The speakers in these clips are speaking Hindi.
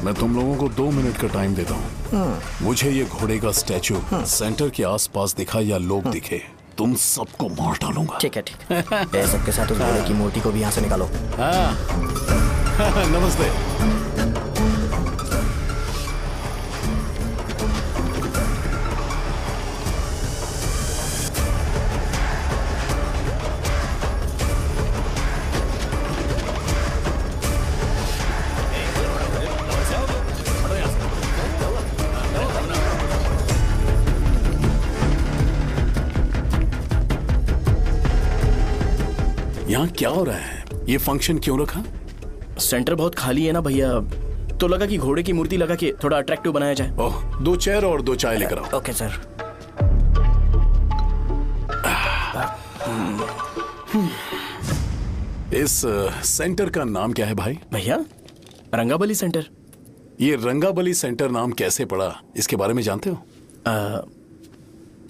मैं तुम लोगों को 2 मिनट का टाइम देता हूँ। मुझे ये घोड़े का स्टैचू सेंटर के आसपास दिखा या लोग दिखे, तुम सबको मार डालूंगा। ठीक है ठीक है। सबके साथ उस घोड़े की मूर्ति को भी यहाँ से निकालो। नमस्ते। यहाँ क्या हो रहा है? ये फंक्शन क्यों रखा? सेंटर बहुत खाली है ना भैया, तो लगा कि घोड़े की मूर्ति लगा के थोड़ा अट्रैक्टिव बनाया जाए। ओह, 2 चेयर और 2 चाय लेकर आओ। Okay sir. इस सेंटर का नाम क्या है भाई? भैया रंगाबली सेंटर। ये रंगाबली सेंटर नाम कैसे पड़ा, इसके बारे में जानते हो?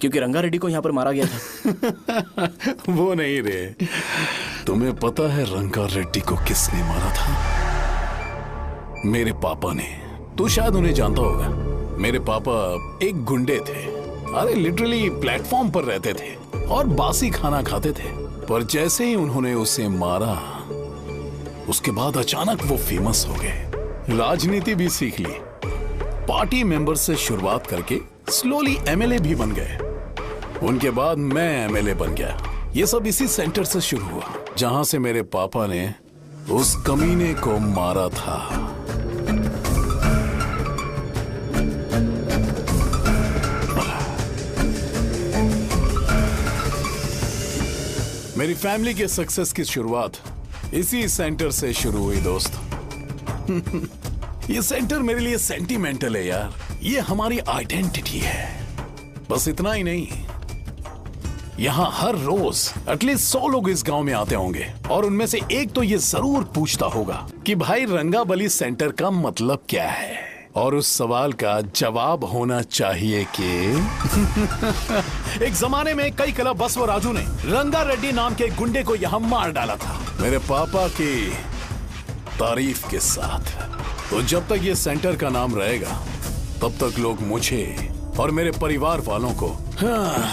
क्योंकि रंगा रेड्डी को यहाँ पर मारा गया था। वो नहीं रे, तुम्हें पता है रंगा रेड्डी को किसने मारा था? मेरे पापा ने। तू शायद उन्हें जानता होगा। मेरे पापा एक गुंडे थे। अरे लिटरली प्लेटफॉर्म पर रहते थे और बासी खाना खाते थे। पर जैसे ही उन्होंने उसे मारा, उसके बाद अचानक वो फेमस हो गए। राजनीति भी सीख ली, पार्टी मेंबर से शुरुआत करके स्लोली एमएलए भी बन गए। उनके बाद मैं एमएलए बन गया। ये सब इसी सेंटर से शुरू हुआ, जहां से मेरे पापा ने उस कमीने को मारा था। मेरी फैमिली के सक्सेस की शुरुआत इसी सेंटर से शुरू हुई दोस्त। ये सेंटर मेरे लिए सेंटिमेंटल है यार। ये हमारी आइडेंटिटी है। बस इतना ही नहीं, यहाँ हर रोज एटलीस्ट 100 लोग इस गांव में आते होंगे और उनमें से एक तो ये जरूर पूछता होगा कि भाई रंगाबली सेंटर का मतलब क्या है। और उस सवाल का जवाब होना चाहिए कि एक जमाने में कई क्लब बसव राजू ने रंगा रेड्डी नाम के गुंडे को यहाँ मार डाला था, मेरे पापा की तारीफ के साथ। तो जब तक ये सेंटर का नाम रहेगा, तब तक लोग मुझे और मेरे परिवार वालों को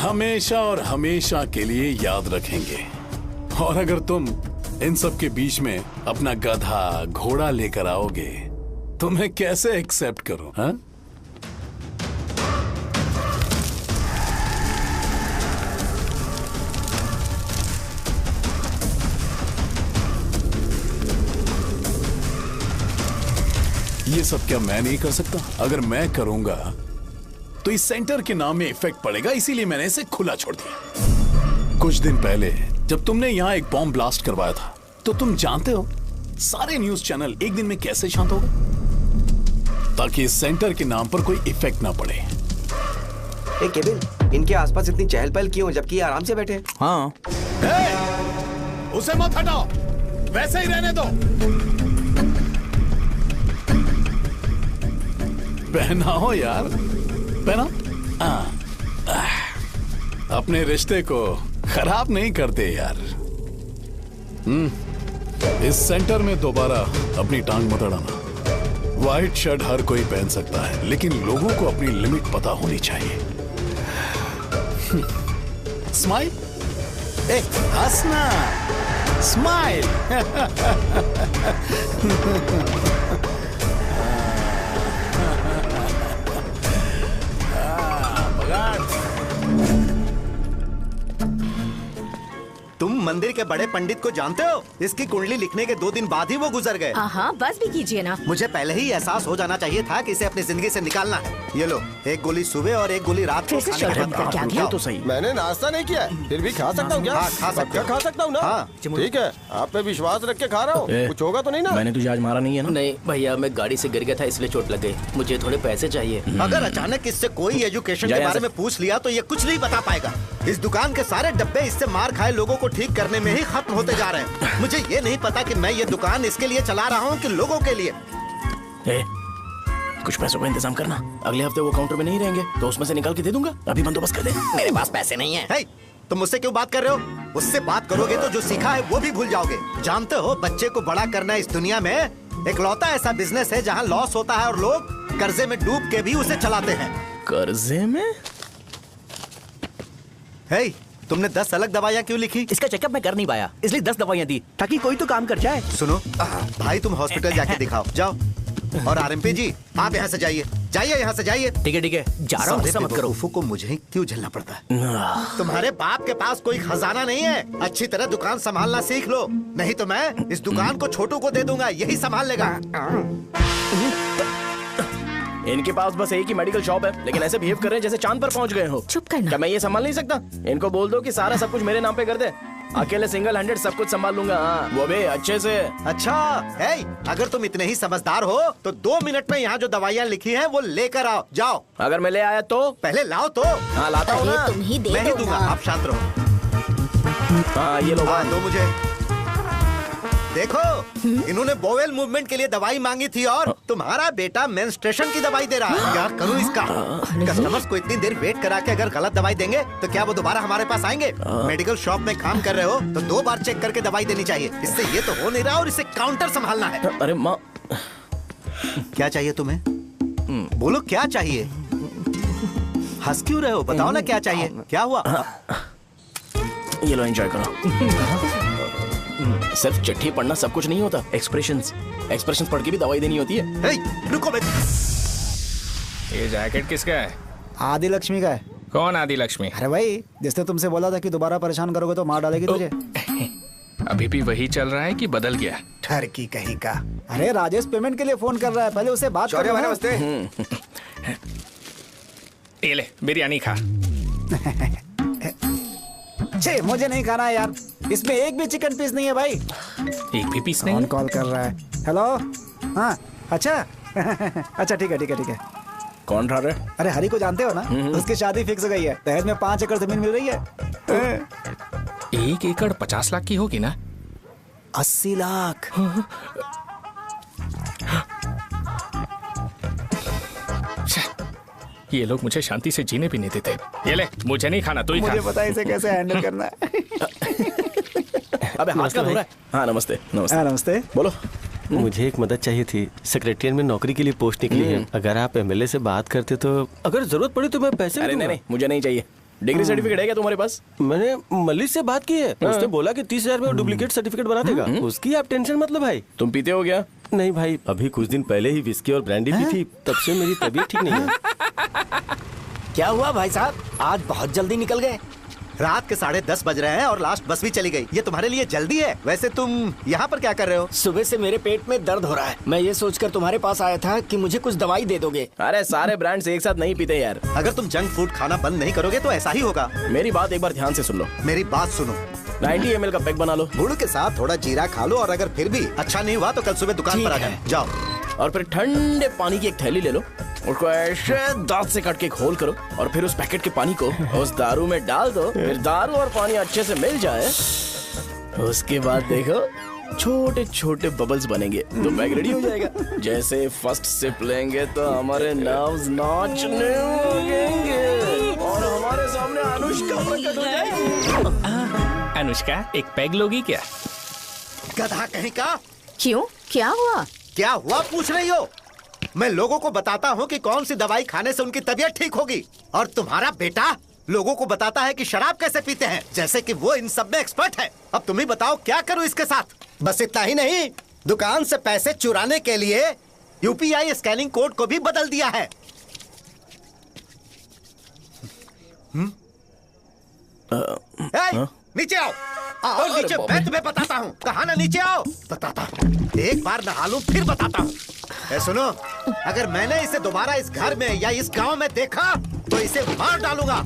हमेशा और हमेशा के लिए याद रखेंगे। और अगर तुम इन सब के बीच में अपना गधा घोड़ा लेकर आओगे तो मैं कैसे एक्सेप्ट करूं? हाँ? ये सब क्या मैं नहीं कर सकता? अगर मैं करूंगा तो इस सेंटर के नाम में इफेक्ट पड़ेगा, इसीलिए मैंने इसे खुला छोड़ दिया। कुछ दिन पहले जब तुमने यहाँ एक बॉम्ब ब्लास्ट करवाया था, तो तुम जानते हो सारे न्यूज चैनल एक दिन में कैसे शांत हो गए? ताकि इस सेंटर के नाम पर कोई इफेक्ट ना पड़े। केविन, इनके आसपास इतनी चहल पहल क्यों जबकि आराम से बैठे? हाँ। उसे मत हटाओ, वैसे ही रहने दो। पहनाओ यार, पहना। अपने रिश्ते को खराब नहीं करते यार। इस सेंटर में दोबारा अपनी टांग मत अड़ाना। व्हाइट शर्ट हर कोई पहन सकता है, लेकिन लोगों को अपनी लिमिट पता होनी चाहिए। स्माइल, हंसना, स्माइल। तुम मंदिर के बड़े पंडित को जानते हो? इसकी कुंडली लिखने के 2 दिन बाद ही वो गुजर गए। हाँ, बस भी कीजिए ना। मुझे पहले ही एहसास हो जाना चाहिए था कि इसे अपनी जिंदगी से निकालना है। ये लो, एक गोली सुबह और एक गोली रात को खाने के बाद क्या गया? तो सही। मैंने नाश्ता नहीं किया है, फिर भी खा सकता हूँ क्या? हाँ, खा सकते हो। खा सकता हूँ ना? हाँ। ठीक है, आप पे विश्वास रख के खा रहा हूँ। कुछ होगा तो नहीं ना? मैंने तुझे आज मारा नहीं है ना? नहीं भैया, मैं गाड़ी से गिर गया था इसलिए चोट लग गई। मुझे थोड़े पैसे चाहिए। अगर अचानक इससे कोई एजुकेशन के बारे में पूछ लिया तो ये कुछ नहीं बता पाएगा। इस दुकान के सारे डब्बे इससे मार खाए लोगों को ठीक करने में ही खत्म होते जा रहे हैं। मुझे ये नहीं पता कि मैं ये दुकान इसके लिए चला रहा हूँ कि लोगों के लिए। कुछ पैसों का इंतजाम करना। अगले हफ्ते वो काउंटर में नहीं रहेंगे तो उसमें से निकाल के दे दूंगा। अभी बंदोबस्त कर दे। मेरे पास पैसे नहीं है। hey, तुम मुझसे क्यों बात कर रहे हो? उससे बात करोगे तो जो सीखा है वो भी भूल जाओगे। जानते हो, बच्चे को बड़ा करना इस दुनिया में इकलौता ऐसा बिजनेस है जहाँ लॉस होता है और लोग कर्जे में डूब के भी उसे चलाते हैं। कर्जे में? हे, तुमने 10 अलग दवाइयाँ क्यों लिखी? इसका चेकअप मैं कर नहीं पाया, इसलिए 10 दवाइयाँ दी ताकि कोई तो काम कर जाए। सुनो भाई, तुम हॉस्पिटल जाके दिखाओ, जाओ। और आरएमपी जी, आप यहाँ से जाइए, जाइए यहाँ से जाइए। ठीक है, जा रहा हूँ, मत करो। बेवकूफों को मुझे ही क्यों झेलना पड़ता है? तुम्हारे बाप के पास कोई खजाना नहीं है, अच्छी तरह दुकान संभालना सीख लो, नहीं तो मैं इस दुकान को छोटू को दे दूंगा, यही संभाल लेगा। इनके पास बस एक ही मेडिकल शॉप है, लेकिन ऐसे बिहेव कर रहे हैं जैसे चांद पर पहुंच गए हो। चुप करना। क्या मैं ये संभाल नहीं सकता? इनको बोल दो कि सारा सब कुछ मेरे नाम पे कर दे, अकेले सिंगल हैंडेड सब कुछ संभाल लूंगा। हाँ, वो भी अच्छे से। अच्छा है, अगर तुम इतने ही समझदार हो तो 2 मिनट में यहाँ जो दवाइयाँ लिखी हैं वो लेकर आओ, जाओ। अगर मैं ले आया तो? पहले लाओ तो। हाँ, लाता हूँ ना। तुम ही दे मैं ही दो दूंगा, ना। आप शांत रहो। हाँ, ये लो। हाँ, दो मुझे। देखो, इन्होंने बोवेल मूवमेंट के लिए दवाई मांगी थी और तुम्हारा बेटा मेंस्ट्रुएशन की दवाई दे रहा है। क्या करूं इसका? कस्टमर्स को इतनी देर वेट करा के अगर गलत दवाई देंगे तो क्या वो दोबारा हमारे पास आएंगे? मेडिकल शॉप में काम कर रहे हो तो 2 बार चेक करके दवाई देनी चाहिए। इससे ये तो हो नहीं रहा और इसे काउंटर संभालना है। अरे माँ, क्या चाहिए तुम्हें? बोलो क्या चाहिए? हंस क्यों रहे हो? बताओ ना क्या चाहिए? क्या हुआ? ये लो, एंजॉय करो। सिर्फ चिट्ठी पढ़ना सब कुछ नहीं होता, एक्सप्रेशंस पढ़ के भी दवाई देनी होती है। हे, रुको बे। ये जैकेट किसका है? आदि लक्ष्मी का है। कौन आदि लक्ष्मी? अरे भाई, जिसने तुमसे बोला था कि दोबारा परेशान करोगे तो मार डालेगी तुझे। अभी भी वही चल रहा है कि बदल गया? ठरकी कहीं का। अरे राजेश पेमेंट के लिए फोन कर रहा है, पहले उसे बात करो। नमस्ते। ये ले बिरयानी खा। छे, मुझे नहीं खाना है यार, इसमें एक भी चिकन पीस नहीं है भाई। एक भी पीस नहीं? कौन कॉल कर रहा है? हेलो। हाँ, अच्छा। अच्छा, ठीक है। कौन रहा रे? अरे हरी को जानते हो ना, उसकी शादी फिक्स हो गई है, दहेज में 5 एकड़ जमीन मिल रही है। 1 एकड़ 50 लाख की होगी ना? 80 लाख। ये लोग मुझे शांति से जीने भी नहीं देते। ये ले, मुझे नहीं खाना, तू ही खा। मुझे पता है इसे कैसे हैंडल करना है। अबे हाथ का धो रहा है। हाँ, नमस्ते। नमस्ते। बोलो। मुझे एक मदद चाहिए थी। सेक्रेटरिएट में नौकरी के लिए पोस्ट निकली है, अगर आप एमएलए से बात करते तो अगर जरूरत पड़ी तो मैं पैसे अरे नहीं, मुझे नहीं चाहिए। डिग्री सर्टिफिकेट है क्या तुम्हारे पास? मैंने मलिक से बात की है, उसने बोला कि 30,000 में डुप्लीकेट सर्टिफिकेट बना देगा। उसकी आप टेंशन मत लो भाई। तुम पीते हो क्या? नहीं भाई, अभी कुछ दिन पहले ही विस्की और ब्रांडी पी थी, तब से मेरी तबीयत ठीक नहीं है। क्या हुआ भाई साहब, आज बहुत जल्दी निकल गए? रात के 10:30 बज रहे हैं और लास्ट बस भी चली गई। ये तुम्हारे लिए जल्दी है? वैसे तुम यहाँ पर क्या कर रहे हो? सुबह से मेरे पेट में दर्द हो रहा है, मैं ये सोचकर तुम्हारे पास आया था कि मुझे कुछ दवाई दे दोगे। अरे सारे ब्रांड्स एक साथ नहीं पीते यार। अगर तुम जंक फूड खाना बंद नहीं करोगे तो ऐसा ही होगा। मेरी बात एक बार ध्यान से सुन लो। मेरी बात सुनो, 90 ml का पैक बना लो, गुड़ के साथ थोड़ा जीरा खा लो और अगर फिर भी अच्छा नहीं हुआ तो कल सुबह दुकान पर आ जाओ। जाओ। और फिर ठंडे पानी की एक थैली ले लो, उसको ऐसे दांत से काट के घोल करो और फिर उस पैकेट के पानी को उस दारू में डाल दो। फिर दारू और पानी अच्छे से मिल जाए, उसके बाद देखो छोटे छोटे बबल्स बनेंगे तो पैक रेडी हो जाएगा। जैसे फर्स्ट सिप लेंगे तो हमारे नर्व्स नाचने लगेंगे और हमारे सामने अनुष्का प्रकट हो जाएगी। अनुष्का, एक पैग लोगी क्या? गधा कहीं का। क्यों, क्या हुआ? क्या हुआ पूछ रही हो? मैं लोगों को बताता हूँ कि कौन सी दवाई खाने से उनकी तबीयत ठीक होगी और तुम्हारा बेटा लोगों को बताता है कि शराब कैसे पीते हैं, जैसे कि वो इन सब में एक्सपर्ट है। अब तुम ही बताओ क्या करूँ इसके साथ? बस इतना ही नहीं, दुकान से पैसे चुराने के लिए यूपीआई स्कैनिंग कोड को भी बदल दिया है। नीचे आओ, आओ नीचे, मैं तुम्हें बताता हूँ। कहा ना नीचे आओ, बताता हूँ। एक बार नहा लूं फिर बताता हूँ। सुनो, अगर मैंने इसे दोबारा इस घर में या इस गांव में देखा तो इसे मार डालूंगा।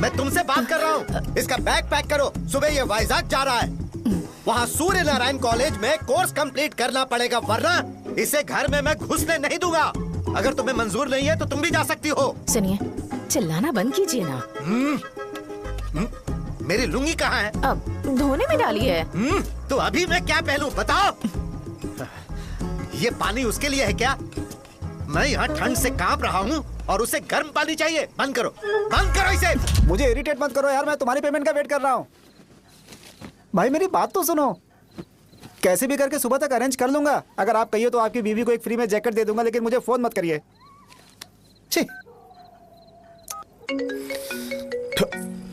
मैं तुमसे बात कर रहा हूँ। इसका बैग पैक करो, सुबह ये वाइजाग जा रहा है। वहाँ सूर्य नारायण कॉलेज में कोर्स कंप्लीट करना पड़ेगा, वरना इसे घर में मैं घुसने नहीं दूंगा। अगर तुम्हें मंजूर नहीं है तो तुम भी जा सकती हो। सुनिए, चिल्लाना बंद कीजिए ना। मेरी लुंगी कहाँ है? अब धोने में डाली है। तो अभी मैं क्या पहनूं बताओ? ये पानी उसके लिए है क्या? मैं यहाँ ठंड से कांप रहा हूँ और उसे गर्म पानी चाहिए। बंद करो, बंद करो इसे। मुझे इरिटेट मत करो यार, मैं तुम्हारी पेमेंट का वेट कर रहा हूँ। भाई मेरी बात तो सुनो। कैसे भी करके सुबह तक अरेंज कर लूंगा। अगर आप कहिए तो आपकी बीवी को एक फ्री में जैकेट दे दूंगा, लेकिन मुझे फोन मत करिए। छी।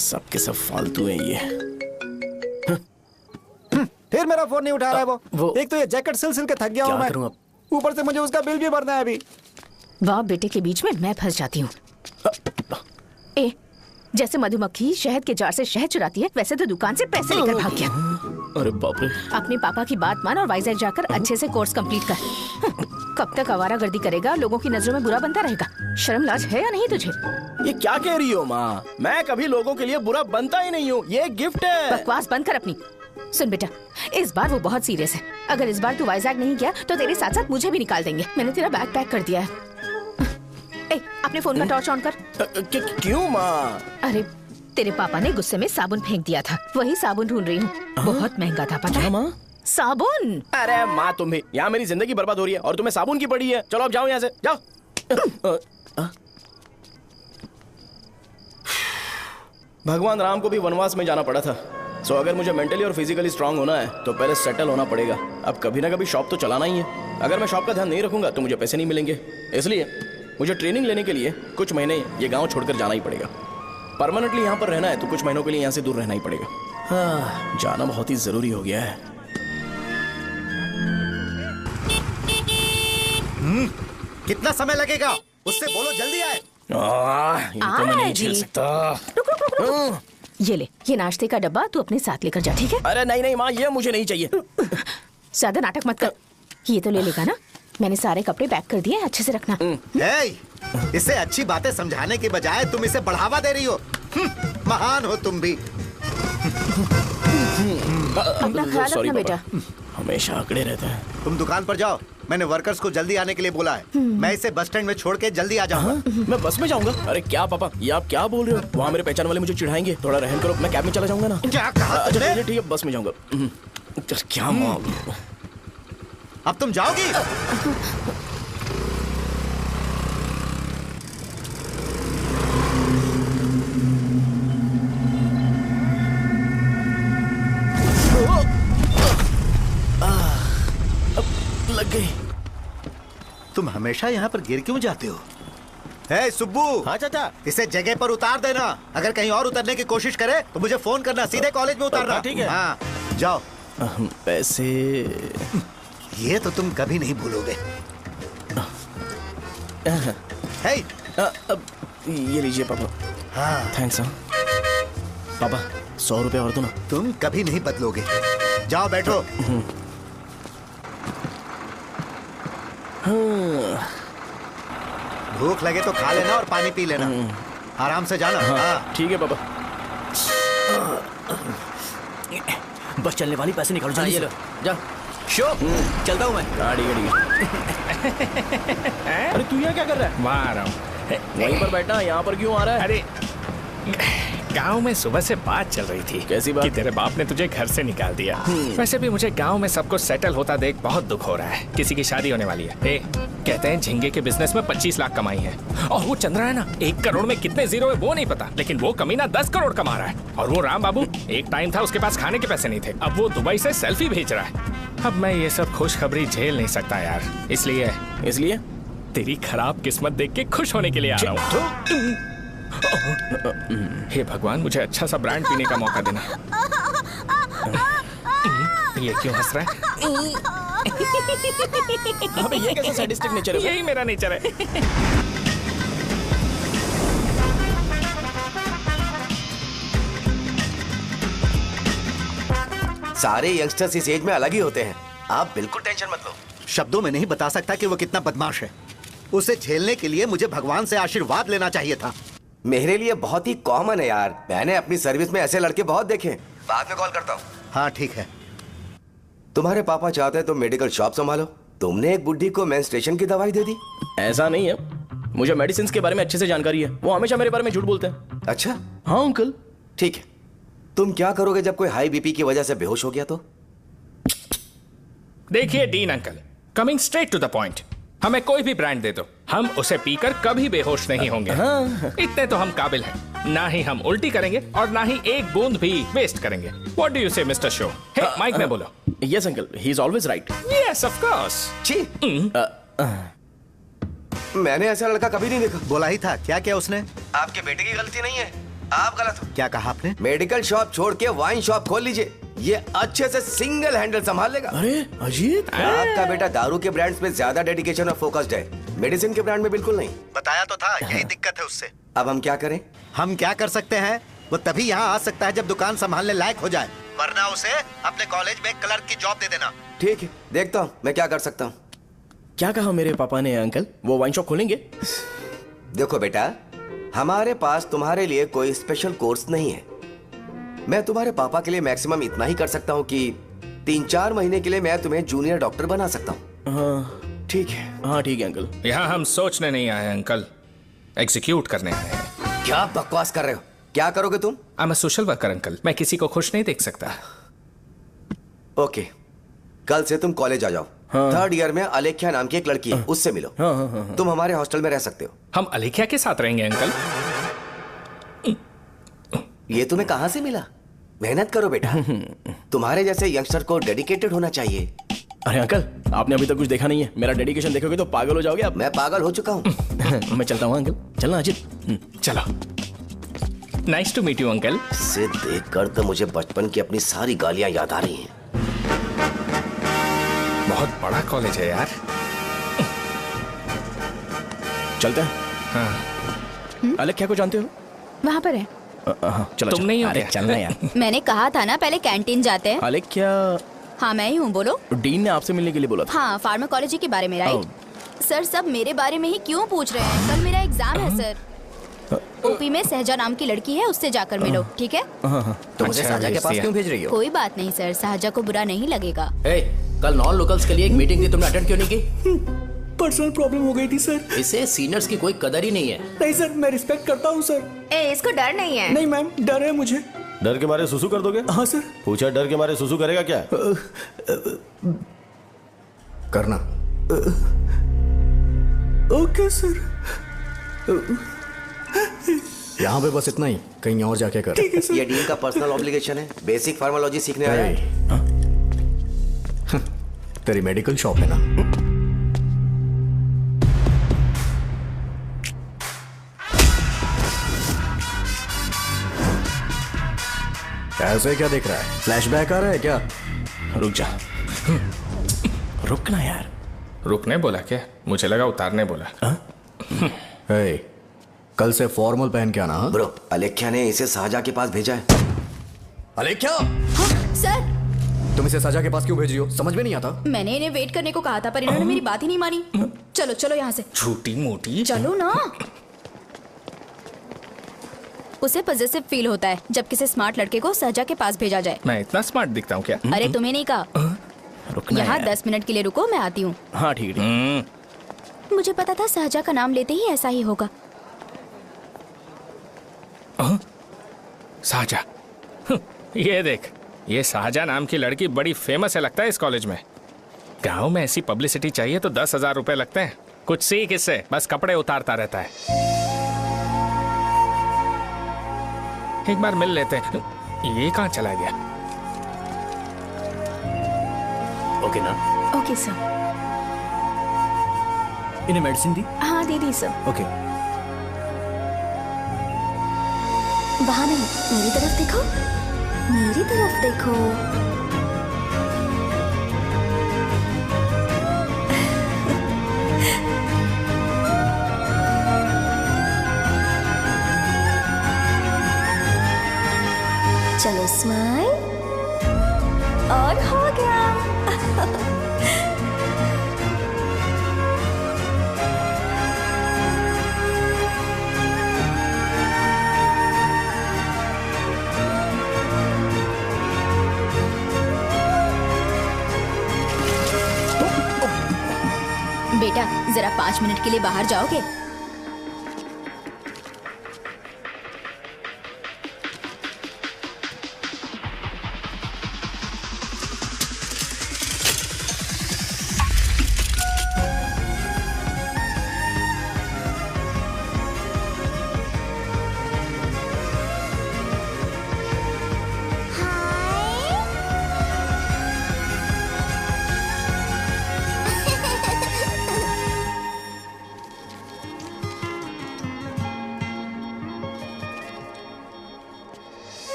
सबके सब फालतू है ये। फिर मेरा फोन नहीं उठा रहा है वो। एक तो ये जैकेट सिल के थक गया हूँ मैं, ऊपर से मुझे उसका बिल भी भरना है अभी। बाप बेटे के बीच में मैं फंस जाती हूँ। ए, जैसे मधुमक्खी शहद के जार से शहद चुराती है, वैसे तो दुकान से पैसे लेकर भाग गया। अरे बाप रे। अपने पापा की बात मान और वाइजैक जाकर अच्छे से कोर्स कंप्लीट कर। कब तक आवारागर्दी करेगा, लोगों की नजरों में बुरा बनता रहेगा। शर्म लाज है या नहीं तुझे? ये क्या कह रही हो माँ? मैं कभी लोगों के लिए बुरा बनता ही नहीं हूँ, ये गिफ्ट है। बकवास बंद कर अपनी। सुन बेटा, इस बार वो बहुत सीरियस है। अगर इस बार तू वाइजैक नहीं गया तो तेरे साथ साथ मुझे भी निकाल देंगे। मैंने तेरा बैग पैक कर दिया है। ए, अपने फोन का टॉर्च ऑन कर। क्यों माँ? अरे तेरे पापा ने गुस्से में साबुन फेंक दिया था, वही साबुन ढूंढ रही हूँ। बहुत महंगा था पता है माँ? साबुन। अरे माँ तुम भी, यहाँ मेरी जिंदगी बर्बाद हो रही है और तुम्हें साबुन की पड़ी है। चलो अब जाओ यहाँ से, जाओ। भगवान राम को भी वनवास में जाना पड़ा था। सो अगर मुझे मेंटली और फिजिकली स्ट्रांग होना है तो पहले सेटल होना पड़ेगा। अब कभी ना कभी शॉप तो चलाना ही है। अगर मैं शॉप का ध्यान नहीं रखूंगा तो मुझे पैसे नहीं मिलेंगे। इसलिए मुझे ट्रेनिंग लेने के लिए कुछ महीने ये गांव छोड़कर जाना ही पड़ेगा। परमानेंटली यहाँ पर रहना है तो कुछ महीनों के लिए यहाँ से दूर रहना ही पड़ेगा। हाँ, जाना बहुत ही जरूरी हो गया है। कितना समय लगेगा? उससे बोलो जल्दी आए। ये तो मैं नहीं झेल सकता। रुक। ये ले, ये नाश्ते का डब्बा तू अपने साथ लेकर जा, ठीक है? अरे नहीं माँ, ये मुझे नहीं चाहिए। ज्यादा नाटक मत कर। ये तो ले लेगा ना? मैंने सारे कपड़े पैक कर दिए, अच्छे से रखना। इसे अच्छी बातें समझाने के बजाय तुम इसे बढ़ावा दे रही हो। महान हो तुम भी। अपना ख्याल रखना बेटा। हमेशा अकड़े रहते हैं। तुम दुकान पर जाओ, मैंने वर्कर्स को जल्दी आने के लिए बोला है। मैं इसे बस स्टैंड में छोड़ के जल्दी आ जाऊंगा। मैं बस में जाऊंगा? अरे क्या पापा, ये आप क्या बोल रहे हो? वहाँ मेरे पहचान वाले मुझे चिढ़ाएंगे। थोड़ा रहम करो, मैं कैब में चला जाऊंगा ना। क्या कहा? अच्छा ठीक है, बस में जाऊंगा। क्या माँ, अब तुम जाओगी? लग गई। तुम हमेशा यहाँ पर गिर क्यों जाते हो? हे सुब्बू। हाँ चाचा। इसे जगह पर उतार देना। अगर कहीं और उतरने की कोशिश करे तो मुझे फोन करना, सीधे कॉलेज में उतारना। ठीक है। हाँ, जाओ। पैसे ये तो तुम कभी नहीं भूलोगे। हे, ये लीजिए पापा। हाँ थैंक्स। पापा 100 रुपए और दो ना। तुम कभी नहीं बदलोगे। जाओ बैठो। भूख लगे तो खा लेना और पानी पी लेना। आराम से जाना। हाँ। ठीक है पापा। बस चलने वाली, पैसे निकालो जल्दी। ये लो, जा। शो, चलता हूँ मैं। गाड़ी। अरे तू यहाँ क्या कर रहा है? वहाँ आ रहा हूँ। वहीं पर बैठना, यहाँ पर क्यों आ रहा है? अरे गांव में सुबह से बात चल रही थी। कैसी बात? कि तेरे बाप ने तुझे घर से निकाल दिया। वैसे भी मुझे गांव में सबको सेटल होता देख बहुत दुख हो रहा है। किसी की शादी होने वाली है। कहते हैं झींगे के बिजनेस में 25 लाख कमाई है। और वो चंद्रा है ना, 1 करोड़ में कितने जीरो है वो नहीं पता, लेकिन वो कमीना 10 करोड़ कमा रहा है। और वो राम बाबू, एक टाइम था उसके पास खाने के पैसे नहीं थे, अब वो दुबई से सेल्फी भेज रहा है। अब मैं ये सब खुशखबरी झेल नहीं सकता यार, इसलिए तेरी खराब किस्मत देख के खुश होने के लिए आ रहा हूँ। हे भगवान, मुझे अच्छा सा ब्रांड पीने का मौका देना। ये क्यों हंस रहा है? अबे ये कैसा सैडिस्टिक नेचर है? यही मेरा नेचर है। सारे यंगस्टर्स इस एज में अलग ही होते हैं। आप बिल्कुल टेंशन मत लो। शब्दों में नहीं बता सकता कि वो कितना बदमाश है। उसे झेलने के लिए मुझे भगवान से आशीर्वाद लेना चाहिए था। मेरे लिए बहुत ही कॉमन है यार। मैंने अपनी सर्विस में ऐसे लड़के बहुत देखे। बाद में कॉल करता हूँ। हाँ ठीक है। तुम्हारे पापा चाहते हैं तुम मेडिकल शॉप संभालो। तुमने एक बुड्ढी को मेंस्ट्रुएशन की दवाई दे दी। ऐसा नहीं है, मुझे मेडिसिन के बारे में अच्छे से जानकारी है। वो हमेशा मेरे बारे में झूठ बोलते हैं। अच्छा हाँ अंकल। ठीक है, तुम क्या करोगे जब कोई हाई बीपी की वजह से बेहोश हो गया तो? देखिए Dean uncle, coming straight to the point, हमें कोई भी ब्रांड दे दो, हम उसे पीकर कभी बेहोश नहीं होंगे। इतने तो हम काबिल हैं। ना ही हम उल्टी करेंगे और ना ही एक बूंद भी वेस्ट करेंगे। व्हाट डू यू से मिस्टर शो? हे माइक में बोलो। Yes uncle, he is always right. Yes of course. छी, मैंने ऐसा लड़का कभी नहीं देखा। बोला ही था, क्या किया उसने? आपके बेटे की गलती नहीं है, आप गलत हो। क्या कहा आपने? मेडिकल शॉप छोड़ के वाइन शॉप खोल लीजिए, ये अच्छे से सिंगल हैंडल संभाल लेगा। अरे अजीत, आपका बेटा दारू के ब्रांड्स में ज्यादा डेडिकेशन और फोकस्ड है, मेडिसिन के ब्रांड में बिल्कुल नहीं। बताया तो था, यही दिक्कत है उससे। अब हम क्या करें? हम क्या कर सकते हैं? वो तभी यहाँ आ सकता है जब दुकान संभालने लायक हो जाए, वरना उसे अपने कॉलेज में क्लर्क की जॉब दे देना। ठीक है, देखता हूँ मैं क्या कर सकता हूँ। क्या कहा मेरे पापा ने अंकल? वो वाइन शॉप खोलेंगे? देखो बेटा, हमारे पास तुम्हारे लिए कोई स्पेशल कोर्स नहीं है। मैं तुम्हारे पापा के लिए मैक्सिमम इतना ही कर सकता हूँ कि 3-4 महीने के लिए मैं तुम्हें जूनियर डॉक्टर बना सकता हूँ। हाँ ठीक है। हाँ ठीक है अंकल। यहाँ हम सोचने नहीं आए अंकल, एग्जीक्यूट करने आए हैं। क्या बकवास कर रहे हो? क्या करोगे तुम? I am a social worker uncle, मैं किसी को खुश नहीं देख सकता। ओके, कल से तुम कॉलेज आ जाओ। हाँ। 3rd ईयर में अलेख्या नाम की एक लड़की है, उससे मिलो। हाँ, हाँ, हाँ, हाँ। तुम हमारे हॉस्टल में रह सकते हो। हम अलेख्या के साथ रहेंगे अंकल। ये तुम्हें कहां से मिला? मेहनत करो बेटा, तुम्हारे जैसे यंगस्टर को डेडिकेटेड होना चाहिए। अरे अंकल, आपने अभी तक कुछ देखा नहीं है, मेरा डेडिकेशन देखोगे तो पागल हो जाओगे आप। मैं पागल हो चुका हूँ। मैं चलता हूँ अंकल, चलना अजीत। चलो, nice to meet you uncle. इसे देखकर तो मुझे बचपन की अपनी सारी गालियां याद आ रही हैं। बहुत बड़ा कॉलेज है यार। चलते हैं। हाँ। अलेख्या को जानते हो? वहाँ पर है। चलो तुम नहीं हो अरे क्या? चलना यार। मैंने कहा था ना पहले कैंटीन जाते हैं। अलेख्या, हाँ मैं ही हूँ, बोलो। डीन ने आपसे मिलने के लिए बोला था। हाँ, फार्माकोलॉजी के बारे में, राइट? सर सब मेरे बारे में ही क्यों पूछ रहे हैं? कल मेरा एग्जाम है सर। ओपी में सहजा नाम की लड़की है, उससे जाकर मिलो, ठीक है? तो मुझे साझा के पास क्यों भेज रही हो? कोई बात नहीं सर, सहजा को बुरा नहीं लगेगा। कल नॉन लोकल्स के लिए एक मीटिंग थी, तुमने अटेंड क्यों नहीं की? पर्सनल प्रॉब्लम हो गई थी सर। इसे सीनियर्स की कोई कदर ही नहीं है। नहीं सर, मैं रिस्पेक्ट करता हूँ सर। इसको डर नहीं है? नहीं मैम, डर है मुझे। डर के मारे सुसु कर दोगे? हाँ सर। पूछा डर के मारे सुसु करेगा क्या? करना। Okay sir. यहाँ पे बस इतना ही, कहीं और जाके कर। ठीक है सर। ये डीन का पर्सनल ऑब्लिगेशन है, बेसिक फार्माकोलॉजी सीखने आया है। तेरी मेडिकल शॉप है ना? ऐसे क्या देख रहा है? फ्लैशबैक आ रहा है क्या? रुक जा। रुकना यार। रुकने बोला क्या? मुझे लगा उतारने बोला। कल से फॉर्मल पहन के आना। हाँ? ब्रो, अलेख्या ने इसे साजा के पास भेजा है। अलेख्या, हाँ, सर तुम इसे साजा के पास क्यों भेज रही हो? समझ में नहीं आता। मैंने इन्हें वेट करने को कहा था, पर इन्होंने मेरी बात ही नहीं मानी। चलो चलो यहाँ से। छोटी मोटी। चलो ना। उसे पॉजिटिव फील होता है जब किसी स्मार्ट लड़के को सहजा के पास भेजा जाए। मैं इतना स्मार्ट दिखता हूँ क्या? अरे तुम्हें नहीं कहा। रुकना यहाँ यार। 10 मिनट के लिए रुको, मैं आती हूँ। हाँ ठीक है। मुझे पता था सहजा का नाम लेते ही ऐसा ही होगा। साजा। ये देख, ये शाहजहां नाम की लड़की बड़ी फेमस है लगता है इस कॉलेज में। गांव में ऐसी पब्लिसिटी चाहिए तो 10,000 रुपए लगते हैं। कुछ सीख इससे, बस कपड़े उतारता रहता है। एक बार मिल लेते हैं। ये कहाँ चला गया? ओके ना? Okay sir. इन्हें मेडिसिन दी? हाँ दे दी सर। ओके। वहाँ नहीं, मेरी तरफ देखो, मेरी तरफ देखो। चलो स्माइल, और हो गया। बेटा जरा 5 मिनट के लिए बाहर जाओगे?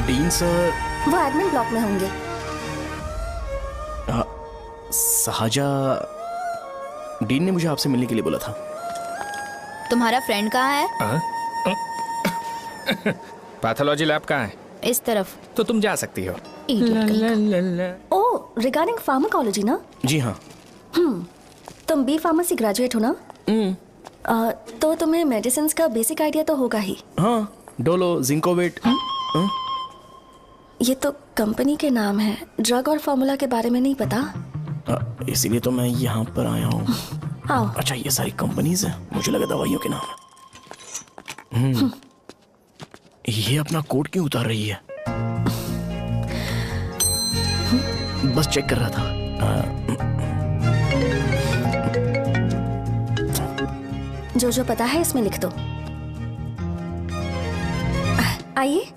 Dean sir. वो एडमिन ब्लॉक में होंगे। साजा, डीन ने मुझे आपसे मिलने के लिए बोला था। तुम्हारा फ्रेंड कहाँ है? पैथोलॉजी लैब कहाँ है? इस तरफ। तो तुम जा सकती हो। ओह, रिगार्डिंग फार्माकोलॉजी ना? जी हाँ। तुम बी फार्मेसी ग्रेजुएट हो ना? तो तुम्हें मेडिसिन का बेसिक आइडिया तो होगा ही। हाँ, डोलो, जिंकोवेट। ये तो कंपनी के नाम है, ड्रग और फॉर्मूला के बारे में नहीं पता। इसीलिए तो मैं यहाँ पर आया हूँ। आओ। अच्छा, ये सारी कंपनीज है, मुझे लगा दवाइयों के नाम है। ये अपना कोट क्यों उतार रही है? बस चेक कर रहा था। जो पता है इसमें लिख दो। आइए।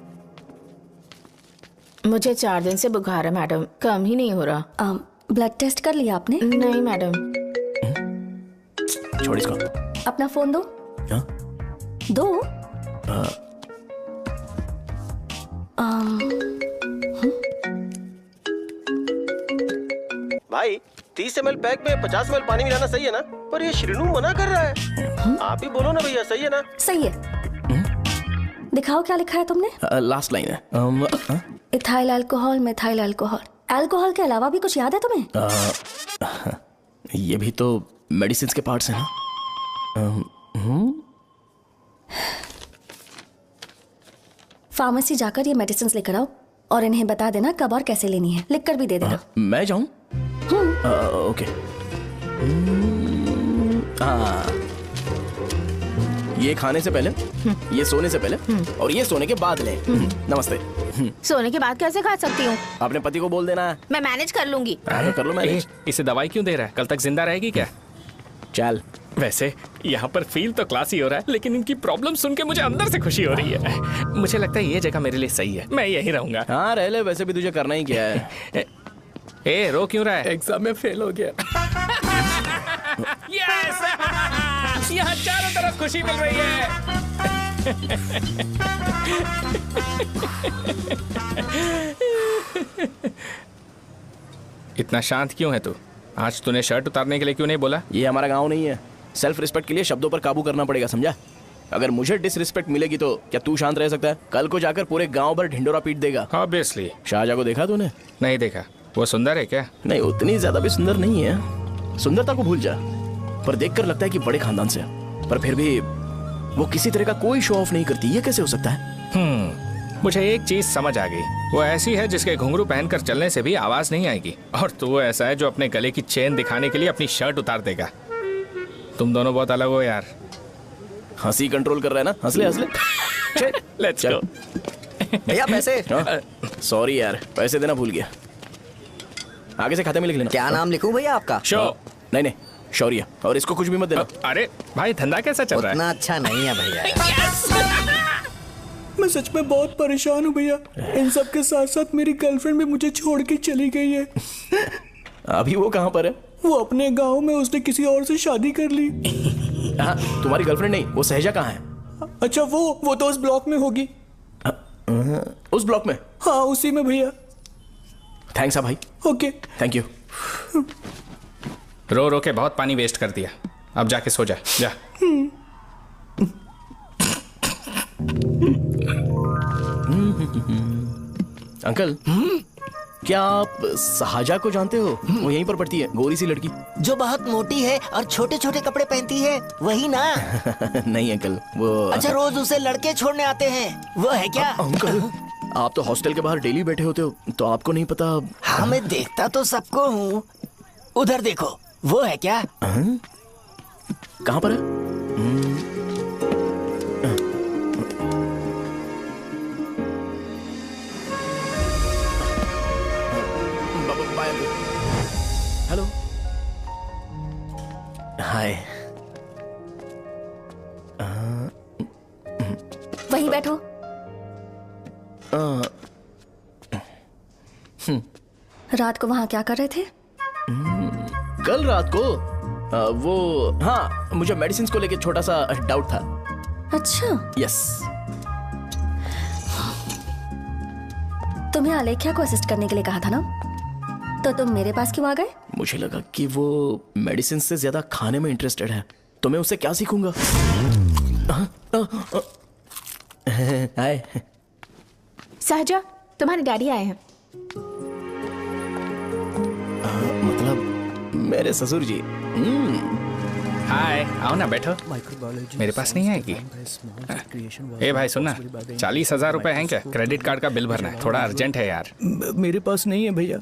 मुझे 4 दिन से बुखार है मैडम, कम ही नहीं हो रहा। ब्लड टेस्ट कर लिया आपने? नहीं मैडम। छोड़ इसको। अपना फोन दो। हाँ? दो। भाई 30 ml पैक में 50 ml पानी मिलाना सही है ना? पर ये श्रीनू मना कर रहा है। आप ही बोलो ना भैया, सही है ना? सही है। दिखाओ क्या लिखा है तुमने? लास्ट लाइन है। Ethyl alcohol, methyl alcohol. Alcohol के अलावा भी कुछ याद है तुम्हें? ये भी तो मेडिसिन के पार्ट्स हैं ना? फार्मेसी जाकर ये मेडिसिन लेकर आओ और इन्हें बता देना कब और कैसे लेनी है। लिख कर भी दे देना। मैं जाऊं? ओके। ये खाने से पहले, ये सोने से पहले और ये सोने के बाद ले। नमस्ते। सोने के बाद कैसे खा सकती हूँ? अपने पति को बोल देना है। मैं मैनेज कर लूंगी। कर लो मैनेज। इसे दवाई क्यों दे रहा है? कल तक जिंदा रहेगी क्या? चल। वैसे यहाँ पर फील तो क्लासी हो रहा है, लेकिन इनकी प्रॉब्लम सुन के मुझे अंदर से खुशी हो रही है। मुझे लगता है ये जगह मेरे लिए सही है, मैं यहीं रहूंगा। हाँ रह ले, वैसे भी तुझे करना ही क्या है। ए रो क्यों रहा है? एग्जाम में फेल हो गया। यस! यहाँ चारों तरफ खुशी मिल रही है। इतना शांत क्यों है तू? आज तूने शर्ट उतारने के लिए क्यों नहीं बोला? ये हमारा गांव नहीं है। सेल्फ रिस्पेक्ट के लिए शब्दों पर काबू करना पड़ेगा, समझा? अगर मुझे डिसरिस्पेक्ट मिलेगी तो क्या तू शांत रह सकता है? कल को जाकर पूरे गांव भर ढिंडोरा पीट देगा। ऑब्वियसली। शाहजहां को देखा तूने? नहीं देखा। वो सुंदर है क्या? नहीं, उतनी ज्यादा भी सुंदर नहीं है। सुंदरता को भूल जा, पर देखकर लगता है कि बड़े खानदान से है। पर फिर भी वो किसी तरह का कोई शो ऑफ नहीं करती। ये कैसे हो सकता है? मुझे एक चीज समझ आ गई। वो ऐसी है जिसके घुंघरू पहनकर चलने से भी आवाज नहीं आएगी, और तू ऐसा है जो अपने गले की चेन दिखाने के लिए अपनी शर्ट उतार देगा। तुम दोनों बहुत अलग हो यार। हंसी कंट्रोल कर रहा है ना? हंस ले हंस ले। Let's go. भैया पैसे। सॉरी यार, पैसे देना भूल गया। आगे से खाते में लिख लेना। क्या नाम लिखूं भैया आपका? शो। नहीं, शौर्य। और इसको कुछ भी मत देना। अरे भाई, धंधा कैसा चल रहा है? उतना अच्छा नहीं है भैया। मैं सच में बहुत परेशान हूँ भैया। इन सब के साथ साथ मेरी गर्लफ्रेंड भी मुझे छोड़ के चली गई है। अभी वो कहाँ पर है? वो अपने गांव में, उसने किसी और से शादी कर ली। हाँ, तुम्हारी गर्लफ्रेंड नहीं, वो सहजा कहाँ है? अच्छा, वो तो उस ब्लॉक में होगी। उस ब्लॉक में? हाँ, उसी में भैया। थैंक्स भाई। Okay, thank you. रो रो के बहुत पानी वेस्ट कर दिया। अब जाके सो जा। जा। अंकल, क्या आप साजा को जानते हो? वो यहीं पर पढ़ती है, गोरी सी लड़की जो बहुत मोटी है और छोटे छोटे कपड़े पहनती है, वही ना? नहीं अंकल, वो अच्छा, रोज उसे लड़के छोड़ने आते हैं, वो है क्या? अंकल, आप तो हॉस्टल के बाहर डेली बैठे होते हो, तो आपको नहीं पता? हाँ, मैं देखता तो सबको हूँ। उधर देखो, वो है क्या? कहाँ पर है? हेलो, हाय। वहीं बैठो। रात को वहां क्या कर रहे थे? कल रात को वो, हाँ, मुझे मेडिसिन को लेके छोटा सा डाउट था। अच्छा। यस। तुम्हें आलेख्या को असिस्ट करने के लिए कहा था ना, तो तुम मेरे पास क्यों आ गए? मुझे लगा कि वो मेडिसिन से ज्यादा खाने में इंटरेस्टेड है, तो मैं उससे क्या सीखूंगा। हाय सहजा, तुम्हारे डैडी आए हैं। मतलब मेरे ससुर जी। हाय, आओ ना, बैठो। मेरे पास नहीं आएगी। ए भाई सुनना, 40,000 रुपए हैं क्या? क्रेडिट कार्ड का बिल भरना है, थोड़ा अर्जेंट है यार। मेरे पास नहीं है भैया।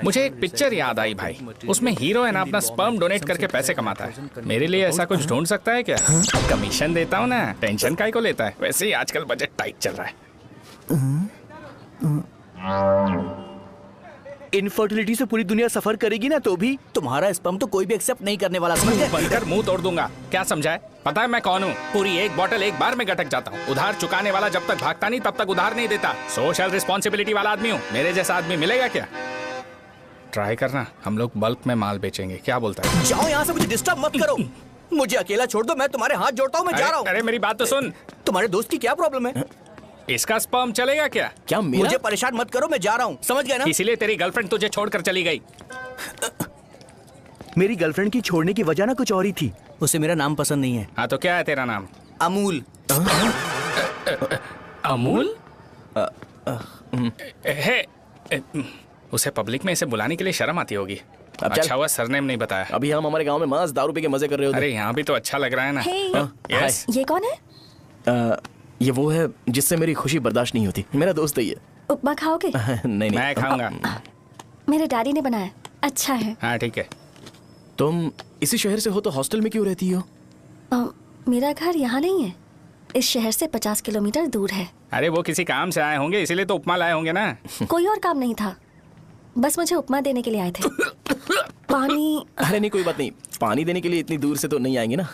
मुझे एक पिक्चर याद आई भाई, उसमें हीरो है ना अपना स्पर्म डोनेट करके पैसे कमाता है। मेरे लिए ऐसा कुछ ढूंढ सकता है क्या? कमीशन देता हूँ ना, टेंशन काहे को लेता है? वैसे ही आजकल बजट टाइट चल रहा है। इनफर्टिलिटी से पूरी दुनिया सफर करेगी ना, तो भी तुम्हारा स्पर्म तो कोई भी एक्सेप्ट नहीं करने वाला, समझ गए? बनकर मुंह तोड़ दूंगा। क्या समझा है? पता है मैं कौन हूँ? पूरी एक बॉटल एक बार में गटक जाता हूँ। उधार चुकाने वाला जब तक भागता नहीं तब तक उधार नहीं देता। सोशल रिस्पॉन्सिबिलिटी वाला आदमी हूँ। मेरे जैसा आदमी मिलेगा क्या? ट्राई करना, हम लोग बल्क में माल बेचेंगे। क्या बोलता है? जाओ यहाँ से, मुझे डिस्टर्ब मत करो। मुझे अकेला छोड़ दो, मैं तुम्हारे हाथ जोड़ता हूँ, मैं जा रहा हूँ। अरे मेरी बात तो सुन। तुम्हारे दोस्त की क्या प्रॉब्लम है? इसका स्पर्म चलेगा क्या? क्या मेरा? मुझे परेशान मत करो, मैं जा रहा हूँ, समझ गए ना? इसीलिए तेरी गर्लफ्रेंड तुझे छोड़कर चली गई। मेरी गर्लफ्रेंड की छोड़ने की वजह ना कुछ और ही थी। उसे मेरा नाम पसंद नहीं है। हाँ तो क्या है तेरा नाम? अमूल। अमूल? उसे पब्लिक में इसे बुलाने के लिए शर्म आती होगी। अच्छा हुआ सरनेम नहीं बताया। अभी हम हमारे गांव में मस्त दारू पी के मजे कर रहे होते। अरे यहाँ भी तो अच्छा लग रहा है ना। यस। ये कौन है? ये वो है जिससे मेरी खुशी बर्दाश्त नहीं होती। मेरा दोस्त है ये। उपमा खाओगे? नहीं मैं खाऊंगा। मेरे डैडी ने बनाया, अच्छा है। हाँ ठीक है। तुम इसी शहर से हो तो हॉस्टल में क्यों रहती हो? मेरा घर यहाँ नहीं है, इस शहर से 50 किलोमीटर दूर है। अरे वो किसी काम से आए होंगे, इसीलिए तो उपमा लाए होंगे ना। कोई और काम नहीं था, बस मुझे उपमा देने के लिए आए थे। पानी? अरे नहीं, कोई बात नहीं, पानी देने के लिए इतनी दूर से तो नहीं आएंगे ना।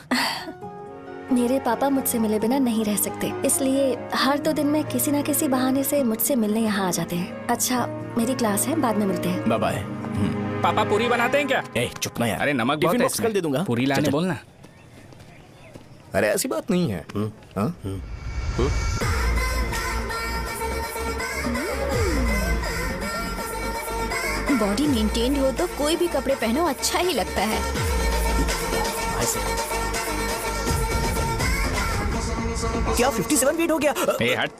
मेरे पापा मुझसे मिले बिना नहीं रह सकते, इसलिए हर 2 दिन में किसी न किसी बहाने से मुझसे मिलने यहाँ आ जाते हैं। अच्छा, मेरी क्लास है, बाद में मिलते हैं। Bye bye. पापा पूरी बनाते हैं क्या? चुप ना यार। अरे नमक बहुत है इसमें। दे दूंगा, पूरी लाने बोलना। अरे ऐसी बात नहीं है। बॉडी मेंटेन्ड हो तो कोई भी कपड़े पहनो अच्छा ही लगता है। क्या 57 वेट हो गया? ए हट।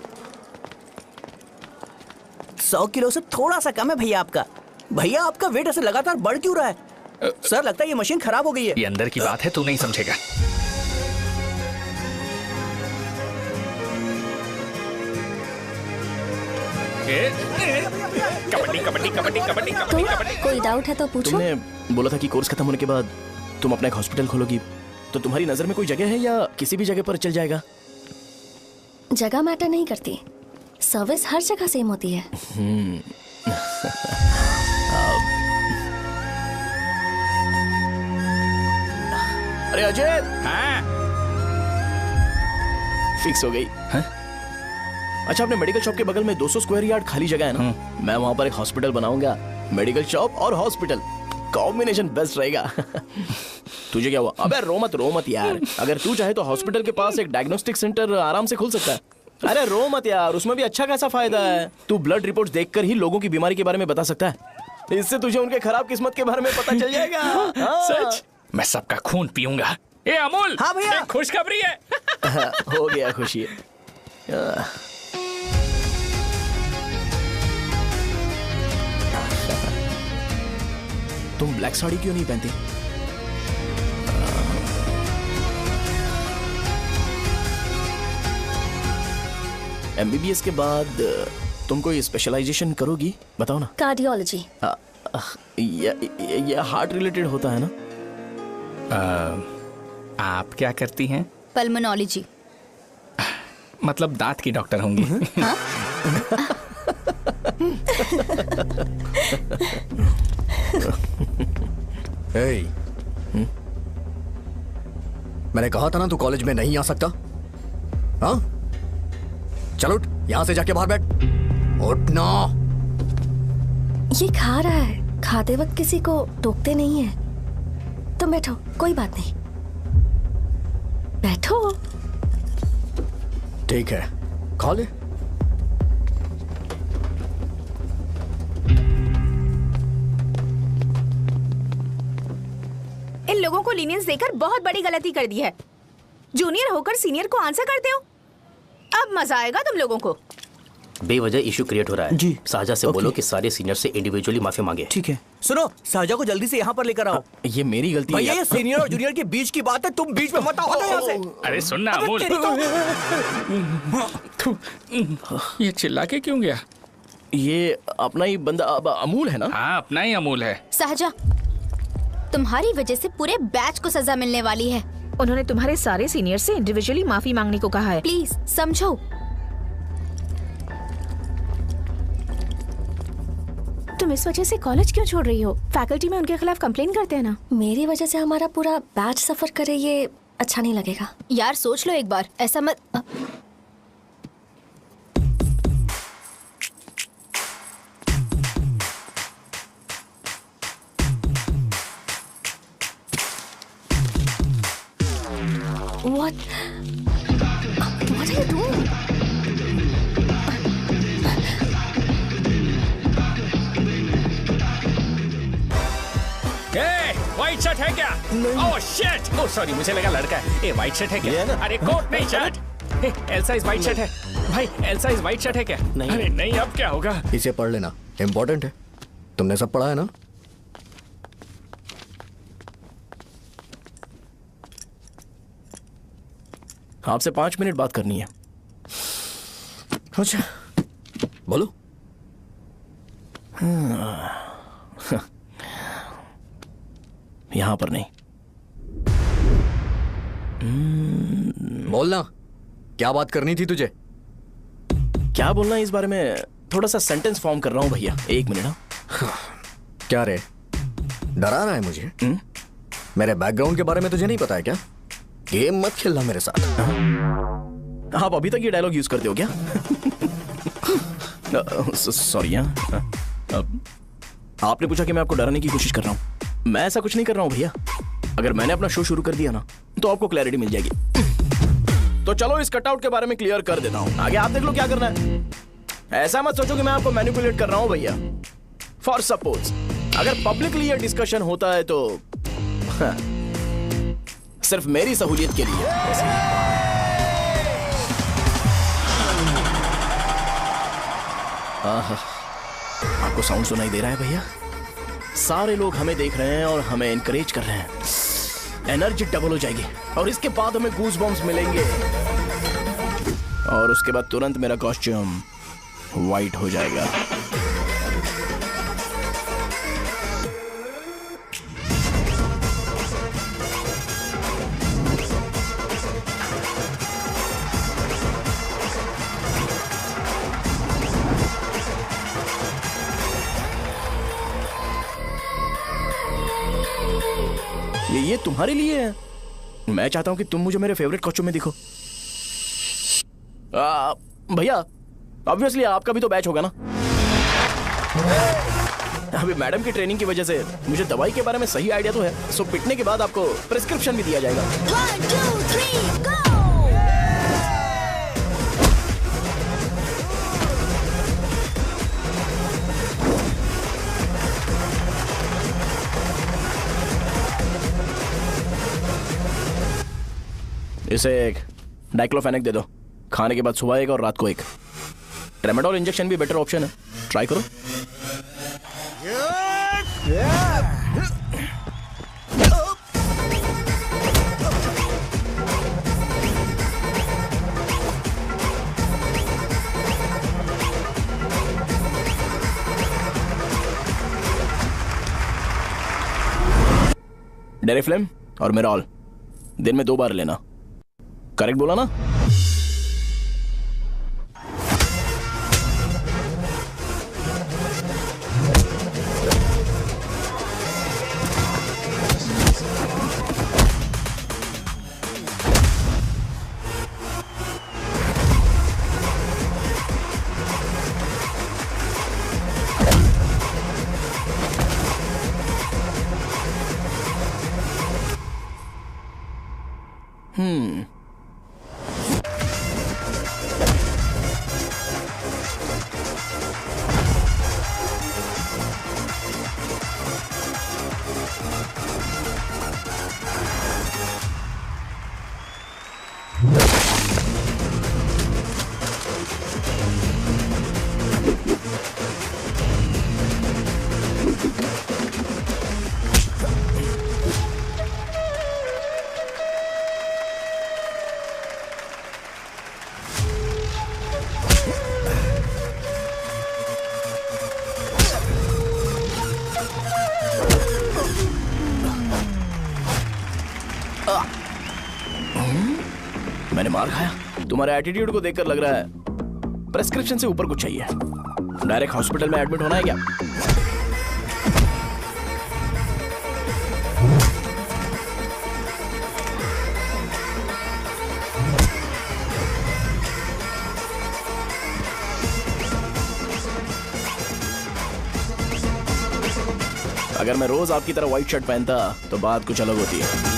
100 किलो से थोड़ा सा कम है भैया आपका। भैया आपका वेट ऐसे लगातार बढ़ क्यों रहा है? सर लगता है ये मशीन खराब हो गई है। ये अंदर की बात है, तू नहीं समझेगा। कबड्डी कबड्डी कबड्डी कबड्डी कबड्डी कबड्डी। कोई डाउट है तो पूछो। तुमने बोला था कि कोर्स खत्म होने के बाद तुम अपना एक हॉस्पिटल खोलोगी, तो तुम्हारी नजर में कोई जगह है या किसी भी जगह पर चल जाएगा? जगह मैटर नहीं करती, सर्विस हर जगह सेम होती है। अरे अजय। हाँ? फिक्स हो गई। हाँ? अच्छा, अपने मेडिकल शॉप के बगल में 200 स्क्वायर यार्ड खाली जगह है ना? मैं वहां पर एक हॉस्पिटल बनाऊंगा। मेडिकल शॉप और हॉस्पिटल कॉम्बिनेशन बेस्ट रहेगा। तुझे क्या हुआ? अबे रो मत यार। अगर तू चाहे तो हॉस्पिटल के पास एक डायग्नोस्टिक सेंटर आराम से खुल सकता है। अरे रो मत यार, उसमें भी अच्छा खासा फायदा है। तू ब्लड रिपोर्ट्स देखकर ही लोगों की बीमारी के बारे में बता सकता है। इससे तुझे उनके खराब किस्मत के बारे में पता चल जाएगा। सच? मैं सबका खून पीऊंगा। ए अमूल। हाँ भैया। खुशखबरी है। हो गया खुशी। तुम ब्लैक साड़ी क्यों नहीं पहनती? MBBS के बाद तुम कोई स्पेशलाइजेशन करोगी? बताओ ना। कार्डियोलॉजी। ये हार्ट रिलेटेड होता है ना? आप क्या करती हैं? पल्मोनोलॉजी। मतलब दांत की डॉक्टर होंगी। हाँ? मैंने कहा था ना तू कॉलेज में नहीं आ सकता। हाँ, चल उठ, यहां से जाके बाहर बैठ। उठ ना। ये खा रहा है, खाते वक्त किसी को टोकते नहीं है। तुम बैठो, कोई बात नहीं, बैठो। ठीक है, खा ले। इन लोगों को लीनियंस देकर बहुत बड़ी गलती कर दी है। जूनियर होकर सीनियर को आंसर करते हो। अब मजा आएगा तुम लोगों को। बेवजह इशू क्रिएट हो रहा है जी। साजा से बोलो कि सारे सीनियर से इंडिविजुअली माफी मांगे। ठीक है। सुनो, साजा को जल्दी से यहाँ पर लेकर आओ। ये मेरी गलती है। भैया ये सीनियर और जूनियर के बीच की बात है, तुम बीच में मत आओ। हटो यहाँ से। अरे सुनना अमूल, ये चिल्ला के क्यों गया? ये अपना ही बंदा अमूल है ना? हाँ, अपना ही अमूल है। साजा, तुम्हारी वजह से पूरे बैच को सजा मिलने वाली है। उन्होंने तुम्हारे सारे सीनियर से इंडिविजुअली माफी मांगने को कहा है। प्लीज समझो। तुम इस वजह से कॉलेज क्यों छोड़ रही हो? फैकल्टी में उनके खिलाफ कंप्लेन करते हैं ना। मेरी वजह से हमारा पूरा बैच सफर करे, ये अच्छा नहीं लगेगा। यार सोच लो एक बार, ऐसा मत। What are you doing? White shirt है क्या? Oh shit! ओह सॉरी, मुझे लगा लड़का है। ए व्हाइट शर्ट है क्या? अरे कोट नहीं shirt. L size white shirt है भाई। एल साइज व्हाइट शर्ट है क्या? नहीं। अरे नहीं, अब क्या होगा? इसे पढ़ लेना, इम्पोर्टेंट है। तुमने सब पढ़ा है ना? आपसे 5 मिनट बात करनी है। अच्छा, बोलो। यहाँ पर नहीं। बोलना, क्या बात करनी थी तुझे? क्या बोलना है इस बारे में? थोड़ा सा सेंटेंस फॉर्म कर रहा हूँ भैया, 1 मिनट। क्या रे, डरा रहा है मुझे? मेरे बैकग्राउंड के बारे में तुझे नहीं पता है क्या? गेम मत खेलना मेरे साथ। आप अभी तक ये डायलॉग यूज करते हो क्या? सॉरी। आपने पूछा कि मैं आपको डराने की कोशिश कर रहा हूँ। मैं ऐसा कुछ नहीं कर रहा हूँ भैया। अगर मैंने अपना शो शुरू कर दिया ना, तो आपको क्लैरिटी मिल जाएगी। तो चलो इस कटआउट के बारे में क्लियर कर देता हूँ, आगे आप देख लो क्या करना है। ऐसा मत सोचो कि मैं आपको मैनिपुलेट कर रहा हूँ भैया। फॉर सपोज अगर पब्लिकली ये डिस्कशन होता है तो सिर्फ मेरी सहूलियत के लिए। आपको साउंड सुनाई दे रहा है भैया? सारे लोग हमें देख रहे हैं और हमें एनकरेज कर रहे हैं। एनर्जी डबल हो जाएगी और इसके बाद हमें गूज बम्स मिलेंगे और उसके बाद तुरंत मेरा कॉस्ट्यूम वाइट हो जाएगा। ये तुम्हारे लिए है। मैं चाहता हूं कि तुम मुझे मेरे फेवरेट कॉस्ट्यूम में दिखो। भैया ऑब्वियसली आपका भी तो बैच होगा ना। अभी मैडम की ट्रेनिंग की वजह से मुझे दवाई के बारे में सही आइडिया तो है। सो पिटने के बाद आपको प्रिस्क्रिप्शन भी दिया जाएगा। 1 2 3 गो। इसे एक डाइक्लोफेनेक दे दो। खाने के बाद सुबह एक और रात को एक। ट्रेमाडोल इंजेक्शन भी बेटर ऑप्शन है, ट्राई करो। डेरिफ्लेम और मेरॉल दिन में 2 बार लेना। करेक्ट बोला ना? मार खाया? तुम्हारे एटीट्यूड को देखकर लग रहा है प्रेस्क्रिप्शन से ऊपर कुछ चाहिए। डायरेक्ट हॉस्पिटल में एडमिट होना है क्या? अगर मैं रोज आपकी तरह व्हाइट शर्ट पहनता तो बात कुछ अलग होती है।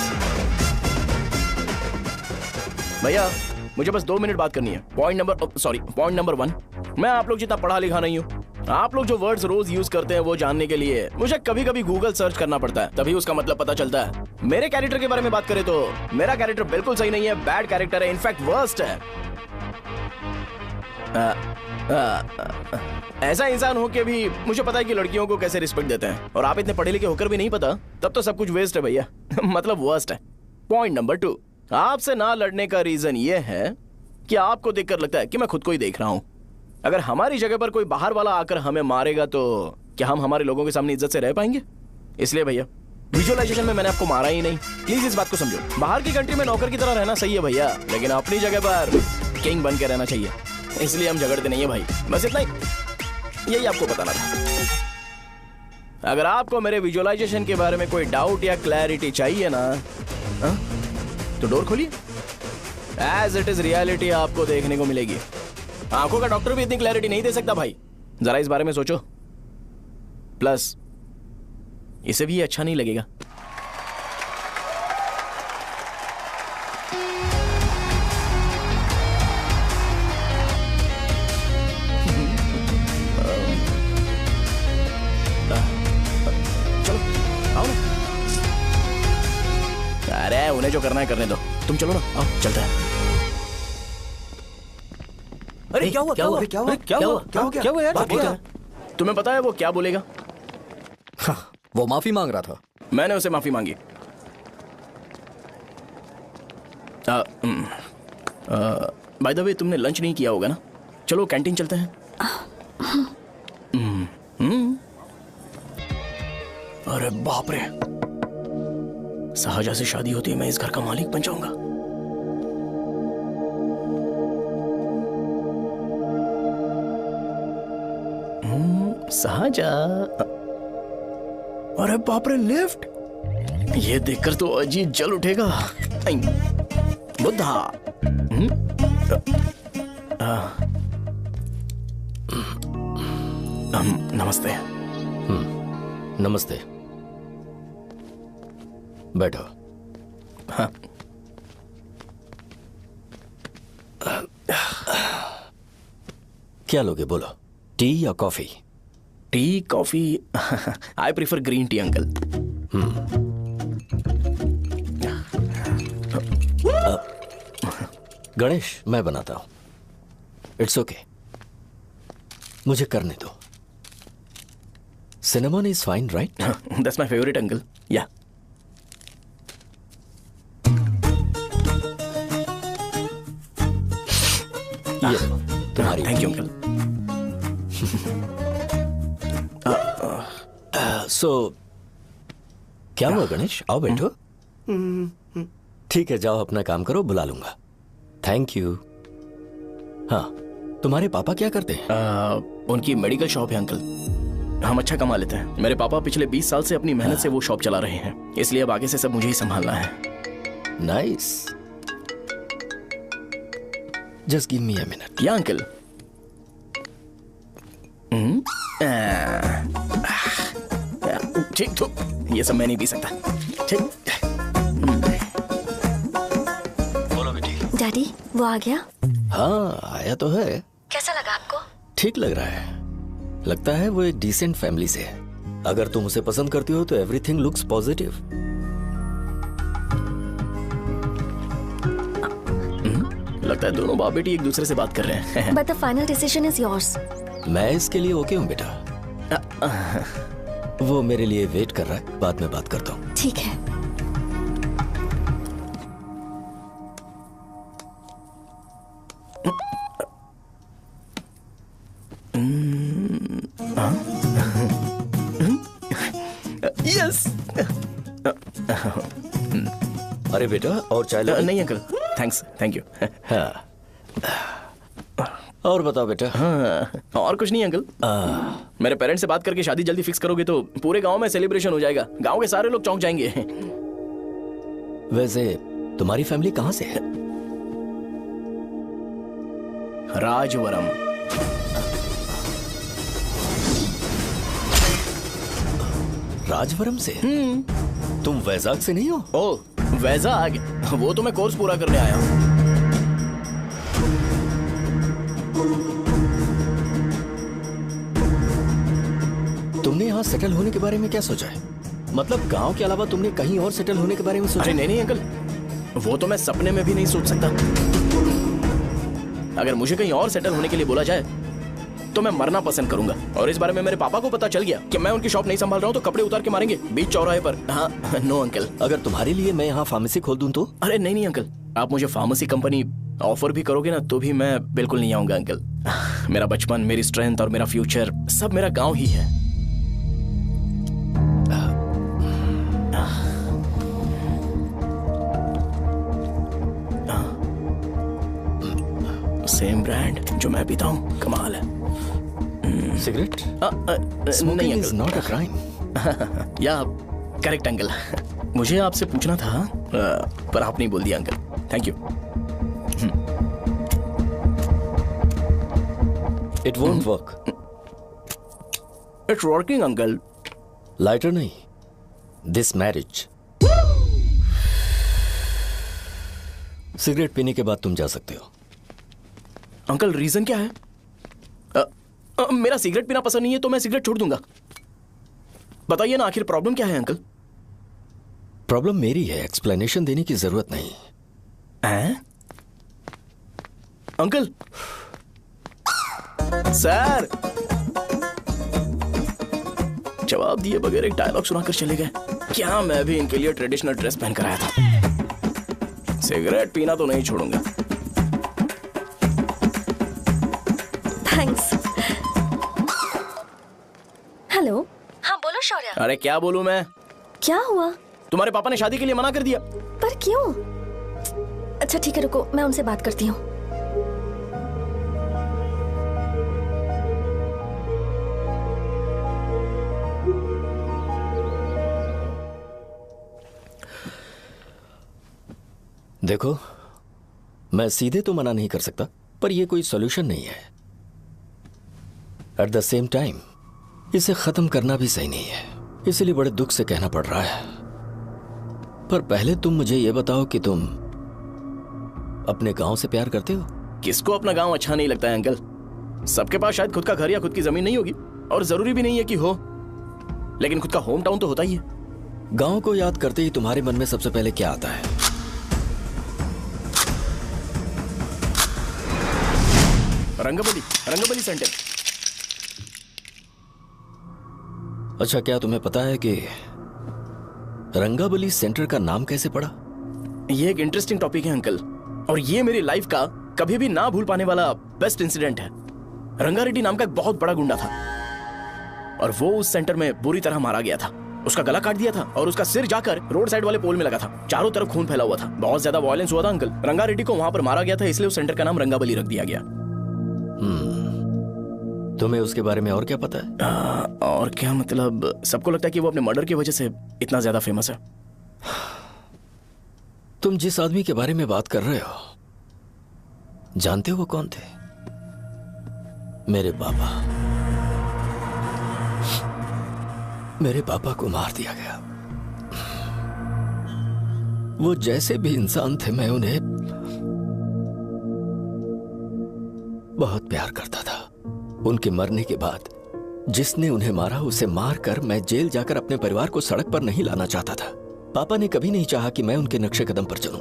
भैया मुझे बस 2 मिनट बात करनी है। पॉइंट नंबर 1, मैं आप लोग जितना पढ़ा लिखा नहीं हूँ। आप लोग जो वर्ड्स रोज यूज करते हैं वो जानने के लिए मुझे कभी कभी गूगल सर्च करना पड़ता है, तभी उसका मतलब पता चलता है। मेरे कैरेक्टर के बारे में बात करें तो मेरा कैरेक्टर बिल्कुल सही नहीं है, बैड कैरेक्टर है, इनफैक्ट वर्स्ट है। ऐसा इंसान हो के भी मुझे पता है कि लड़कियों को कैसे रिस्पेक्ट देते हैं, और आप इतने पढ़े लिखे होकर भी नहीं पता, तब तो सब कुछ वेस्ट है भैया। मतलब वर्स्ट है। पॉइंट नंबर 2, आपसे ना लड़ने का रीजन ये है कि आपको देखकर लगता है कि मैं खुद को ही देख रहा हूं। अगर हमारी जगह पर कोई बाहर वाला आकर हमें मारेगा तो क्या हम हमारे लोगों के सामने इज्जत से रह पाएंगे? इसलिए भैया विजुअलाइजेशन में मैंने आपको मारा ही नहीं, प्लीज इस बात को समझो। बाहर की कंट्री में नौकर की तरह रहना सही है भैया, लेकिन अपनी जगह पर किंग बन के रहना चाहिए। इसलिए हम झगड़ते नहीं है भाई, बस इतना ही, यही आपको बताना था। अगर आपको मेरे विजुअलाइजेशन के बारे में कोई डाउट या क्लैरिटी चाहिए ना, तो डोर खोलिए। एज इट इज रियलिटी आपको देखने को मिलेगी। आंखों का डॉक्टर भी इतनी क्लैरिटी नहीं दे सकता भाई, जरा इस बारे में सोचो। प्लस इसे भी अच्छा नहीं लगेगा। चलो आओ ना। अरे उन्हें जो करना है करने दो, तुम चलो ना, आओ चलते हैं। अरे क्या हुआ? क्या हुआ? क्या हुआ? क्या हुआ? क्या हुआ यार? तुम्हें पता है वो क्या बोलेगा? वो माफी मांग रहा था। मैंने उसे माफी मांगी। बाय द वे तुमने लंच नहीं किया होगा ना? चलो कैंटीन चलते हैं। अरे बाप रे, शाहजहां से शादी होती है, मैं इस घर का मालिक बन जाऊंगा। शाहजहां, अरे बाप रे, लिफ्ट! ये देखकर तो अजीत जल उठेगा। बुद्धा। नमस्ते। नमस्ते, बैठो। हाँ। क्या लोगे बोलो, टी या coffee? T, coffee? I prefer green tea uncle. Ganesh, मैं बनाता हूं। इट्स ओके, मुझे करने दो। Cinnamon is fine, right? That's my favourite uncle. या तुम्हारी। Thank you uncle. सो क्या हुआ गणेश? आओ बैठो। ठीक है, जाओ अपना काम करो, बुला लूंगा। Thank you. हाँ, तुम्हारे पापा क्या करते हैं? उनकी मेडिकल शॉप है अंकल। हम अच्छा कमा लेते हैं। मेरे पापा पिछले 20 साल से अपनी मेहनत से वो शॉप चला रहे हैं, इसलिए अब आगे से सब मुझे ही संभालना है। Nice. Just give me a minute. या अंकल। ठीक, तो ये सब मैं नहीं पी सकता। ठीक। बोलो बेटी। डैडी, वो आ गया? हाँ, आया तो है। कैसा लगा आपको? ठीक लग रहा है। लगता है वो एक डिसेंट फैमिली से है। अगर तुम उसे पसंद करती हो तो एवरीथिंग लुक्स पॉजिटिव। लगता है दोनों बाप बेटी एक दूसरे से बात कर रहे हैं। But the final decision is yours. मैं इसके लिए ओके हूँ बेटा। वो मेरे लिए वेट कर रहा है, बाद में बात करता हूँ। ठीक है। यस। अरे बेटा, और चाय लो? नहीं अंकल, थैंक्स, थैंक यू। हाँ। और बताओ बेटा। हाँ, और कुछ नहीं अंकल। मेरे पेरेंट्स से बात करके शादी जल्दी फिक्स करोगे तो पूरे गांव में सेलिब्रेशन हो जाएगा। गांव के सारे लोग चौंक जाएंगे। वैसे तुम्हारी फैमिली कहाँ से है? राजवरम। राजवरम से? तुम वैजाग से नहीं हो? ओ वैजाग, वो तो मैं कोर्स पूरा करने आया हूँ। तुमने यहाँ सेटल होने के बारे में क्या सोचा है? मतलब गांव के अलावा तुमने कहीं और सेटल होने के बारे में सोचा? अरे नहीं अंकल, वो तो मैं सपने में भी नहीं सोच सकता। अगर मुझे कहीं और सेटल होने के लिए बोला जाए तो मैं मरना पसंद करूंगा। और इस बारे में मेरे पापा को पता चल गया कि मैं उनकी शॉप नहीं संभाल रहा हूँ तो कपड़े उतार के मारेंगे बीच चौराहे पर। हाँ, नो अंकल। अगर तुम्हारे लिए मैं यहाँ फार्मेसी खोल दूं तो? अरे नहीं अंकल, आप मुझे फार्मेसी कंपनी ऑफर भी करोगे ना तो भी मैं बिल्कुल नहीं आऊंगा अंकल। मेरा बचपन, मेरी स्ट्रेंथ और मेरा फ्यूचर सब मेरा गाँव ही है। सेम ब्रांड जो मैं पीता हूँ, कमाल है। सिगरेट? नहीं इज नॉट अ क्राइम। या करेक्ट अंकल। मुझे आपसे पूछना था पर आप नहीं बोल दिया uncle. Thank you. It won't work. It's working uncle. Lighter नहीं, दिस मैरिज। सिगरेट पीने के बाद तुम जा सकते हो। अंकल रीजन क्या है? मेरा सिगरेट पीना पसंद नहीं है तो मैं सिगरेट छोड़ दूंगा। बताइए ना आखिर प्रॉब्लम क्या है अंकल? प्रॉब्लम मेरी है, एक्सप्लेनेशन देने की जरूरत नहीं। अंकल सर जवाब दिए बगैर एक डायलॉग सुनाकर चले गए। क्या मैं भी इनके लिए ट्रेडिशनल ड्रेस पहन कर आया था। सिगरेट पीना तो नहीं छोड़ूंगा। थैंक्स। हेलो। हाँ बोलो शौर्य। अरे क्या बोलूं मैं? क्या हुआ? तुम्हारे पापा ने शादी के लिए मना कर दिया। पर क्यों? अच्छा ठीक है रुको, मैं उनसे बात करती हूँ। देखो, मैं सीधे तो मना नहीं कर सकता, पर यह कोई सॉल्यूशन नहीं है। एट द सेम टाइम इसे खत्म करना भी सही नहीं है, इसलिए बड़े दुख से कहना पड़ रहा है। पर पहले तुम मुझे यह बताओ कि तुम अपने गांव से प्यार करते हो? किसको अपना गांव अच्छा नहीं लगता है अंकल? सबके पास शायद खुद का घर या खुद की जमीन नहीं होगी, और जरूरी भी नहीं है कि हो, लेकिन खुद का होम टाउन तो होता ही है। गांव को याद करते ही तुम्हारे मन में सबसे पहले क्या आता है? रंगबली सेंटर। अच्छा, क्या तुम्हें पता है कि रंगाबली सेंटर का नाम कैसे पड़ा? ये एक इंटरेस्टिंग टॉपिक है अंकल, और ये मेरी लाइफ का कभी भी ना भूल पाने वाला बेस्ट इंसिडेंट है। रंगारेड्डी नाम का एक बहुत बड़ा गुंडा था, और वो उस सेंटर में बुरी तरह मारा गया था। उसका गला काट दिया था और उसका सिर जाकर रोड साइड वाले पोल में लगा था। चारों तरफ खून फैला हुआ था, बहुत ज्यादा वायलेंस हुआ था अंकल। रंगारेड्डी को वहां पर मारा गया था, इसलिए उस सेंटर का नाम रंगाबली रख दिया गया। तुम्हें उसके बारे में और क्या पता है? और क्या मतलब, सबको लगता है कि वो अपने मर्डर की वजह से इतना ज्यादा फेमस है। तुम जिस आदमी के बारे में बात कर रहे हो, जानते हो वो कौन थे? मेरे पापा। मेरे पापा को मार दिया गया। वो जैसे भी इंसान थे, मैं उन्हें बहुत प्यार करता था। उनके मरने के बाद जिसने उन्हें मारा उसे मारकर मैं जेल जाकर अपने परिवार को सड़क पर नहीं लाना चाहता था। पापा ने कभी नहीं चाहा कि मैं उनके नक्शे कदम पर चलूं।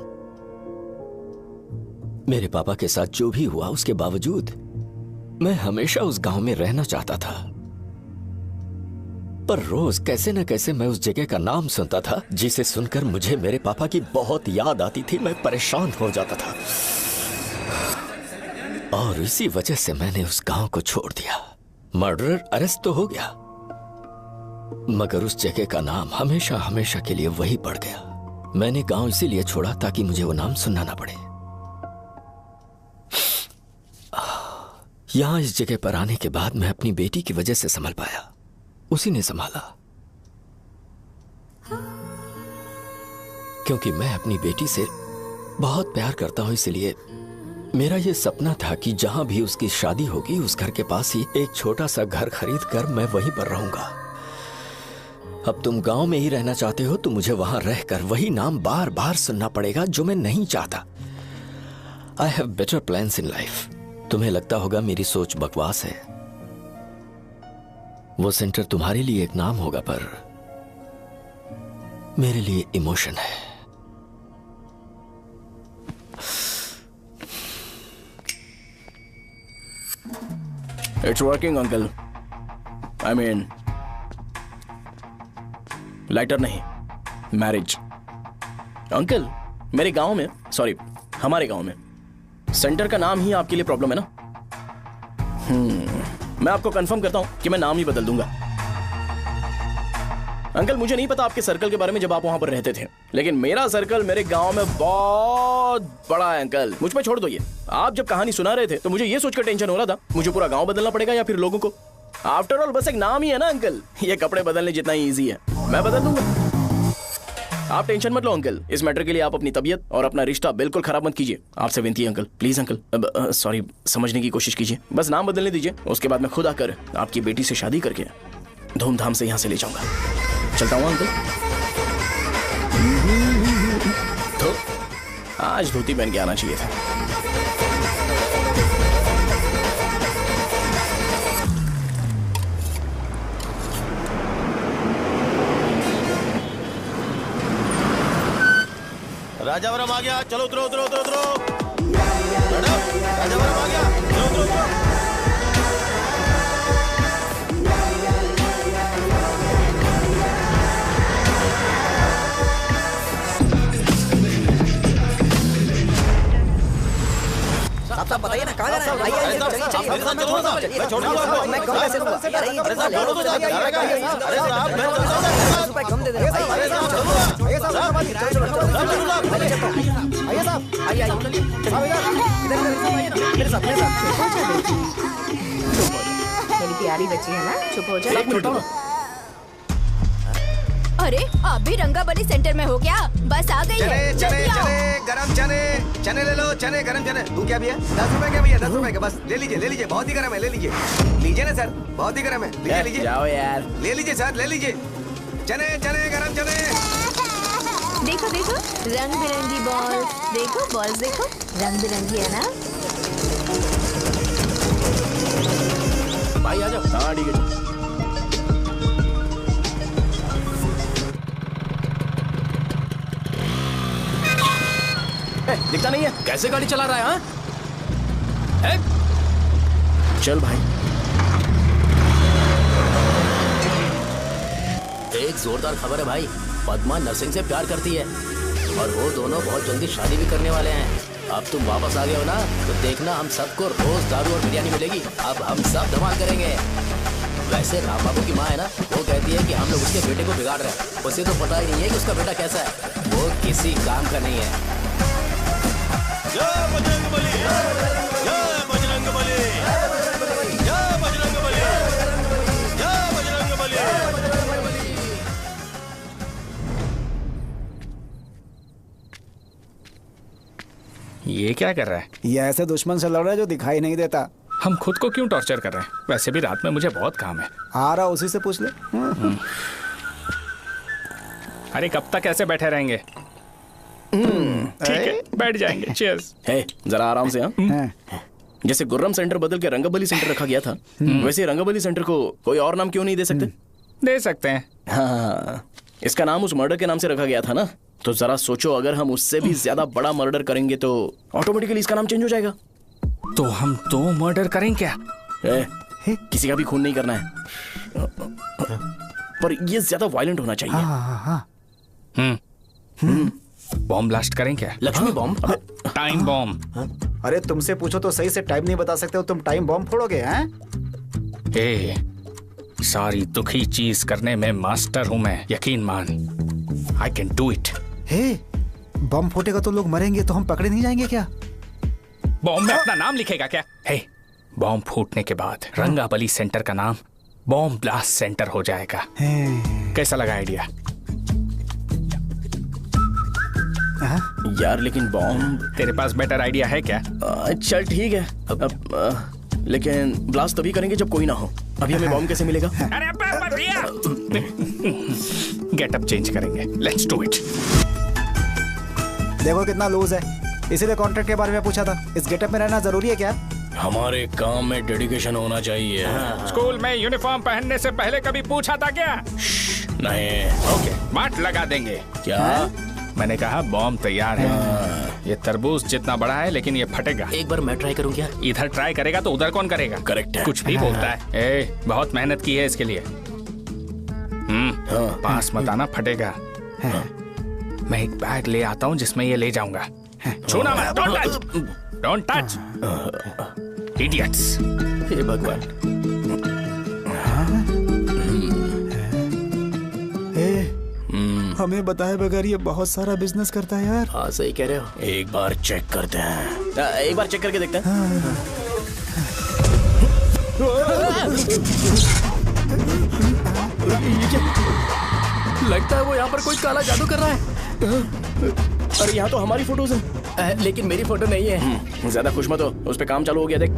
मेरे पापा के साथ जो भी हुआ, उसके बावजूद मैं हमेशा उस गांव में रहना चाहता था। पर रोज कैसे न कैसे मैं उस जगह का नाम सुनता था, जिसे सुनकर मुझे मेरे पापा की बहुत याद आती थी। मैं परेशान हो जाता था, और इसी वजह से मैंने उस गांव को छोड़ दिया। मर्डरर अरेस्ट तो हो गया, मगर उस जगह का नाम हमेशा हमेशा के लिए वही पड़ गया। मैंने गांव इसीलिए छोड़ा ताकि मुझे वो नाम सुनना ना पड़े। यहाँ इस जगह पर आने के बाद मैं अपनी बेटी की वजह से संभल पाया, उसी ने संभाला। क्योंकि मैं अपनी बेटी से बहुत प्यार करता हूं, इसलिए मेरा यह सपना था कि जहां भी उसकी शादी होगी उस घर के पास ही एक छोटा सा घर खरीद कर मैं वहीं पर रहूंगा। अब तुम गांव में ही रहना चाहते हो तो मुझे वहां रहकर वही नाम बार बार सुनना पड़ेगा जो मैं नहीं चाहता। I have better plans in life. तुम्हें लगता होगा मेरी सोच बकवास है। वो सेंटर तुम्हारे लिए एक नाम होगा, पर मेरे लिए इमोशन है। It's working uncle. I mean lighter नहीं, मैरिज। अंकल मेरे गांव में, सॉरी हमारे गांव में सेंटर का नाम ही आपके लिए प्रॉब्लम है ना? मैं आपको कंफर्म करता हूं कि मैं नाम ही बदल दूंगा। अंकल मुझे नहीं पता आपके सर्कल के बारे में जब आप वहां पर रहते थे, लेकिन मेरा सर्कल मेरे गांव में बहुत बड़ा है अंकल। मुझ पे छोड़ दो ये। आप जब कहानी सुना रहे थे तो मुझे ये सोचकर टेंशन हो रहा था मुझे पूरा गांव बदलना पड़ेगा या फिर लोगों को। आफ्टर ऑल बस एक नाम ही है ना अंकल, ये कपड़े बदलने जितना ही ईजी है, मैं बदल दूंगा। आप टेंशन मत लो अंकल। इस मैटर के लिए आप अपनी तबीयत और अपना रिश्ता बिल्कुल खराब मत कीजिए। आपसे विनती है अंकल, प्लीज अंकल। सॉरी, समझने की कोशिश कीजिए। बस नाम बदलने दीजिए, उसके बाद मैं खुद आकर आपकी बेटी से शादी करके धूमधाम से यहाँ से ले जाऊंगा। चलता हूँ अंकल। तो आज धोती पहन के आना चाहिए था। राजावरम आ गया, चलो उतरो उतरो उतरो उतरो। राजावरम आ गया, चलो उतरो उतरो। साहब बताइए ना कहाँ जाना है? मैं छोड़ दूंगा आपको। मैं कम पैसे दूंगा। अरे साहब छोड़ो तो साहब। अरे साहब मैं रुपए कम दे देना। अरे साहब आइए साहब, आइए साहब, आइए आइए मेरे साथ मेरी प्यारी बच्ची है ना, चुप हो जाए। एक मिनट। अरे आप भी रंगाबली सेंटर में हो क्या? बस आ गई है। चने गरम चने ले लो, चने गरम चने। तू क्या भैया? 10 रुपए के भैया, 10 रुपए के। बस ले लीजिए, बहुत ही गरम है, ले लीजिए ना सर, बहुत ही गरम है, लीजिए जाओ यार, ले लीजिए सर, ले लीजिए। चने गरम चने। देखो देखो रंग बिरंगी बॉल्स, देखो बॉल्स देखो रंग बिरंगी है ना। भाई आ जाओ। हाँ ठीक है। दिखता नहीं है, कैसे गाड़ी चला रहा है? हाँ चल भाई। एक जोरदार खबर है भाई, पद्मा नरसिंह से प्यार करती है और वो दोनों बहुत जल्दी शादी भी करने वाले हैं। अब तुम वापस आ गए हो ना, तो देखना हम सबको रोज दारू और बिरयानी मिलेगी। अब हम सब धमाल करेंगे। वैसे राम बाबू की माँ है ना, वो कहती है कि हम लोग उसके बेटे को बिगाड़ रहे हैं। उसे तो पता ही नहीं है कि उसका बेटा कैसा है, वो किसी काम का नहीं है। जय बजरंगबली, जय बजरंगबली, जय बजरंगबली, जय बजरंगबली। ये क्या कर रहा है? ये ऐसे दुश्मन से लड़ रहा है जो दिखाई नहीं देता। हम खुद को क्यों टॉर्चर कर रहे हैं? वैसे भी रात में मुझे बहुत काम है। आ रहा उसी से पूछ ले। अरे कब तक ऐसे बैठे रहेंगे? ठीक है, बैठ जाएंगे। चीयर्स। हे जरा आराम से। हाँ जैसे गुर्रम सेंटर बदल के रंगाबली सेंटर रखा गया था, वैसे रंगाबली सेंटर को कोई और नाम क्यों नहीं दे सकते? दे सकते हैं। हाँ, इसका नाम उस मर्डर के नाम से रखा गया था ना, तो जरा सोचो अगर हम उससे भी ज्यादा बड़ा मर्डर करेंगे तो ऑटोमेटिकली इसका नाम चेंज हो जाएगा। तो हम 2 मर्डर करें क्या? किसी का भी खून नहीं करना है, पर ये ज्यादा वायलेंट होना चाहिए। बॉम्ब ब्लास्ट करें क्या? लक्ष्मी बॉम्ब? Time bomb. अरे तुमसे पूछो तो सही से टाइम नहीं बता सकते हो, तुम टाइम बॉम्ब फोड़ोगे? हैं? सारी दुखी चीज करने में मास्टर हूं मैं, यकीन मान। I can do it. Bomb फूटेगा तो लोग मरेंगे, तो हम पकड़े नहीं जाएंगे क्या? बॉम्ब में अपना नाम लिखेगा क्या? बॉम्ब फूटने के बाद रंगाबली सेंटर का नाम बॉम्ब ब्लास्ट सेंटर हो जाएगा। कैसा लगा आइडिया? यार लेकिन बॉम्ब, तेरे पास बेटर आइडिया है क्या? चल ठीक है, लेकिन ब्लास्ट तभी करेंगे जब कोई ना हो। अभी हमें बॉम्ब कैसे मिलेगा? अरे भैया, गेटअप चेंज करेंगे। Let's do it. देखो कितना लूज है, इसीलिए कॉन्ट्रैक्ट के बारे में पूछा था। इस गेटअप में रहना जरूरी है क्या? हमारे काम में डेडिकेशन होना चाहिए। स्कूल में यूनिफॉर्म पहनने से पहले कभी पूछा था क्या? नहीं। ओके, बात लगा देंगे। क्या? मैंने कहा बॉम्ब तैयार है। ये तरबूज जितना बड़ा है लेकिन ये फटेगा। एक बार मैं ट्राई करूं क्या? इधर ट्राई करेगा तो उधर कौन करेगा? करेक्ट है। कुछ भी बोलता है। बहुत मेहनत की है इसके लिए। पास मत आना, फटेगा। मैं एक बैग ले आता हूँ जिसमें ये ले जाऊंगा। छूना मत, डोंट टच, इडियट्स। हे भगवान। हमें बताए बगैर ये बहुत सारा बिजनेस करता है यार। हाँ सही कह रहे हो। एक बार चेक करते हैं। एक बार चेक करके देखते हैं। लगता है वो यहाँ पर कोई काला जादू कर रहा है। अरे यहाँ तो हमारी फोटोज हैं, लेकिन मेरी फोटो नहीं है। ज्यादा खुश मत हो, उस पे काम चालू हो गया। देख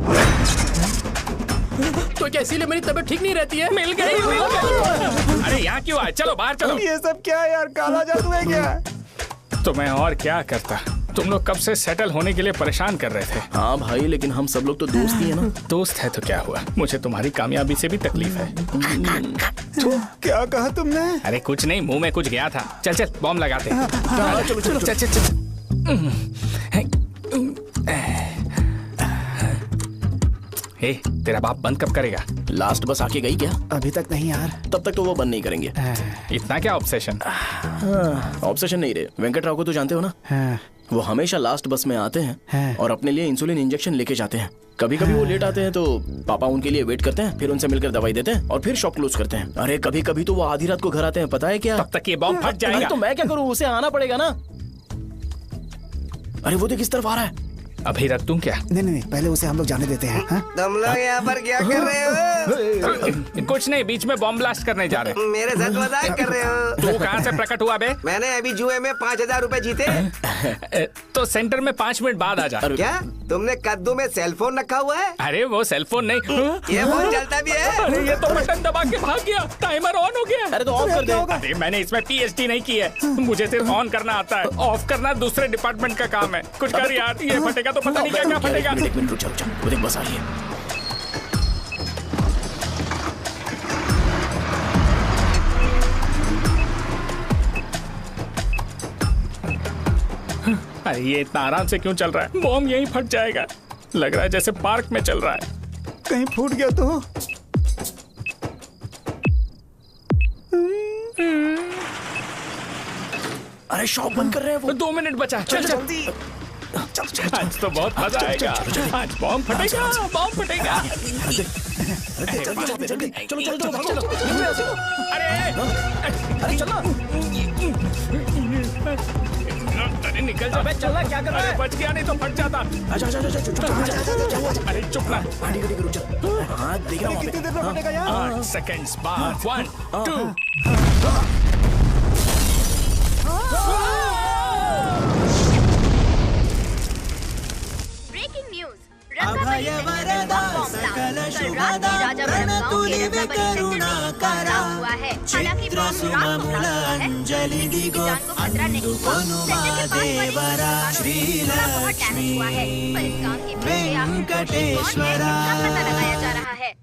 तो क्या इसीलिए मेरी तबीयत ठीक नहीं रहती है? मिल गई। अरे यहाँ क्यों आए? चलो बाहर चलो। ये सब क्या है यार? काला जादू है क्या? तो मैं और क्या करता? तुम लोग कब से सेटल होने के लिए परेशान कर रहे थे। हाँ भाई, लेकिन हम सब लोग तो दोस्त ही है ना। दोस्त है तो क्या हुआ? मुझे तुम्हारी कामयाबी से भी तकलीफ है। क्या कहा तुमने? अरे कुछ नहीं, मुंह में कुछ गया था। चल चल बॉम्ब लगाते हैं। चलो चलो चल चल चल। हे, तेरा बाप बंद कब करेगा? लास्ट बस आके गई क्या? अभी तक नहीं यार। तब तक तो वो बंद नहीं करेंगे। इतना क्या ऑब्सेशन? ऑब्सेशन नहीं रहे। वेंकट राव को तो जानते हो ना? वो हमेशा लास्ट बस में आते हैं और अपने लिए इंसुलिन इंजेक्शन लेके जाते हैं। कभी कभी वो लेट आते हैं तो पापा उनके लिए वेट करते हैं, फिर उनसे मिलकर दवाई देते हैं और फिर शॉप क्लोज करते हैं। अरे कभी कभी तो वो आधी रात को घर आते हैं, पता है क्या? तब तक ये बॉम्ब फट जाएगा। तो मैं क्या करूँ? उसे आना पड़ेगा ना। अरे वो देख किस तरफ आ रहा है। अभी रख दूं क्या? नहीं, पहले उसे हम लोग जाने देते हैं। तुम लोग यहाँ पर क्या कर रहे हो? कुछ नहीं, बीच में बॉम्ब ब्लास्ट करने जा रहे हैं। मेरे साथ मजाक कर रहे हो? तू कहाँ से प्रकट हुआ बे? मैंने अभी जुए में 5000 रुपए जीते। तो सेंटर में 5 मिनट बाद आ जा। क्या तुमने कद्दू में सेलफोन रखा हुआ है? अरे वो सेलफोन नहीं, ये फोन चलता भी है। अरे ये तो बटन दबा के भाग गया, टाइमर ऑन हो गया। अरे तो ऑफ कर दे। अरे मैंने इसमें PhD नहीं की है, मुझे सिर्फ ऑन करना आता है। ऑफ करना दूसरे डिपार्टमेंट का काम है। कुछ कर यार, ये फटेगा तो पता नहीं क्या क्या फटेगा। एक मिनट रुक, चल वो देख बस आ रही है। अरे ये इतना आराम से क्यों चल रहा है? बॉम्ब यहीं फट जाएगा। लग रहा है जैसे पार्क में चल रहा है। कहीं फूट गया तो? अरे शॉप बंद कर रहे हैं वो। 2 मिनट बचा। चल जल्दी। आज तो बहुत मजा आएगा। आज बॉम्ब फटेगा, बॉम्ब फटेगा। चलो। अरे चलना। अरे निकल जा। चलना, क्या कर रहा है? बच गया, नहीं तो फट जाता। अरे चुप ना। हाँ देख रहा हूँ। कितनी देर में फटेगा यार? 8 सेकंड्स बाद। 1 2।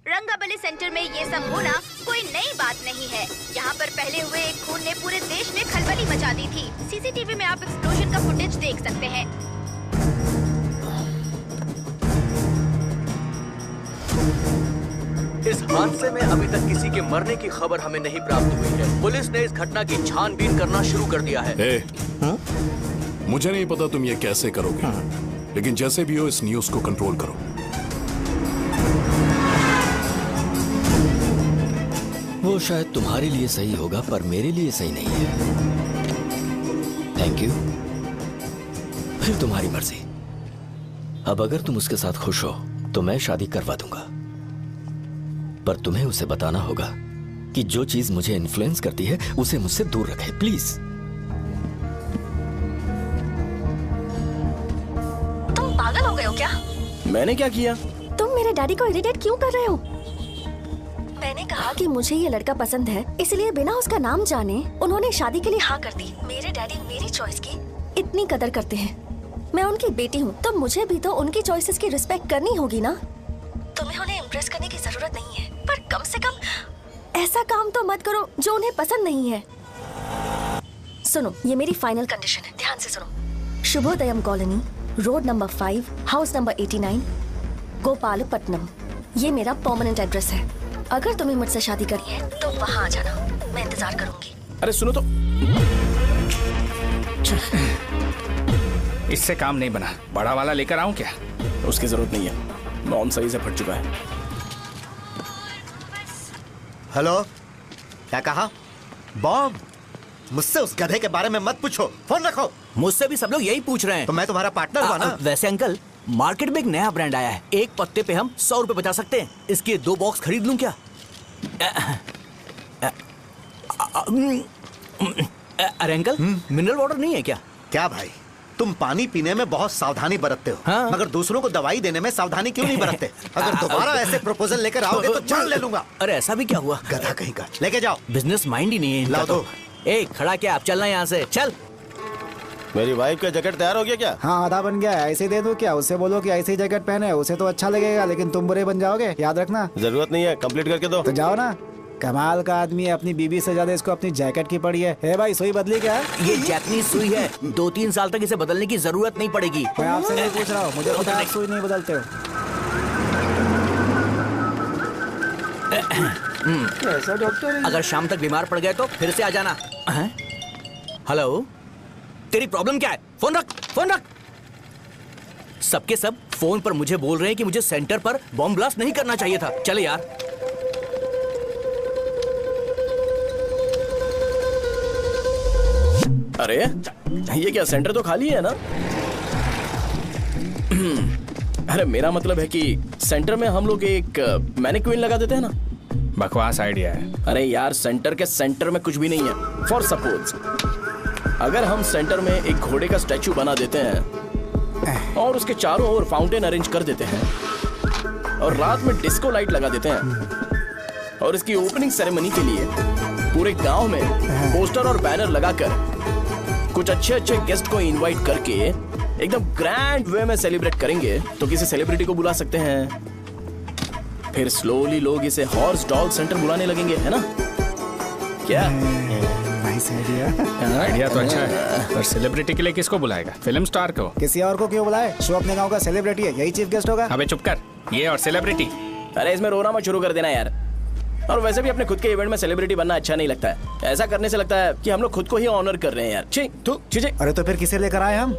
रंगाबली सेंटर में ये सब होना कोई नई बात नहीं है। यहाँ पर पहले हुए एक खून ने पूरे देश में खलबली मचा दी थी। CCTV में आप एक्सप्लोजन का फुटेज देख सकते हैं। इस हादसे में अभी तक किसी के मरने की खबर हमें नहीं प्राप्त हुई है। पुलिस ने इस घटना की छानबीन करना शुरू कर दिया है। मुझे नहीं पता तुम ये कैसे करोगे, लेकिन जैसे भी हो इस न्यूज को कंट्रोल करो। वो शायद तुम्हारे लिए सही होगा पर मेरे लिए सही नहीं है। Thank you. फिर तुम्हारी मर्जी। अब अगर तुम उसके साथ खुश हो तो मैं शादी करवा दूंगा, पर तुम्हें उसे बताना होगा कि जो चीज मुझे इन्फ्लुएंस करती है उसे मुझसे दूर रखे, प्लीज। तुम पागल हो गए हो क्या? मैंने क्या किया? तुम मेरे डैडी को इरिटेट क्यों कर रहे हो? मैंने कहा कि मुझे ये लड़का पसंद है, इसलिए बिना उसका नाम जाने उन्होंने शादी के लिए हाँ कर दी। मेरे डैडी मेरी चॉइस की इतनी कदर करते हैं। मैं उनकी बेटी हूँ, तो मुझे भी तो उनकी चॉइसेस की रिस्पेक्ट करनी होगी ना। तुम्हें उन्हें इम्प्रेस करने की जरूरत नहीं है, पर कम से कम ऐसा काम तो मत करो जो उन्हें पसंद नहीं है। सुनो, ये मेरी फाइनल कंडीशन है, ध्यान से सुनो। Shubhodayam colony, road number 5, house number 89, Gopalapatnam. ये मेरा परमानेंट एड्रेस है। अगर तुम्हें मुझसे शादी करनी है तो वहाँ आ जाना, मैं इंतजार करूंगी। अरे सुनो तो, इससे काम नहीं बना। बड़ा वाला लेकर आऊं क्या? उसकी जरूरत नहीं है, बॉम्ब सही से फट चुका है। हेलो, क्या कहा? बॉम्ब? मुझसे उस गधे के बारे में मत पूछो, फोन रखो। मुझसे भी सब लोग यही पूछ रहे हैं। तो मैं तुम्हारा पार्टनर हुआ ना। वैसे अंकल, मार्केट में एक नया ब्रांड आया है, एक पत्ते पे हम 100 रुपए बचा सकते हैं। इसके 2 बॉक्स खरीद लूं क्या? अरे अंकल, मिनरल वाटर नहीं है क्या? क्या भाई, तुम पानी पीने में बहुत सावधानी बरतते हो, हाँ? मगर दूसरों को दवाई देने में सावधानी क्यों नहीं बरतते? अगर दोबारा ऐसे प्रपोजल लेकर आओगे तो जान ले लूंगा। अरे ऐसा भी क्या हुआ? गधा कहीं का, लेके जाओ। बिजनेस माइंड ही नहीं है इनका। लाओ दो। ए, खड़ा क्या? आप चलना यहाँ से, चल। मेरी वाइफ का जैकेट तैयार हो गया क्या? हाँ, आधा बन गया है। ऐसे दे दो क्या? उससे बोलो कि ऐसे ही जैकेट पहने, उसे तो अच्छा लगेगा, लेकिन तुम बुरे बन जाओगे, याद रखना। जरूरत नहीं है, कंप्लीट करके दो। तो जाओ ना। कमाल का आदमी है, अपनी बीबी से ज्यादा इसको अपनी जैकेट की पड़ी है। हे भाई, सुई बदली क्या? ये जैपनीज सुई है, 2-3 साल तक इसे बदलने की जरूरत नहीं पड़ेगी। मैं आपसे नहीं पूछ रहा हूँ, मुझे पता है आप सुई नहीं बदलते हो। कैसा डॉक्टर है? अगर शाम तक बीमार पड़ गए तो फिर से आ जाना। हेलो, तेरी प्रॉब्लम क्या है? फोन रख, फोन रख। सबके सब फोन पर मुझे बोल रहे हैं कि मुझे सेंटर पर बॉम्ब ब्लास्ट नहीं करना चाहिए था। चले यार। अरे ये क्या, सेंटर तो खाली है ना? अरे मेरा मतलब है कि सेंटर में हम लोग एक मैनिक्विन लगा देते हैं ना। बकवास आइडिया है। अरे यार, सेंटर के सेंटर में कुछ भी नहीं है। फॉर सपोज अगर हम सेंटर में एक घोड़े का स्टैचू बना देते हैं और उसके चारों ओर फाउंटेन अरेंज कर देते हैं और रात में डिस्को लाइट लगा देते हैं और इसकी ओपनिंग सेरेमनी के लिए पूरे गांव में पोस्टर और बैनर लगाकर कुछ अच्छे अच्छे गेस्ट को इनवाइट करके एकदम ग्रैंड वे में सेलिब्रेट करेंगे, तो किसी सेलिब्रिटी को बुला सकते हैं। फिर स्लोली लोग इसे हॉर्स डॉग सेंटर बुलाने लगेंगे, है ना? क्या? Nice idea. आइडिया तो अच्छा है, पर सेलिब्रिटी के लिए किसको बुलाएगा? फिल्म स्टार को। किसी और को क्यों बुलाए? शो अपने गांव का सेलिब्रिटी है, यही चीफ गेस्ट होगा। अबे चुप कर, ये और सेलिब्रिटी। अरे इसमें रोना मत शुरू कर देना यार। और वैसे भी अपने खुद के इवेंट में सेलिब्रिटी बनना अच्छा नहीं लगता है। ऐसा करने से लगता है कि हम लोग खुद को ही ऑनर कर रहे हैं यार। छी, तू छी। अरे तो फिर किसे लेकर आए हम?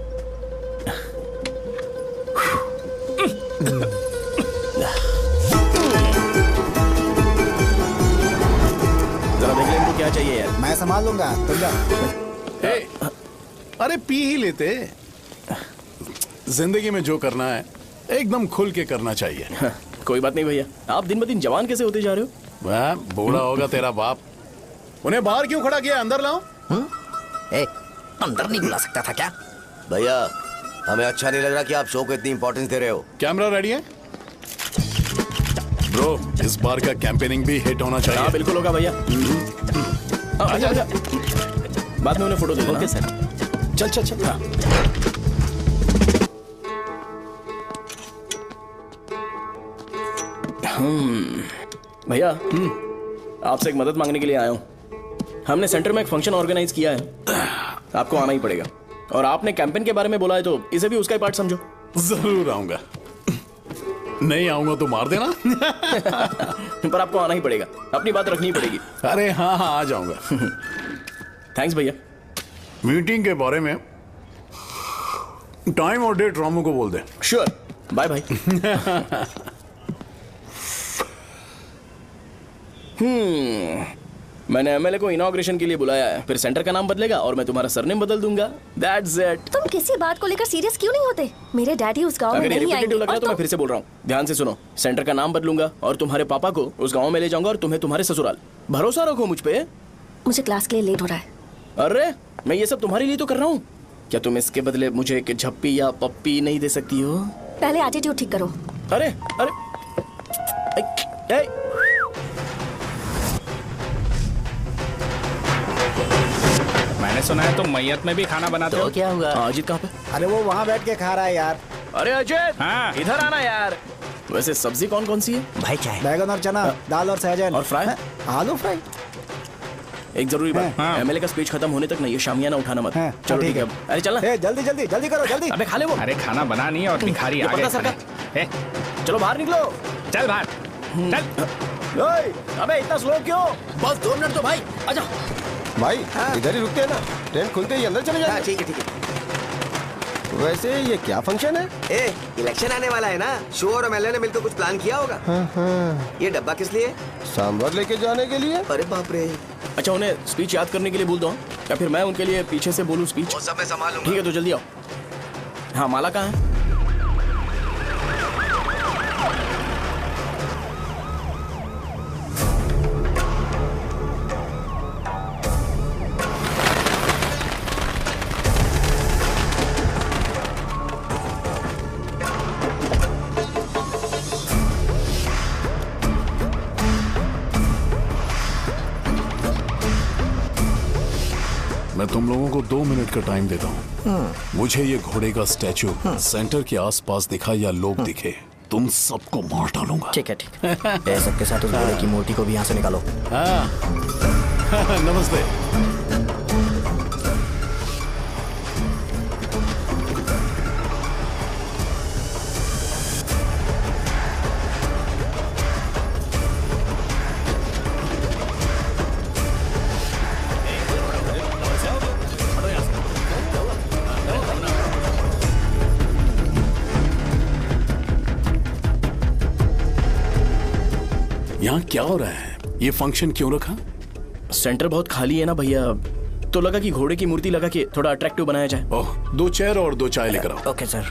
जरा देख ले इनको क्या चाहिए यार। मैं संभाल लूंगा, तुम जाओ। अरे पी ही लेते। जिंदगी में जो करना है एकदम खुल के करना चाहिए। कोई बात नहीं भैया, आप दिन ब दिन जवान कैसे होते जा रहे हो? वह बूढ़ा होगा तेरा बाप। उन्हें बाहर क्यों खड़ा किया? अंदर लाओ। अंदर नहीं बुला सकता था क्या? भैया, हमें अच्छा नहीं लग रहा कि आप शो को इतनी इंपॉर्टेंस दे रहे हो। कैमरा रेडी है ब्रो? इस बार का कैंपेनिंग भी हिट होना चाहिए। हाँ बिल्कुल होगा भैया। आजा आजा, बाद में उन्हें फोटो दे देना। Okay sir. चल चल चल। हाँ। भैया, आपसे एक मदद मांगने के लिए आया हूँ। हमने सेंटर में एक फंक्शन ऑर्गेनाइज किया है, आपको आना ही पड़ेगा। और आपने कैंपेन के बारे में बोला है तो इसे भी उसका ही पार्ट समझो। जरूर आऊंगा। नहीं आऊंगा तो मार देना। पर आपको आना ही पड़ेगा, अपनी बात रखनी पड़ेगी। अरे हाँ हाँ, आ जाऊंगा। थैंक्स भैया। मीटिंग के बारे में टाइम और डेट रामू को बोल दे। Sure, bye bye. मैंने एमएलए को इनॉग्रेशन के लिए बुलाया है, फिर सेंटर का नाम बदलेगा और मैं तुम्हारा सरनेम बदल दूंगा। That's it. तुम किसी बात को लेकर सीरियस क्यों नहीं होते? मेरे डैडी उस गांव में अगर ये नहीं आएंगे। रिपीटेटिव लग रहा है तो मैं फिर से बोल रहा हूँ, ध्यान से सुनो। सेंटर का नाम बदलूंगा और तुम्हारे पापा को उस गाँव में ले जाऊंगा और तुम्हें तुम्हारे ससुराल। भरोसा रखो मुझ पे। मुझे क्लास के लिए लेट हो रहा है। अरे मैं ये सब तुम्हारे लिए तो कर रहा हूँ। क्या तुम इसके बदले मुझे एक झप्पी या पप्पी नहीं दे सकती हो? पहले एटीट्यूड ठीक करो। अरे अरे मैंने सुना है तुम मैयत में भी खाना बनाते हो। क्या हुआ? अजीत कहाँ पे? अरे वो वहाँ बैठ के खा रहा है यार। अरे अजीत, हाँ इधर आना यार। वैसे सब्जी कौन कौन सी है भाई? क्या है? बैगन और चना, दाल और सहजन और फ्राई, आलू फ्राई। एक जरूरी बात, एमएलए का स्पीच खत्म होने तक ना ये शामियाना उठाना मत। चलो ठीक है। अरे चलना। जल्दी जल्दी जल्दी करो जल्दी। अबे खा ले वो। अरे खाना बना नहीं है और भिखारी आ गए। चलो बाहर निकलो। चल बाहर चल। अबे इतना स्लो क्यों? बस 2 मिनट तो भाई, आजा। भाई इधर ही रुकते हैं ना, ट्रेन खुलते ही अंदर चले जाए। ठीक है ठीक है। वैसे ये क्या फंक्शन है? इलेक्शन आने वाला है ना, शो और एमएलए ने मिलकर कुछ प्लान किया होगा। ये डब्बा किस लिए? सांभर लेके जाने के लिए। अरे बाप रे। अच्छा उन्हें स्पीच याद करने के लिए बोल दो या फिर मैं उनके लिए पीछे से बोलूं स्पीच? वो सब मैं संभालूंगा। ठीक है तो जल्दी आओ। हाँ माला कहाँ है? मैं तुम लोगों को 2 मिनट का टाइम देता हूँ। मुझे ये घोड़े का स्टैचू सेंटर के आसपास दिखा या लोग दिखे, तुम सबको मार डालूंगा। ठीक है ठीक है। सबके साथ उस घोड़े की मूर्ति को भी यहाँ से निकालो। नमस्ते। यहाँ क्या हो रहा है? ये फंक्शन क्यों रखा? सेंटर बहुत खाली है ना भैया, तो लगा कि घोड़े की मूर्ति लगा के थोड़ा अट्रैक्टिव बनाया जाए। ओह, 2 चेयर और 2 चाय लेकर आओ। Okay sir.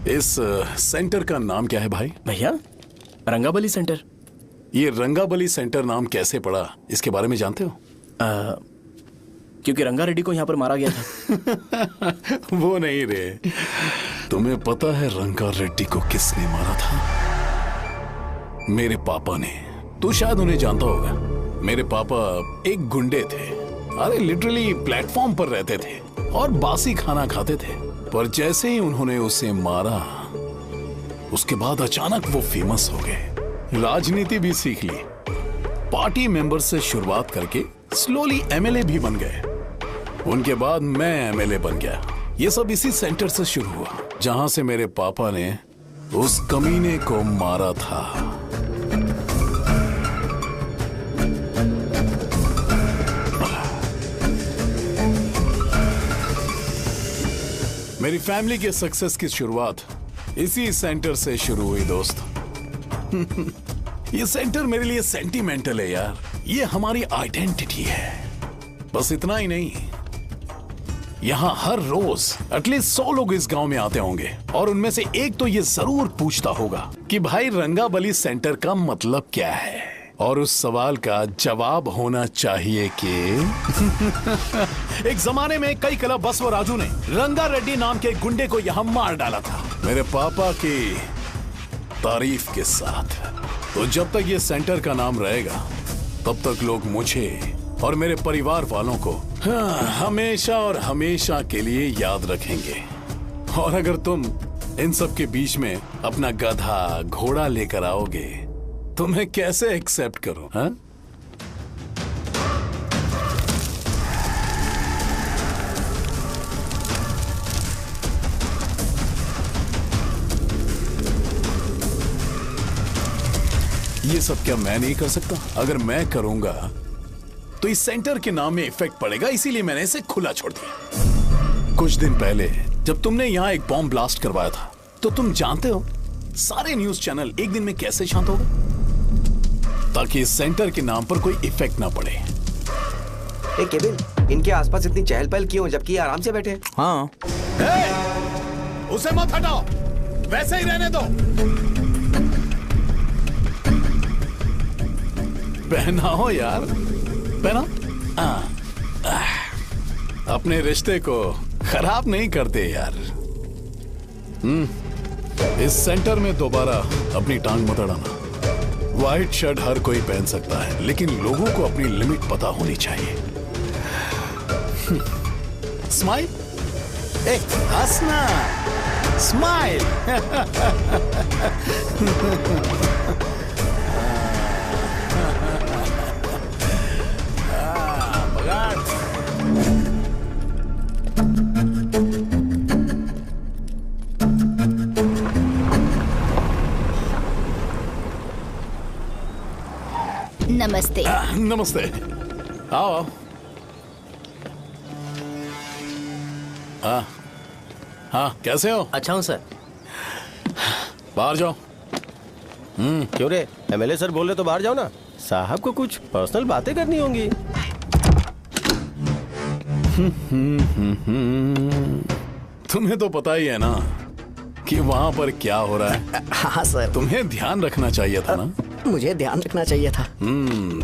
इस सेंटर का नाम क्या है भाई? भैया रंगाबली सेंटर। ये रंगाबली सेंटर नाम कैसे पड़ा, इसके बारे में जानते हो? क्योंकि रंगा रेड्डी को यहाँ पर मारा गया था। वो नहीं रे, तुम्हें पता है रंगा रेड्डी को किसने मारा था? मेरे पापा ने। तू शायद उन्हें जानता होगा। मेरे पापा एक गुंडे थे। अरे लिटरली प्लेटफॉर्म पर रहते थे और बासी खाना खाते थे। पर जैसे ही उन्होंने उसे मारा, उसके बाद अचानक वो फेमस हो गए। राजनीति भी सीख ली, पार्टी मेंबर से शुरुआत करके स्लोली एमएलए भी बन गए। उनके बाद मैं एमएलए बन गया। ये सब इसी सेंटर से शुरू हुआ, जहां से मेरे पापा ने उस कमीने को मारा था। मेरी फैमिली के सक्सेस की शुरुआत इसी सेंटर से शुरू हुई दोस्त। ये सेंटर मेरे लिए सेंटिमेंटल है यार। ये हमारी आइडेंटिटी है। बस इतना ही नहीं, यहाँ हर रोज एटलीस्ट 100 लोग इस गांव में आते होंगे और उनमें से एक तो ये जरूर पूछता होगा कि भाई रंगाबली सेंटर का मतलब क्या है। और उस सवाल का जवाब होना चाहिए कि एक जमाने में कई क्लब बसव राजू ने रंगा रेड्डी नाम के गुंडे को यहाँ मार डाला था, मेरे पापा की तारीफ के साथ। तो जब तक ये सेंटर का नाम रहेगा तब तक लोग मुझे और मेरे परिवार वालों को हमेशा और हमेशा के लिए याद रखेंगे। और अगर तुम इन सब के बीच में अपना गधा घोड़ा लेकर आओगे तो मैं कैसे एक्सेप्ट करूं? हाँ? ये सब क्या मैं नहीं कर सकता? अगर मैं करूंगा तो इस सेंटर के नाम में इफेक्ट पड़ेगा, इसीलिए मैंने इसे खुला छोड़ दिया। कुछ दिन पहले जब तुमने यहाँ एक बॉम्ब ब्लास्ट करवाया था, तो तुम जानते हो सारे न्यूज चैनल एक दिन में कैसे शांत हो गए? ताकि इस सेंटर के नाम पर कोई इफेक्ट ना पड़े। ए केविन, इनके आसपास इतनी चहल पहल क्यों जबकि ये आराम से बैठे? हाँ। उसे मत हटाओ, वैसे ही रहने दो। पहनाओ यार, पहना। अपने रिश्ते को खराब नहीं करते यार। इस सेंटर में दोबारा अपनी टांग मत अड़ाना। व्हाइट शर्ट हर कोई पहन सकता है, लेकिन लोगों को अपनी लिमिट पता होनी चाहिए। स्माइल, हंसना, स्माइल। नमस्ते। नमस्ते, आओ। हाँ, कैसे हो? अच्छा हूँ सर। बाहर जाओ। क्यों रे, एमएलए सर बोल रहे तो बाहर जाओ ना। साहब को कुछ पर्सनल बातें करनी होंगी। तुम्हें तो पता ही है ना कि वहाँ पर क्या हो रहा है। हाँ सर। तुम्हें ध्यान रखना चाहिए था ना। मुझे ध्यान रखना चाहिए था।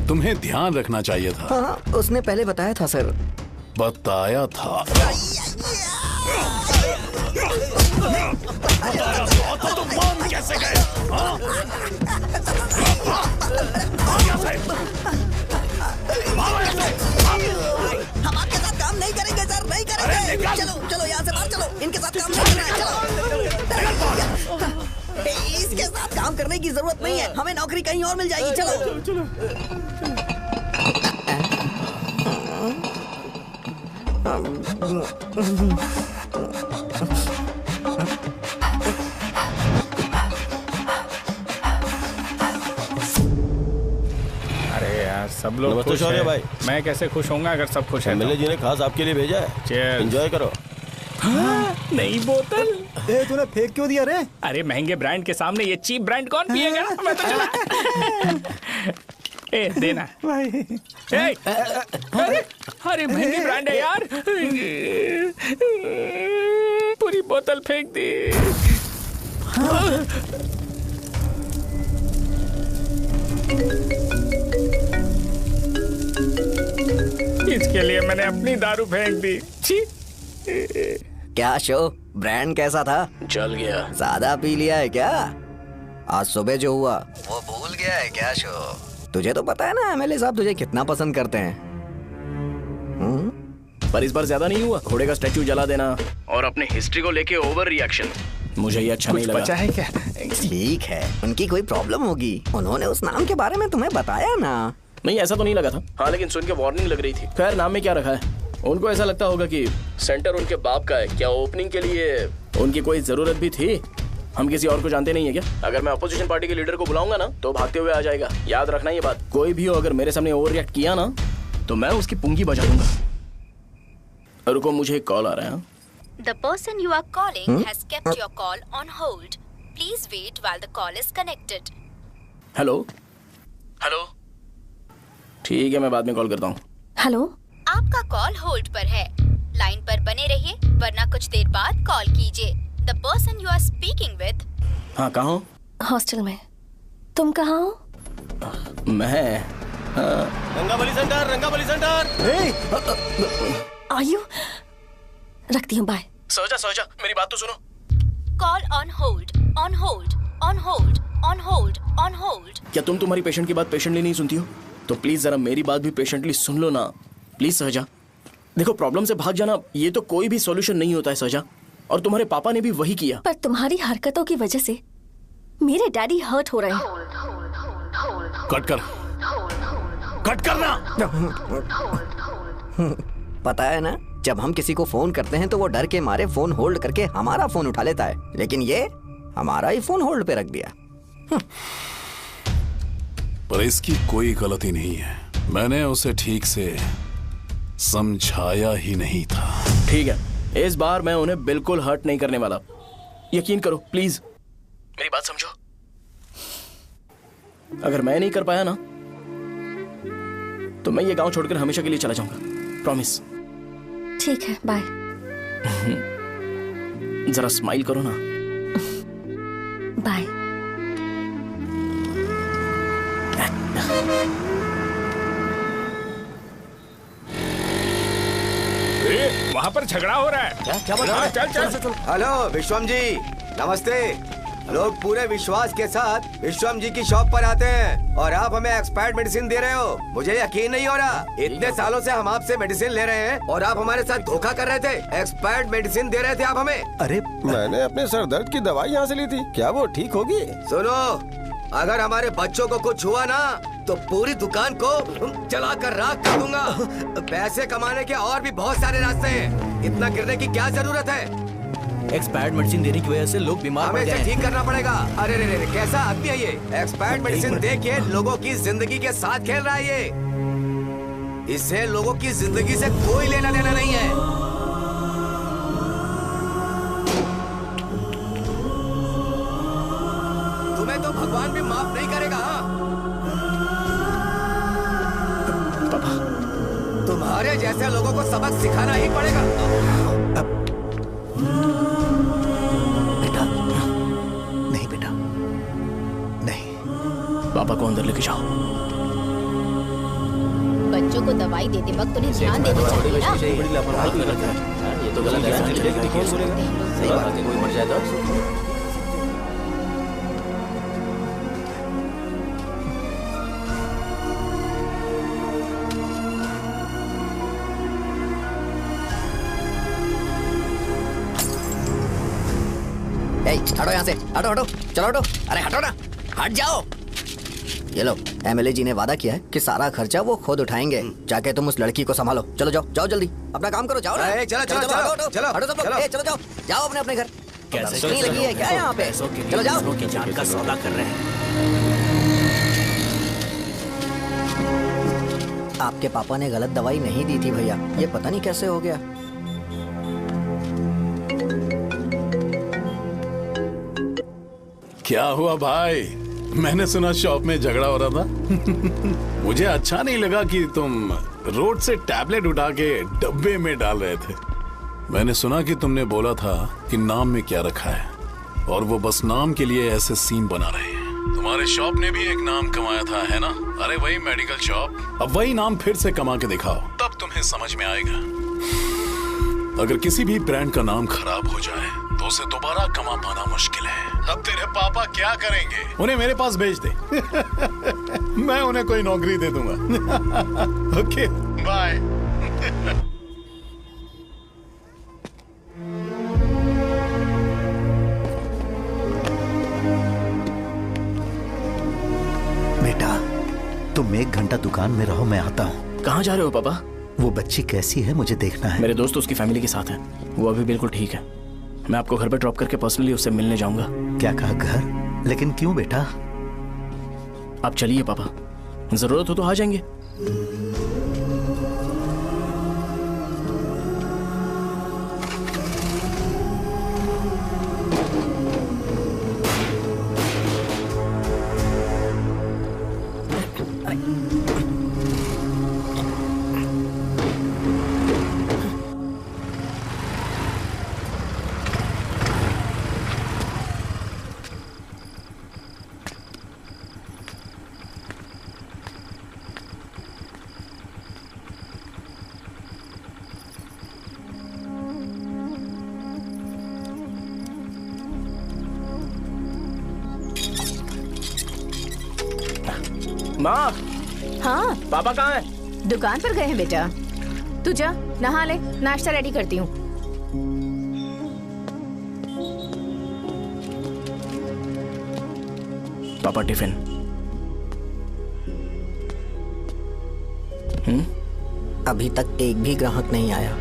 तुम्हें ध्यान रखना चाहिए था। हाँ, उसने पहले बताया था सर। बताया था। तो मान कैसे गए? हम आपके साथ काम नहीं करेंगे सर, नहीं करेंगे। चलो चलो यहाँ से बाहर चलो, इनके साथ काम नहीं करना है। चलो, इसके साथ काम करने की जरूरत नहीं है, हमें नौकरी कहीं और मिल जाएगी। चलो। अरे यार, सब लोग नमस्ते खुश शौर्य हैं। भाई। मैं कैसे खुश होऊंगा अगर सब खुश हैं? एमएलए जी ने खास आपके लिए भेजा है। Cheers। एंजॉय करो। नई बोतल। तूने फेंक क्यों दिया रे? अरे महंगे ब्रांड के सामने ये चीप ब्रांड कौन पिएगा? मैं तो चला। ए देना भाई। ए, अरे महंगी ब्रांड है यार। पूरी बोतल फेंक दी। इसके लिए मैंने अपनी दारू फेंक दी। छी। क्या शो, ब्रांड कैसा था? चल गया। ज्यादा पी लिया है क्या? आज सुबह जो हुआ वो भूल गया है क्या शो? तुझे तो पता है ना एमएलए साहब तुझे कितना पसंद करते हैं। पर इस बार ज्यादा नहीं हुआ। घोड़े का स्टैचू जला देना और अपने हिस्ट्री को लेके ओवर रिएक्शन, मुझे ये अच्छा नहीं लगा। बचा है क्या? ठीक है, उनकी कोई प्रॉब्लम होगी। उन्होंने उस नाम के बारे में तुम्हें बताया ना? नहीं, ऐसा तो नहीं लगा था। हाँ, लेकिन सुन के वार्निंग लग रही थी। खैर, नाम में क्या रखा है? उनको ऐसा लगता होगा कि सेंटर उनके बाप का है। क्या ओपनिंग के लिए उनकी कोई जरूरत भी थी? हम किसी और को जानते नहीं है क्या? अगर मैं अपोजिशन पार्टी के लीडर को बुलाऊंगा ना तो भागते हुए आ जाएगा। याद रखना ये बात। कोई भी हो, अगर मेरे सामने ओवर रिएक्ट किया ना तो मैं उसकी पुंगी बजा दूंगा। रुको, मुझे एक कॉल आ रहा है। The person you are calling has kept your call on hold. Please wait while the call is connected. Hello hello, ठीक है, मैं बाद में कॉल करता हूँ। हेलो, आपका कॉल होल्ड पर है। लाइन पर बने रहिए, वरना कुछ देर बाद कॉल कीजिए। The person you are speaking with। हाँ, कहाँ हो? हॉस्टल में। तुम कहाँ हो? मैं रंगाबली सेंटर, रंगाबली सेंटर। आयु, रखती हूँ, बाय। सोचा, मेरी बात तो सुनो। Call on hold, on hold, on hold, on hold, on hold। क्या तुम तुम्हारी पेशेंट की बात पेशेंटली नहीं सुनती हो? तो प्लीज जरा मेरी बात भी पेशेंटली सुन लो ना। प्लीज सहजा, देखो, प्रॉब्लम से भाग जाना ये तो कोई भी सॉल्यूशन नहीं होता है सहजा। और तुम्हारे पापा ने भी वही किया। पर तुम्हारी हरकतों की वजह से मेरे डैडी हर्ट हो रहे हैं। कट करना। पता है ना, जब हम किसी को फोन करते हैं तो वो डर के मारे फोन होल्ड करके हमारा फोन उठा लेता है, लेकिन ये हमारा ही फोन होल्ड पे रख दिया। पर इसकी कोई गलती नहीं है। मैंने उसे ठीक से समझाया ही नहीं था। ठीक है, इस बार मैं उन्हें बिल्कुल हर्ट नहीं करने वाला। यकीन करो प्लीज। मेरी बात समझो। अगर मैं नहीं कर पाया ना तो मैं ये गांव छोड़कर हमेशा के लिए चला जाऊंगा। प्रॉमिस। ठीक है, बाय। जरा स्माइल करो ना। बाय। वहाँ पर झगड़ा हो रहा है। क्या बात है? चल। हेलो विश्वम जी, नमस्ते। लोग पूरे विश्वास के साथ विश्वम जी की शॉप पर आते हैं और आप हमें एक्सपायर्ड मेडिसिन दे रहे हो। मुझे यकीन नहीं हो रहा। इतने सालों से हम आपसे मेडिसिन ले रहे हैं और आप हमारे साथ धोखा कर रहे थे। एक्सपायर्ड मेडिसिन दे रहे थे आप हमें। अरे मैंने अपने सर दर्द की दवाई यहाँ से ली थी, क्या वो ठीक होगी? सुनो, अगर हमारे बच्चों को कुछ हुआ ना तो पूरी दुकान को जला कर राख कर दूंगा। पैसे कमाने के और भी बहुत सारे रास्ते हैं, इतना गिरने की क्या जरूरत है? एक्सपायर्ड मेडिसिन देने की वजह से लोग बीमार पड़ हमें गए इसे हैं। ठीक करना पड़ेगा। अरे रे रे, कैसा आदमी है ये? एक्सपायर्ड मेडिसिन दे के लोगों की जिंदगी के साथ खेल रहा है ये। इससे लोगों की जिंदगी से कोई लेना देना नहीं है। तुम्हें तो भगवान भी माफ नहीं करेगा। तुम्हारे जैसे लोगों को सबक सिखाना ही पड़ेगा। नहीं बेटा, नहीं। पापा को अंदर लेके जाओ। बच्चों को दवाई देते वक्त उन्हें ध्यान देना चाहिए ना। ये तो गलत है। सही बात है, कोई मर जाए तो हटो यहाँ से, हटो हटो, चलो हटो। अरे हटो ना, हट जाओ। ये लो, एमएलए जी ने वादा किया है कि सारा खर्चा वो खुद उठाएंगे। जाके तुम उस लड़की को संभालो। चलो जाओ, जाओ जल्दी, अपना काम करो। जाओ ना। चलो चलो चलो हटो, चलो हटो सब लोग। चलो जाओ, जाओ अपने अपने घर। कैसे नहीं लगी है क्या यहाँ पे? चलो जाओ। की जान का सौदा कर रहे हैं। आपके पापा ने गलत दवाई नहीं दी थी भैया, ये पता नहीं कैसे हो गया। क्या हुआ भाई? मैंने सुना शॉप में झगड़ा हो रहा था। मुझे अच्छा नहीं लगा कि तुम रोड से टैबलेट उठा के डब्बे में डाल रहे थे। मैंने सुना कि तुमने बोला था कि नाम में क्या रखा है और वो बस नाम के लिए ऐसे सीन बना रहे हैं। तुम्हारे शॉप ने भी एक नाम कमाया था, है ना? अरे वही मेडिकल शॉप। अब वही नाम फिर से कमा के दिखाओ, तब तुम्हें समझ में आएगा। अगर किसी भी ब्रांड का नाम खराब हो जाए तो उसे दोबारा कमा पाना मुश्किल है। अब तेरे पापा क्या करेंगे? उन्हें मेरे पास भेज दे। मैं उन्हें कोई नौकरी दे दूंगा। Okay, bye. बेटा, तुम 1 घंटा दुकान में रहो, मैं आता हूँ। कहाँ जा रहे हो पापा? वो बच्ची कैसी है मुझे देखना है। मेरे दोस्त उसकी फैमिली के साथ है, वो अभी बिल्कुल ठीक है। मैं आपको घर पे ड्रॉप करके पर्सनली उससे मिलने जाऊंगा। क्या कहा घर? लेकिन क्यों बेटा? आप चलिए पापा, जरूरत हो तो आ जाएंगे। माँ। हाँ पापा कहाँ हैं? दुकान पर गए हैं बेटा। तू जा नहा ले, नाश्ता रेडी करती हूँ। पापा टिफिन। अभी तक एक भी ग्राहक नहीं आया।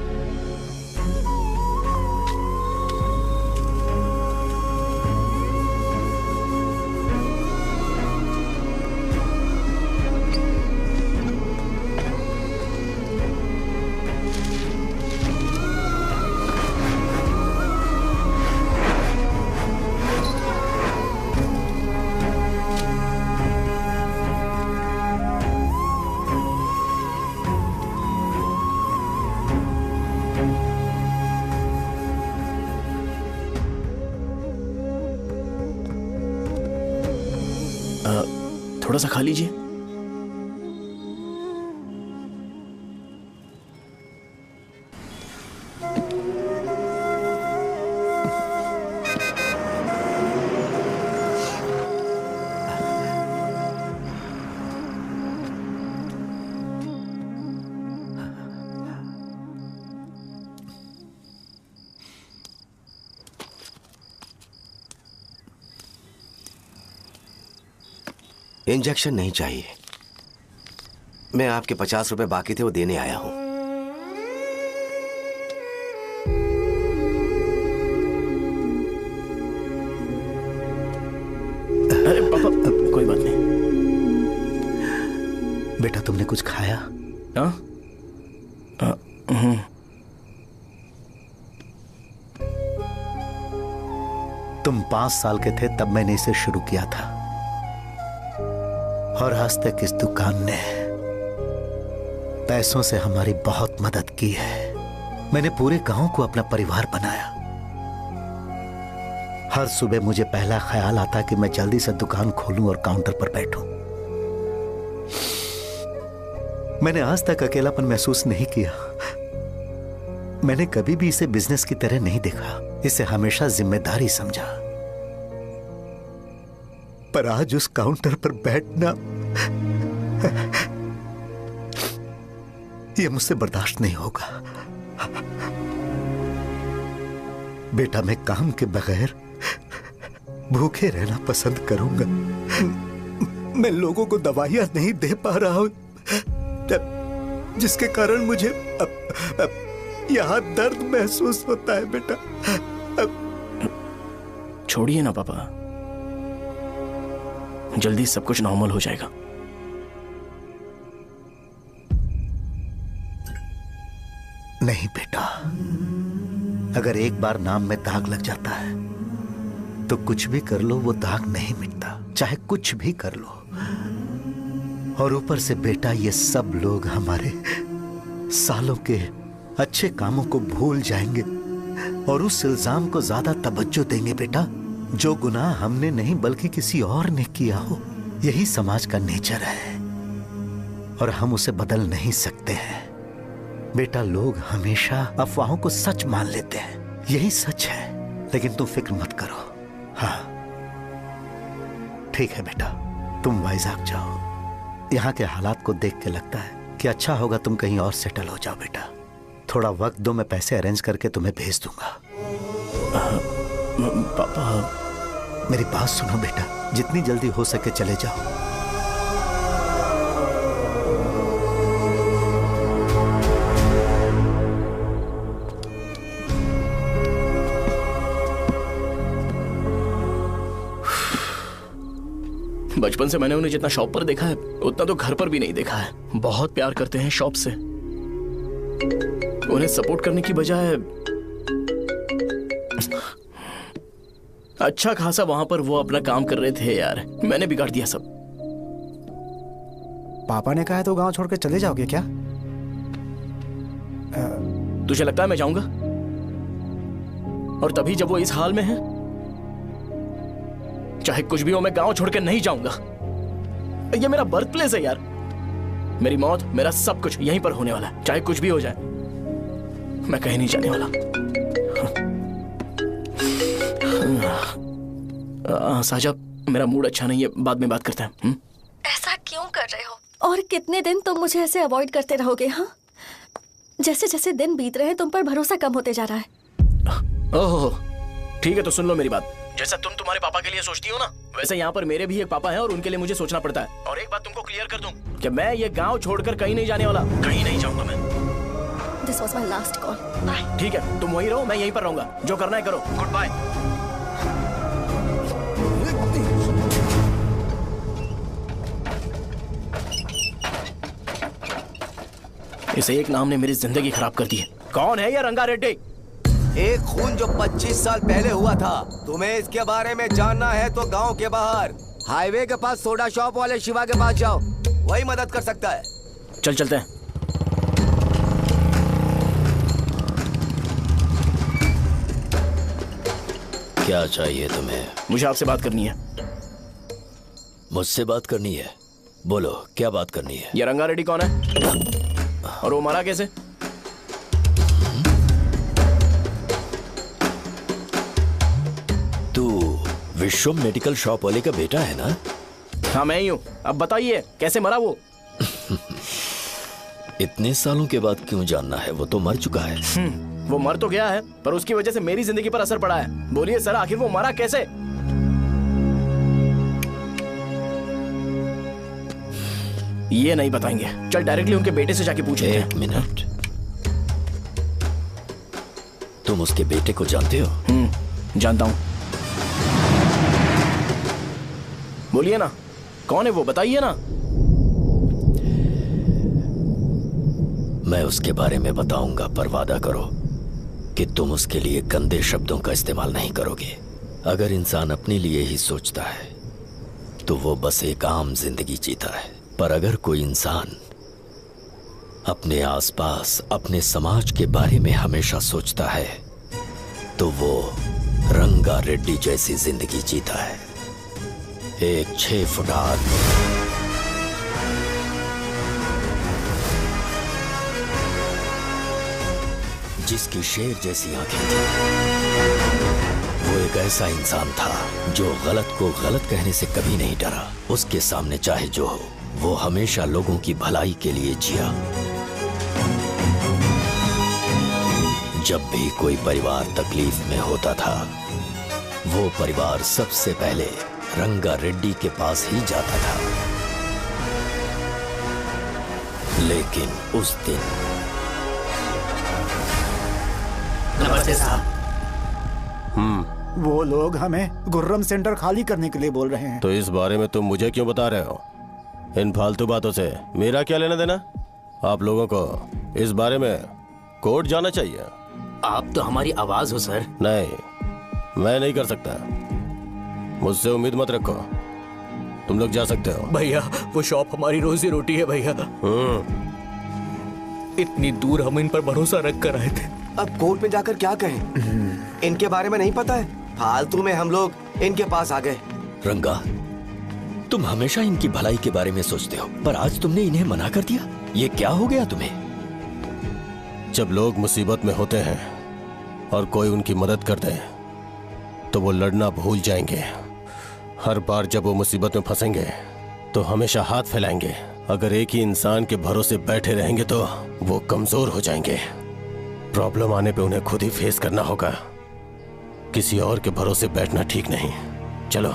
थोड़ा सा खा लीजिए। इंजेक्शन नहीं चाहिए। मैं आपके 50 रुपए बाकी थे वो देने आया हूं। अरे पापा कोई बात नहीं। बेटा तुमने कुछ खाया? हाँ? तुम 5 साल के थे तब मैंने इसे शुरू किया था और आज तक इस दुकान ने पैसों से हमारी बहुत मदद की है। मैंने पूरे गांव को अपना परिवार बनाया। हर सुबह मुझे पहला ख्याल आता कि मैं जल्दी से दुकान खोलूं और काउंटर पर बैठूं। मैंने आज तक अकेलापन महसूस नहीं किया। मैंने कभी भी इसे बिजनेस की तरह नहीं देखा, इसे हमेशा जिम्मेदारी समझा। पर आज उस काउंटर पर बैठना यह मुझसे बर्दाश्त नहीं होगा। बेटा मैं काम के बगैर भूखे रहना पसंद करूंगा। मैं लोगों को दवाइयां नहीं दे पा रहा हूं, जिसके कारण मुझे यहां दर्द महसूस होता है। बेटा छोड़िए ना पापा, जल्दी सब कुछ नॉर्मल हो जाएगा। नहीं बेटा, अगर एक बार नाम में दाग लग जाता है तो कुछ भी कर लो वो दाग नहीं मिटता, चाहे कुछ भी कर लो। और ऊपर से बेटा ये सब लोग हमारे सालों के अच्छे कामों को भूल जाएंगे और उस इल्जाम को ज्यादा तवज्जो देंगे बेटा जो गुनाह हमने नहीं बल्कि किसी और ने किया हो। यही समाज का नेचर है और हम उसे बदल नहीं सकते हैं। बेटा लोग हमेशा अफवाहों को सच मान लेते हैं, यही सच है। लेकिन तुम फिक्र मत करो। हाँ ठीक है बेटा, तुम वाइजाग जाओ। यहाँ के हालात को देख के लगता है कि अच्छा होगा तुम कहीं और सेटल हो जाओ। बेटा थोड़ा वक्त दो, मैं पैसे अरेंज करके तुम्हें भेज दूंगा। पापा मेरी बात सुनो बेटा, जितनी जल्दी हो सके चले जाओ। बचपन से मैंने उन्हें जितना शॉप पर देखा है उतना तो घर पर भी नहीं देखा है। बहुत प्यार करते हैं शॉप से। उन्हें सपोर्ट करने की बजाय अच्छा खासा वहां पर वो अपना काम कर रहे थे। यार मैंने बिगाड़ दिया सब। पापा ने कहा है तो गांव छोड़ के चले जाओगे क्या? तुझे लगता है मैं जाऊंगा? और तभी जब वो इस हाल में है, चाहे कुछ भी हो मैं गांव छोड़ के नहीं जाऊंगा। ये मेरा बर्थ प्लेस है यार। मेरी मौत, मेरा सब कुछ यहीं पर होने वाला है। चाहे कुछ भी हो जाए मैं कहीं नहीं जाने वाला। साहब मेरा मूड अच्छा नहीं है, बाद में बात करते हैं। ऐसा क्यों कर रहे हो? और कितने दिन तुम मुझे ऐसे अवॉइड करते रहोगे? हाँ, जैसे जैसे दिन बीत रहे हैं तुम पर भरोसा कम होते जा रहा है। ओह ठीक है, तो सुन लो मेरी बात। जैसा तुम तुम्हारे पापा के लिए सोचती हो ना, वैसे यहाँ पर मेरे भी एक पापा हैं और उनके लिए मुझे सोचना पड़ता है। और एक बात तुमको क्लियर कर दूं कि मैं ये गांव छोड़कर कहीं नहीं जाने वाला, कहीं नहीं जाऊंगा मैं। This was my last call. Bye. ठीक है, तुम वहीं रहो, मैं यहीं पर रहूंगा। जो करना है करो। Good bye. इसे एक नाम ने मेरी जिंदगी खराब कर दी है। कौन है ये रंगा रेड्डी? एक खून जो 25 साल पहले हुआ था। तुम्हें इसके बारे में जानना है तो गांव के बाहर हाईवे के पास सोडा शॉप वाले शिवा के पास जाओ, वही मदद कर सकता है। चल चलते हैं। क्या चाहिए तुम्हें? मुझे आपसे बात करनी है। मुझसे बात करनी है? बोलो क्या बात करनी है? ये रंगा रेड्डी कौन है और वो मरा कैसे? तू विश्वम मेडिकल शॉप वाले का बेटा है ना? हाँ मैं ही हूँ। अब बताइए कैसे मरा वो? इतने सालों के बाद क्यों जानना है? वो तो मर चुका है। वो मर तो गया है पर उसकी वजह से मेरी जिंदगी पर असर पड़ा है। बोलिए सर आखिर वो मरा कैसे? ये नहीं बताएंगे। चल डायरेक्टली उनके बेटे से जाके पूछ लेते हैं। एक मिनट, तुम उसके बेटे को जानते हो? जानता हूं। बोलिए ना कौन है वो, बताइए ना। मैं उसके बारे में बताऊंगा, पर वादा करो कि तुम उसके लिए गंदे शब्दों का इस्तेमाल नहीं करोगे। अगर इंसान अपने लिए ही सोचता है तो वो बस एक आम जिंदगी जीता है, पर अगर कोई इंसान अपने आसपास अपने समाज के बारे में हमेशा सोचता है तो वो रंगा रेड्डी जैसी जिंदगी जीता है। एक 6 फुट आदमी जिसकी शेर जैसी आंखें थी। वो एक ऐसा इंसान था जो गलत को गलत कहने से कभी नहीं डरा। उसके सामने चाहे जो हो, वो हमेशा लोगों की भलाई के लिए जिया। जब भी कोई परिवार तकलीफ में होता था, वो परिवार सबसे पहले रंगा रेड्डी के पास ही जाता था। लेकिन उस दिन नमस्ते साहब। वो लोग हमें गुर्रम सेंटर खाली करने के लिए बोल रहे हैं। तो इस बारे में तुम मुझे क्यों बता रहे हो? इन फालतू बातों से मेरा क्या लेना देना? आप लोगों को इस बारे में कोर्ट जाना चाहिए। आप तो हमारी आवाज हो सर। नहीं, मैं नहीं कर सकता। मुझसे उम्मीद मत रखो। तुम लोग जा सकते हो। भैया वो शॉप हमारी रोजी रोटी है भैया। इतनी दूर हम इन पर भरोसा रख कर आए थे। अब कोर्ट में जाकर क्या कहें? इनके बारे में नहीं पता है। फालतू में हम लोग इनके पास आ गए। रंगा, तुम हमेशा इनकी भलाई के बारे में सोचते हो, पर आज तुमने इन्हें मना कर दिया। ये क्या हो गया तुम्हें? जब लोग मुसीबत में होते हैं और कोई उनकी मदद कर दे तो वो लड़ना भूल जाएंगे। हर बार जब वो मुसीबत में फंसेंगे तो हमेशा हाथ फैलाएंगे। अगर एक ही इंसान के भरोसे बैठे रहेंगे तो वो कमजोर हो जाएंगे। प्रॉब्लम आने पे उन्हें खुद ही फेस करना होगा। किसी और के भरोसे बैठना ठीक नहीं। चलो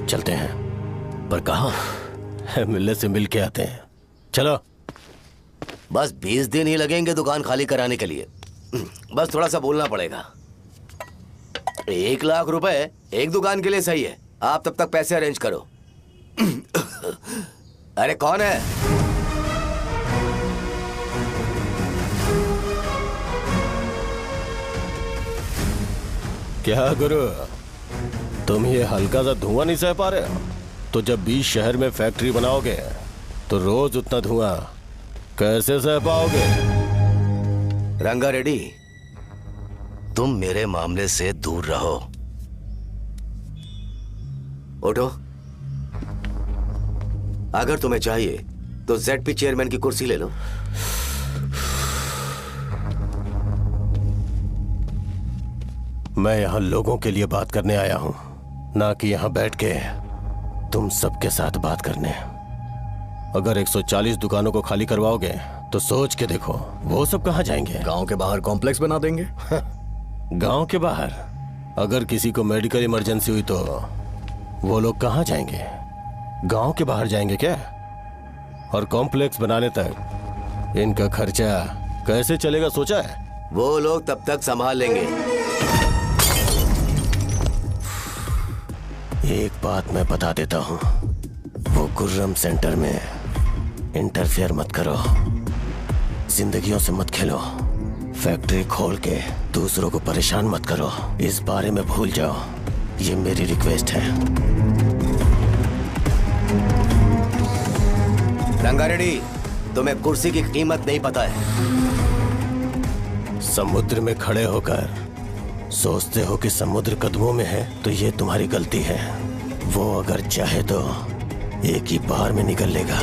चलते हैं। पर कहाँ? मिलने से मिल के आते हैं। चलो। बस 20 दिन ही लगेंगे दुकान खाली कराने के लिए। बस थोड़ा सा बोलना पड़ेगा। 1 लाख रुपए एक दुकान के लिए सही है। आप तब तक पैसे अरेंज करो। अरे कौन है? क्या गुरु, तुम ये हल्का सा धुआं नहीं सह पा रहे हो? तो जब 20 शहर में फैक्ट्री बनाओगे तो रोज उतना धुआं कैसे सह पाओगे? रंगा रेड्डी, तुम मेरे मामले से दूर रहो। उठो। अगर तुम्हें चाहिए तो ZP चेयरमैन की कुर्सी ले लो। मैं यहां लोगों के लिए बात करने आया हूं, ना कि यहां बैठ के तुम सबके साथ बात करने। अगर 140 दुकानों को खाली करवाओगे तो सोच के देखो वो सब कहां जाएंगे? गांव के बाहर कॉम्प्लेक्स बना देंगे। गांव के बाहर? अगर किसी को मेडिकल इमरजेंसी हुई तो वो लोग कहां जाएंगे? गांव के बाहर जाएंगे क्या? और कॉम्प्लेक्स बनाने तक इनका खर्चा कैसे चलेगा सोचा है? वो लोग तब तक संभाल लेंगे। एक बात मैं बता देता हूं, वो गुर्रम सेंटर में इंटरफेयर मत करो। जिंदगियों से मत खेलो। फैक्ट्री खोल के दूसरों को परेशान मत करो। इस बारे में भूल जाओ। ये मेरी रिक्वेस्ट है। रंगा रेड्डी, तुम्हें कुर्सी की कीमत नहीं पता है। समुद्र में खड़े होकर सोचते हो कि समुद्र कदमों में है तो ये तुम्हारी गलती है। वो अगर चाहे तो एक ही बार में निकल लेगा।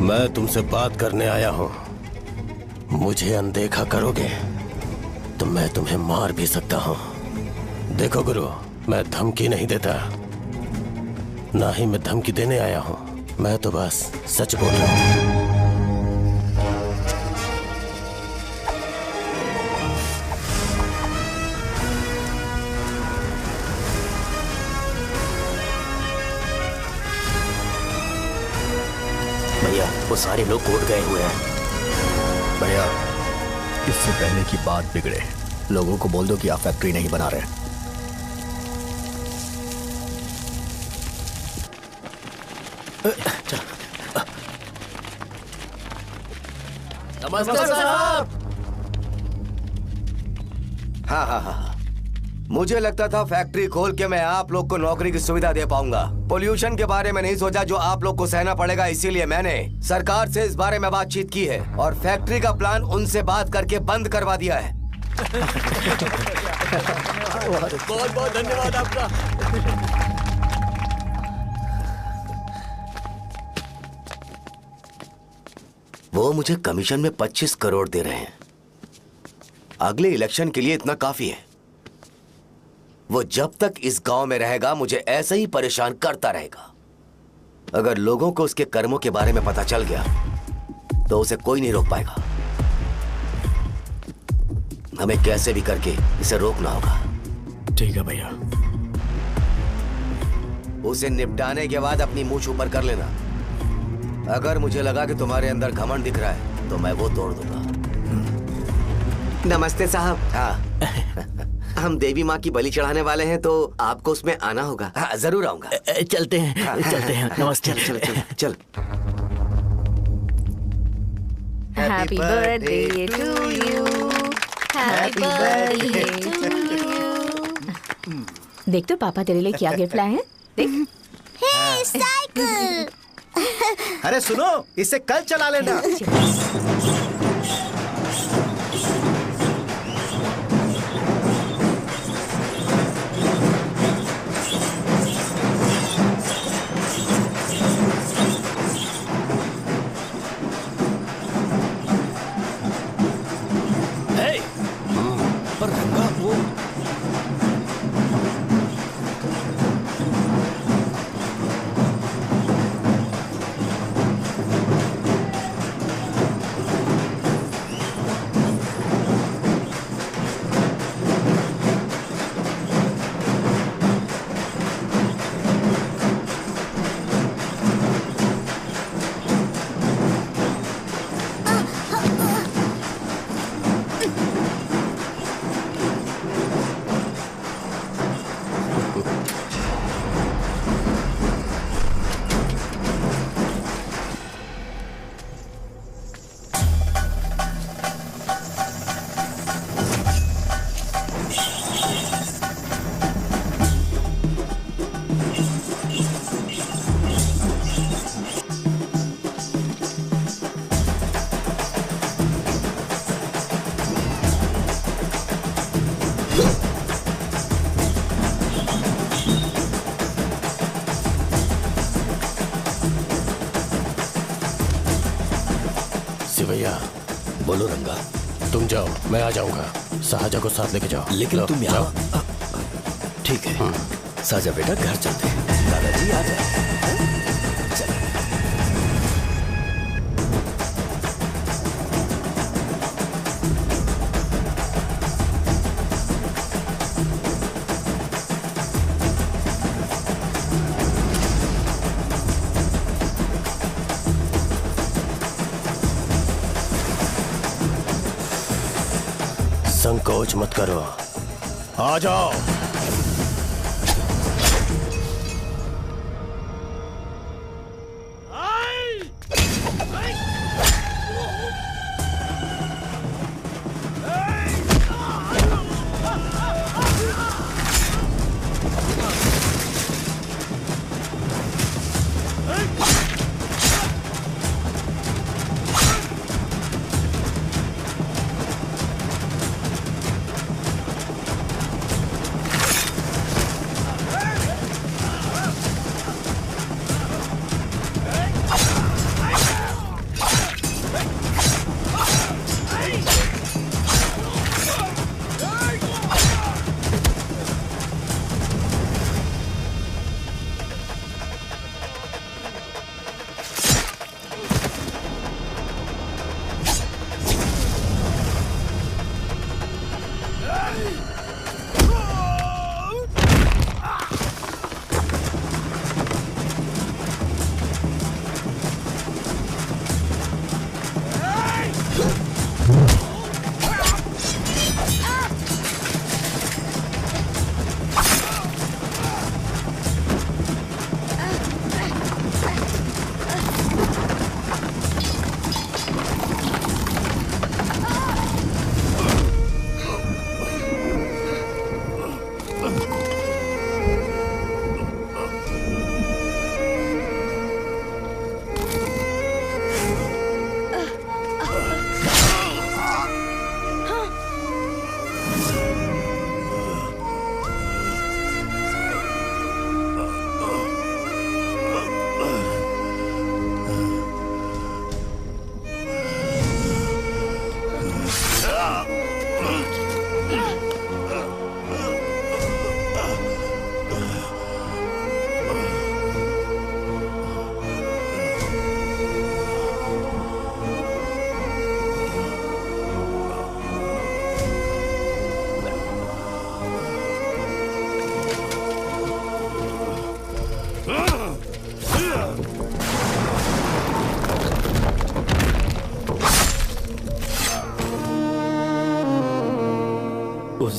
मैं तुमसे बात करने आया हूं। मुझे अनदेखा करोगे तो मैं तुम्हें मार भी सकता हूं। देखो गुरु, मैं धमकी नहीं देता, ना ही मैं धमकी देने आया हूं। मैं तो बस सच बोल रहा हूं। भैया वो सारे लोग कोर्ट गए हुए हैं। भैया इससे पहले की बात बिगड़े, लोगों को बोल दो कि आप फैक्ट्री नहीं बना रहे। नमस्ते साहब। हाँ, मुझे लगता था फैक्ट्री खोल के मैं आप लोग को नौकरी की सुविधा दे पाऊंगा। पोल्यूशन के बारे में नहीं सोचा जो आप लोग को सहना पड़ेगा, इसीलिए मैंने सरकार से इस बारे में बातचीत की है और फैक्ट्री का प्लान उनसे बात करके बंद करवा दिया है। बहुत बहुत धन्यवाद आपका। वो मुझे कमीशन में 25 करोड़ दे रहे हैं। अगले इलेक्शन के लिए इतना काफी है। वो जब तक इस गांव में रहेगा मुझे ऐसे ही परेशान करता रहेगा। अगर लोगों को उसके कर्मों के बारे में पता चल गया तो उसे कोई नहीं रोक पाएगा। हमें कैसे भी करके इसे रोकना होगा। ठीक है भैया। उसे निपटाने के बाद अपनी मूंछ ऊपर कर लेना। अगर मुझे लगा कि तुम्हारे अंदर घमंड दिख रहा है तो मैं वो तोड़ दूंगा। नमस्ते साहब। हाँ हम देवी माँ की बलि चढ़ाने वाले हैं तो आपको उसमें आना होगा। हाँ जरूर आऊंगा। चलते हैं। हाँ, चलते हैं। नमस्ते। चल। Happy birthday to you, happy birthday to you. देख तो पापा तेरे लिए क्या गिफ्ट लाए हैं। देख। हे साइकिल। अरे सुनो, इसे कल चला लेना। पर रंगा वो सिवैया। बोलो रंगा। तुम जाओ, मैं आ जाऊंगा। साहजा को साथ लेके जाओ। लेकिन तुम यहाँ। ठीक है साजा बेटा, घर चलते हैं। दादाजी आ जाए। संकोच मत करो, आ जाओ।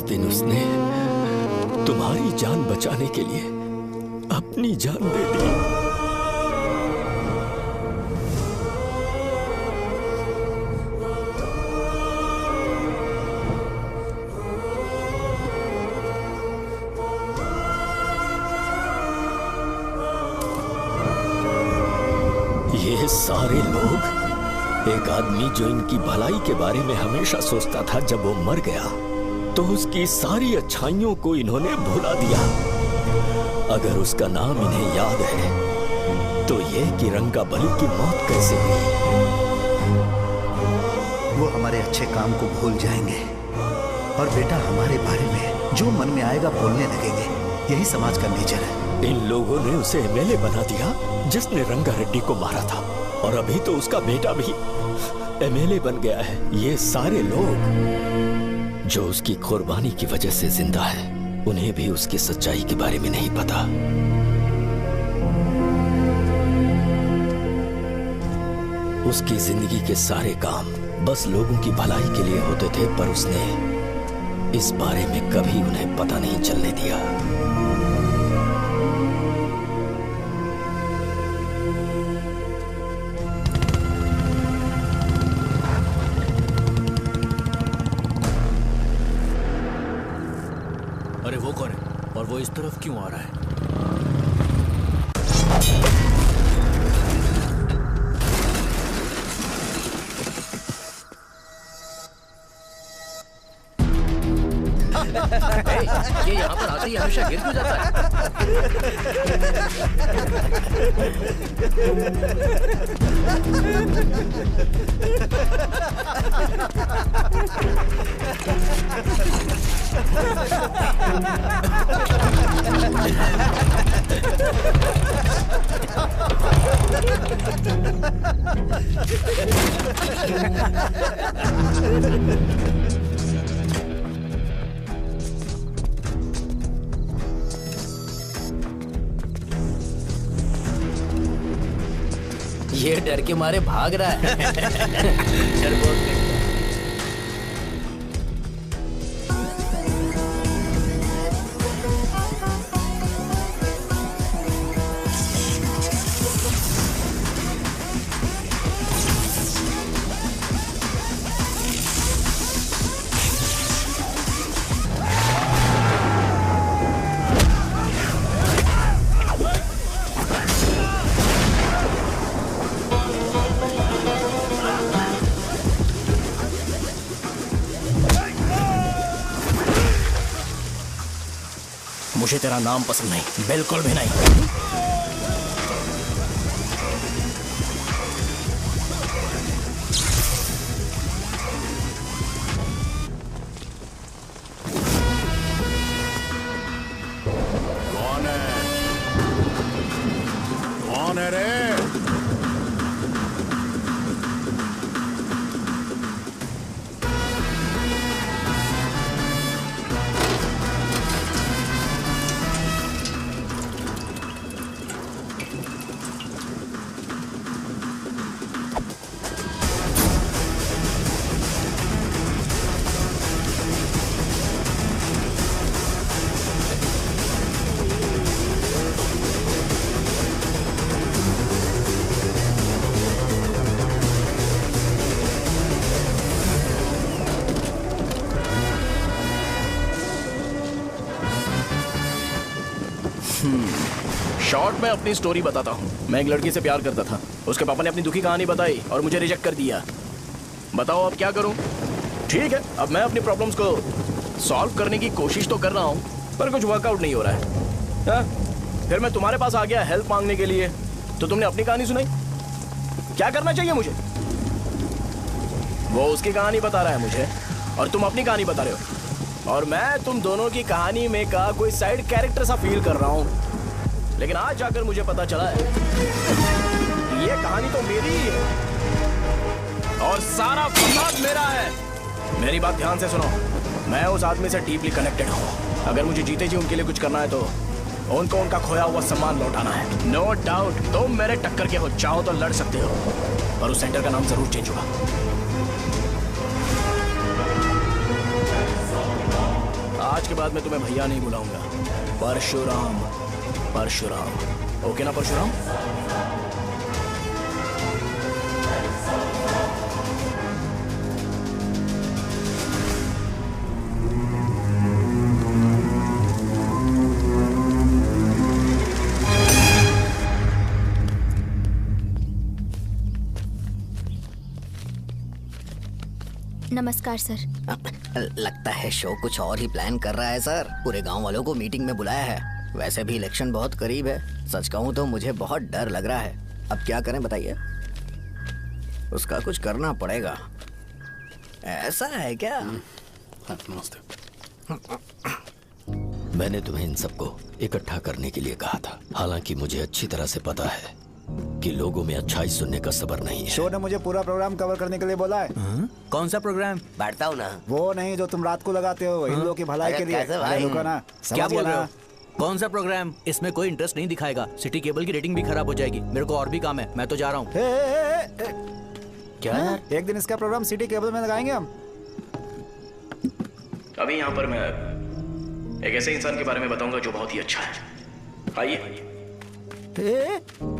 दिन उसने तुम्हारी जान बचाने के लिए अपनी जान दे दी। ये सारे लोग, एक आदमी जो इनकी भलाई के बारे में हमेशा सोचता था, जब वो मर गया तो उसकी सारी अच्छाइयों को इन्होंने भुला दिया। अगर उसका नाम इन्हें याद है तो ये कि रंगाबली की मौत कैसे हुई। वो हमारे अच्छे काम को भूल जाएंगे और बेटा हमारे बारे में जो मन में आएगा बोलने लगेंगे। यही समाज का नेचर है। इन लोगों ने उसे एमएलए बना दिया जिसने रंगा रेड्डी को मारा था, और अभी तो उसका बेटा भी एमएलए बन गया है। ये सारे लोग जो उसकी कुर्बानी की वजह से जिंदा है, उन्हें भी उसकी सच्चाई के बारे में नहीं पता। उसकी जिंदगी के सारे काम बस लोगों की भलाई के लिए होते थे, पर उसने इस बारे में कभी उन्हें पता नहीं चलने दिया। अरे वो कौन है और वो इस तरफ क्यों आ रहा है? ये यहाँ पर आते ही हमेशा गिर क्यों जाता ये डर के मारे भाग रहा है। डरपोक नहीं। मुझे तेरा नाम पसंद नहीं, बिल्कुल भी नहीं। कौन है? कौन है रे? शॉर्ट में अपनी स्टोरी बताता हूँ। मैं एक लड़की से प्यार करता था। उसके पापा ने अपनी दुखी कहानी बताई और मुझे रिजेक्ट कर दिया। बताओ अब क्या करूँ? ठीक है, अब मैं अपनी प्रॉब्लम्स को सॉल्व करने की कोशिश तो कर रहा हूँ, पर कुछ वर्कआउट नहीं हो रहा है। फिर मैं तुम्हारे पास आ गया हेल्प मांगने के लिए, तो तुमने अपनी कहानी सुनाई। क्या करना चाहिए मुझे? वो उसकी कहानी बता रहा है मुझे और तुम अपनी कहानी बता रहे हो, और मैं तुम दोनों की कहानी में का कोई साइड कैरेक्टर सा फील कर रहा हूँ। लेकिन आज जाकर मुझे पता चला है ये कहानी तो मेरी ही है और सारा फसाद मेरा है। मेरी बात ध्यान से सुनो, मैं उस आदमी से डीपली कनेक्टेड हूँ। अगर मुझे जीते जी उनके लिए कुछ करना है तो उनको उनका खोया हुआ सम्मान लौटाना है। नो डाउट तुम मेरे टक्कर के हो, चाहो तो लड़ सकते हो, पर उस सेंटर का नाम जरूर चेंज होगा। आज के बाद मैं तुम्हें भैया नहीं बुलाऊंगा, परशुराम। परशुराम, ओके ना परशुराम? नमस्कार सर। लगता है शो कुछ और ही प्लान कर रहा है सर। पूरे गांव वालों को मीटिंग में बुलाया है। वैसे भी इलेक्शन बहुत करीब है। सच कहूँ तो मुझे बहुत डर लग रहा है। अब क्या करें बताइए? उसका कुछ करना पड़ेगा। ऐसा है क्या? नमस्ते। मैंने तुम्हें इन सबको इकट्ठा करने के लिए कहा था। हालांकि मुझे अच्छी तरह से पता है कि लोगों में अच्छाई सुनने का सब्र नहीं है। शो ने मुझे पूरा प्रोग्राम कवर करने के लिए बोला है। कौन सा प्रोग्राम? बैठता हूँ ना। वो नहीं जो तुम रात को लगाते हो, इन लोगों की भलाई के लिए। अरे रुको ना, क्या बोल रहे हो? ना। कौन सा प्रोग्राम? इसमें कोई इंटरेस्ट नहीं दिखाएगा। सिटी केबल की रेटिंग भी खराब हो जाएगी। मेरे को और भी काम है, मैं तो जा रहा हूँ। क्या? एक दिन इसका प्रोग्राम सिटी केबल में लगाएंगे हम। अभी यहाँ पर मैं एक ऐसे इंसान के बारे में बताऊंगा जो बहुत ही अच्छा है। आइए।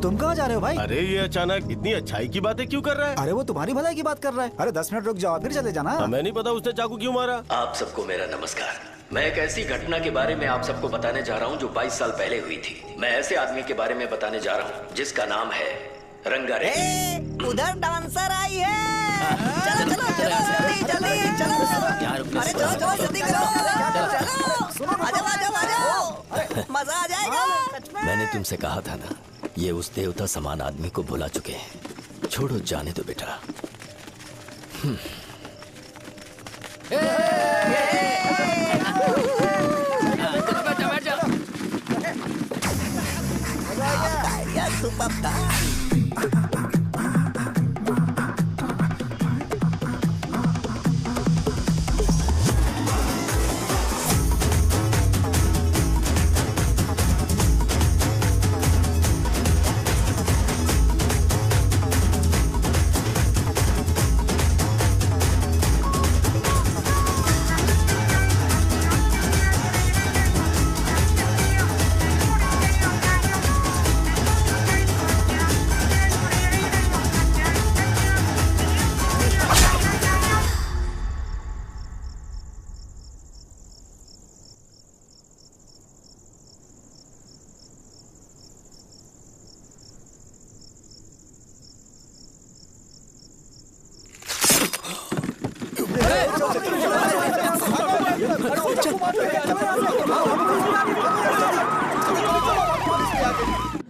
तुम कहाँ जा रहे हो भाई? अरे ये अचानक इतनी अच्छाई की बातें क्यों कर रहा है? अरे वो तुम्हारी भलाई की बात कर रहा है। अरे 10 मिनट रुक जाओ फिर चले जाना। हमें नहीं पता उसने चाकू क्यों मारा। आप सबको मेरा नमस्कार। मैं एक ऐसी घटना के बारे में आप सबको बताने जा रहा हूँ जो 22 साल पहले हुई थी। मैं ऐसे आदमी के बारे में बताने जा रहा हूँ जिसका नाम है रंगारेड्डी। उधर डांसर आई है। चलो चलो चलो जल्दी जल्दी चलो। अरे चलो चलो जल्दी करो। चलो आ जाओ मजा आ जाएगा। मैंने तुमसे कहा था ना, ये उस देवता समान आदमी को भुला चुके हैं। छोड़ो, जाने दो बेटा।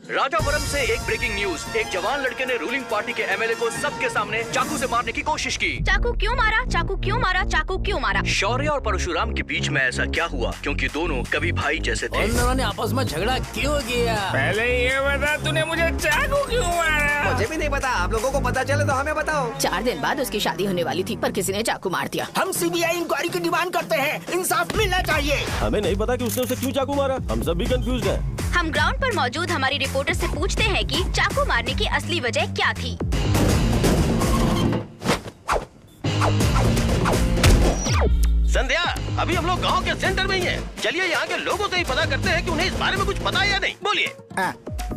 राजापुरम से एक ब्रेकिंग न्यूज। एक जवान लड़के ने रूलिंग पार्टी के एमएलए को सबके सामने चाकू से मारने की कोशिश की। चाकू क्यों मारा? चाकू क्यों मारा? चाकू क्यों मारा? शौर्य और परशुराम के बीच में ऐसा क्या हुआ? क्योंकि दोनों कभी भाई जैसे थे। उन दोनों ने आपस में झगड़ा क्यों किया? पहले ये बता, तूने मुझे चाकू क्यों मारा? मुझे भी नहीं पता। आप लोगों को पता चले तो हमें बताओ। 4 दिन बाद उसकी शादी होने वाली थी पर किसी ने चाकू मार दिया। हम सीबीआई इंक्वायरी की डिमांड करते हैं। इंसाफ मिलना चाहिए। हमें नहीं पता कि उसने उसे क्यों चाकू मारा। हम सब भी कंफ्यूज हैं। हम ग्राउंड पर मौजूद हमारी रिपोर्टर से पूछते हैं कि चाकू मारने की असली वजह क्या थी। संध्या, अभी हम लोग गांव के सेंटर में ही हैं। चलिए यहाँ के लोगों से ही पता करते हैं कि उन्हें इस बारे में कुछ पता है या नहीं। बोलिए।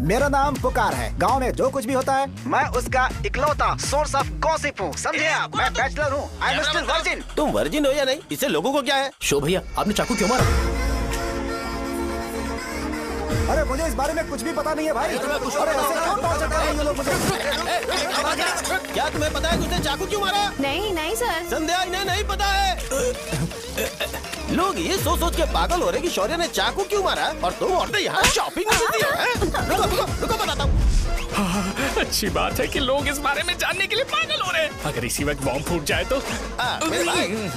मेरा नाम पुकार है। गांव में जो कुछ भी होता है मैं उसका इकलौता सोर्स ऑफ गॉसिप हूँ। समझे आप? मैं बैचलर हूँ। I am still virgin. तुम वर्जिन हो या नहीं, इससे लोगों को क्या है? शो भैया, आपने चाकू क्यों मारा? अरे मुझे इस बारे में कुछ भी पता नहीं है भाई। अरे ऐसे क्यों टॉर्चर कर रहे हैं ये लोग मुझे? क्या तुम्हें पता है कि उसने चाकू क्यों मारा? नहीं नहीं सर। संध्या, इन्हें नहीं पता है। लोग ये सोच सोच के पागल हो रहे कि शौर्य ने चाकू क्यों मारा और तुम औरतें यहाँ शॉपिंग में बिजी हैं। रुको बताता हूँ। अच्छी बात है कि लोग इस बारे में जानने के लिए पागल हो रहे हैं। अगर इसी वक्त बॉम्ब फूट जाए तो। मेरे भाई,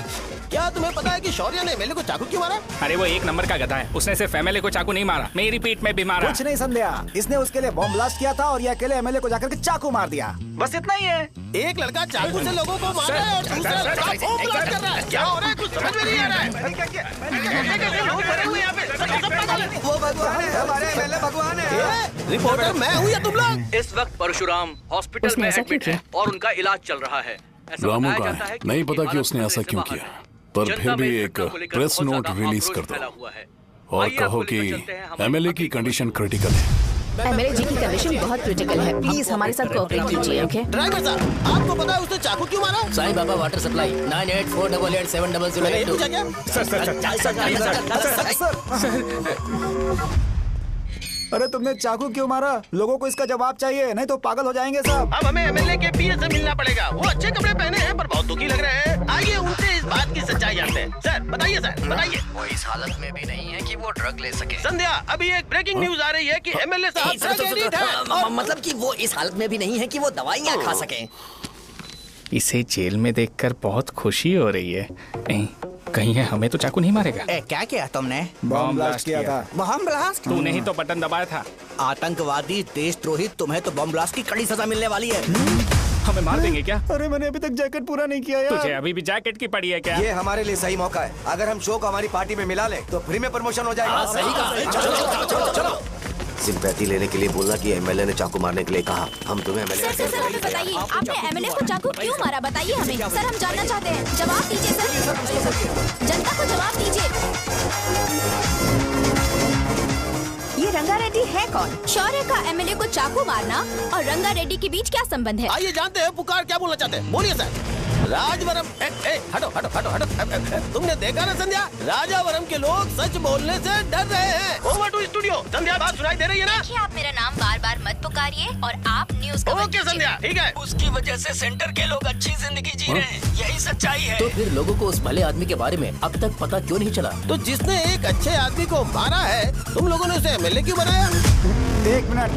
क्या तुम्हें पता है कि शौर्य ने एमएलए को चाकू क्यों मारा? अरे वो एक नंबर का गधा है। उसने सिर्फ एमएलए को चाकू नहीं मारा, मेरी पीठ में भी मारा। कुछ नहीं संध्या, इसने उसके लिए बॉम्ब ब्लास्ट किया था और ये अकेले एमएलए को जाकर के चाकू मार दिया। बस इतना ही है। एक लड़का चाकू से लोगों को मार रहा है और दूसरा लड़का बॉम्ब ब्लास्ट कर रहा है। क्या हो रहा है? कुछ समझ में नहीं आ रहा है। वो भगवान है, हमारे एमएलए भगवान है। रिपोर्टर मैं हूँ या तुम लोग? इस वक्त परशुराम हॉस्पिटल में एडमिट है और उनका इलाज चल रहा है। रामू का है, नहीं पता कि उसने ऐसा क्यों किया। पर फिर भी एक प्रेस नोट रिलीज कर दो और कहो कि एमएलए की कंडीशन क्रिटिकल है। एमएलए जी की कंडीशन बहुत क्रिटिकल है, प्लीज हमारे साथ कोऑपरेट कीजिए। ओके ड्राइवर साहब, आपको पता है उसने चाकू क्यों मारा? Sai Baba water supply 9848870082। अरे तुमने चाकू क्यों मारा? लोगों को इसका जवाब चाहिए, नहीं तो पागल हो जाएंगे सब। अब हमें एमएलए के पीए से मिलना पड़ेगा। वो अच्छे कपड़े पहने हैं पर बहुत दुखी लग रहे हैं। आइए उनसे इस बात की सच्चाई जानते हैं। सर बताइए, सर बताइए। वो इस हालत में भी नहीं है कि वो ड्रग ले सके। संध्या, अभी एक ब्रेकिंग न्यूज आ रही है कि एमएलए साहब ड्रग एडिक्ट हैं। मतलब कि वो इस हालत में भी नहीं है कि वो दवाइयाँ खा सके। इसे जेल में देखकर बहुत खुशी हो रही है। कहीं है हमें तो चाकू नहीं मारेगा। क्या किया तुमने? बम ब्लास्ट किया था। Bomb blast? तूने ही तो बटन दबाया था। आतंकवादी, देशद्रोही, तुम्हें तो बम ब्लास्ट की कड़ी सजा मिलने वाली है। हमें मार देंगे क्या? अरे मैंने अभी तक जैकेट पूरा नहीं किया यार। तुझे अभी भी जैकेट की पड़ी है क्या? ये हमारे लिए सही मौका है। अगर हम शो को हमारी पार्टी में मिला लें तो फ्री में प्रमोशन हो जाएगा। सही कहा। चलो सिंपैथी लेने के लिए बोला कि एमएलए ने चाकू मारने के लिए कहा। हम तुम्हें एमएलए सर हमें बताइए, आपने एमएलए को चाकू क्यों मारा? बताइए हमें। सर हम जानना चाहते हैं, जवाब दीजिए सर। जनता को जवाब दीजिए। ये रंगा रेड्डी है कौन? शौर्य का एमएलए को चाकू मारना और रंगा रेड्डी के बीच क्या संबंध है? आइए जानते हैं पुकार क्या बोलना चाहते हैं। बोलिए सर। राजवरम हटो हटो हटो हटो। तुमने देखा ना संध्या, राजावरम के लोग सच बोलने से डर रहे हैं। Over to studio. संध्या बात सुनाई दे रही है ना? देखिए आप मेरा नाम बार बार मत पुकारिए और आप न्यूज का ओके संध्या, ठीक है। उसकी वजह से सेंटर के लोग अच्छी जिंदगी जी रहे हैं, यही सच्चाई है। तो फिर लोगों को उस भले आदमी के बारे में अब तक पता क्यों नहीं चला? तो जिसने एक अच्छे आदमी को मारा है, तुम लोगों ने उसे एमएलए क्यों बनाया? 1 मिनट,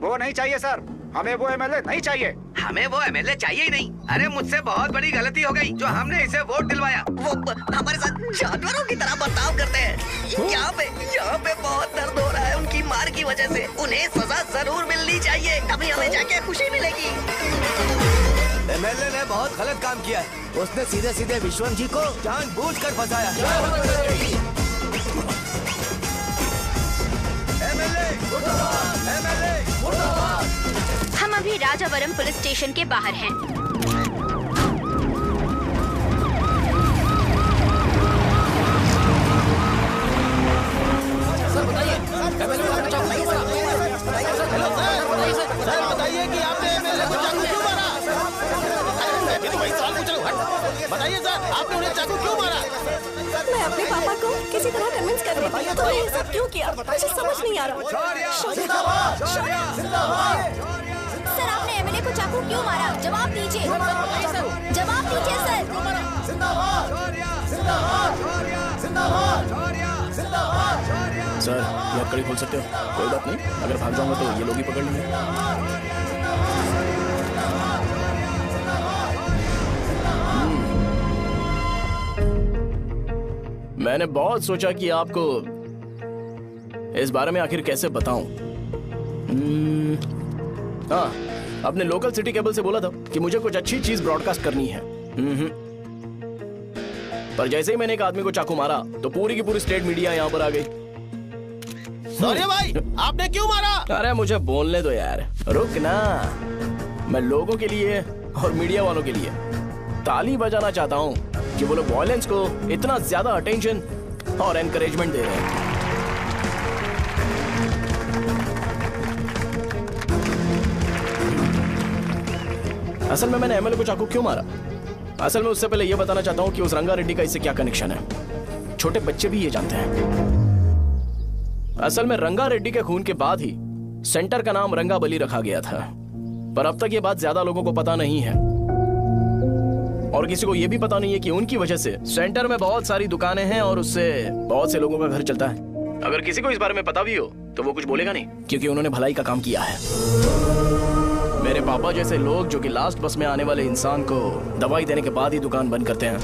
वो नहीं चाहिए सर, हमें वो एमएलए नहीं चाहिए। हमें वो एमएलए चाहिए ही नहीं। अरे मुझसे बहुत बड़ी गलती हो गई जो हमने इसे वोट दिलवाया। वो हमारे साथ जानवरों की तरह बर्ताव करते हैं। यहाँ पे बहुत दर्द हो रहा है उनकी मार की वजह से। उन्हें सजा जरूर मिलनी चाहिए, तभी हमें जाके खुशी मिलेगी। एमएलए ने बहुत गलत काम किया है। उसने सीधे सीधे विश्वनाथ जी को जानबूझकर फंसाया। हम अभी राजावरम पुलिस स्टेशन के बाहर हैं। सर बताइए कि आपने एमएलए को चाकू क्यों मारा? मैं भी तो वही सवाल पूछ रहा हूँ। बताइए सर, आपने उन्हें चाकू क्यों मारा? मैं अपने पापा को किसी तरह कन्विंस कर रही थी। तो ये सब क्यों किया मुझे समझ नहीं आ रहा। सर आपने एमएलए को चाकू क्यों मारा? जवाब दीजिए। जवाब दीजिए सर। सर ये आप कड़ी खोल सकते हो? कोई बात नहीं, अगर भाग जाऊंगा तो ये लोग ही पकड़ लेंगे। मैंने बहुत सोचा कि आपको इस बारे में आखिर कैसे बताऊं। हाँ, अपने लोकल सिटी केबल से बोला था कि मुझे कुछ अच्छी चीज ब्रॉडकास्ट करनी है। पर जैसे ही मैंने एक आदमी को चाकू मारा तो पूरी की पूरी स्टेट मीडिया यहाँ पर आ गई। सॉरी भाई, आपने क्यों मारा? अरे मुझे बोलने दो यार, रुक ना। मैं लोगों के लिए और मीडिया वालों के लिए ताली बजाना चाहता हूँ कि वो लोग वायलेंस को इतना ज्यादा अटेंशन और एनकरेजमेंट दे रहे हैं। असल में मैंने एमएलए को चाकू क्यों मारा? असल में उससे पहले यह बताना चाहता हूं कि उस रंगा रेड्डी का इससे क्या कनेक्शन है। छोटे बच्चे भी ये जानते हैं। असल में रंगा रेड्डी के खून के बाद ही सेंटर का नाम रंगा बली रखा गया था, पर अब तक ये बात ज्यादा लोगों को पता नहीं है और किसी को यह भी पता नहीं है कि उनकी वजह से सेंटर में बहुत सारी दुकानें हैं और उससे बहुत से लोगों का घर चलता है। अगर किसी को इस बारे में पता भी हो तो वो कुछ बोलेगा नहीं, क्योंकि उन्होंने भलाई का काम किया है। मेरे पापा जैसे लोग जो कि लास्ट बस में आने वाले इंसान को दवाई देने के बाद ही दुकान बंद करते हैं,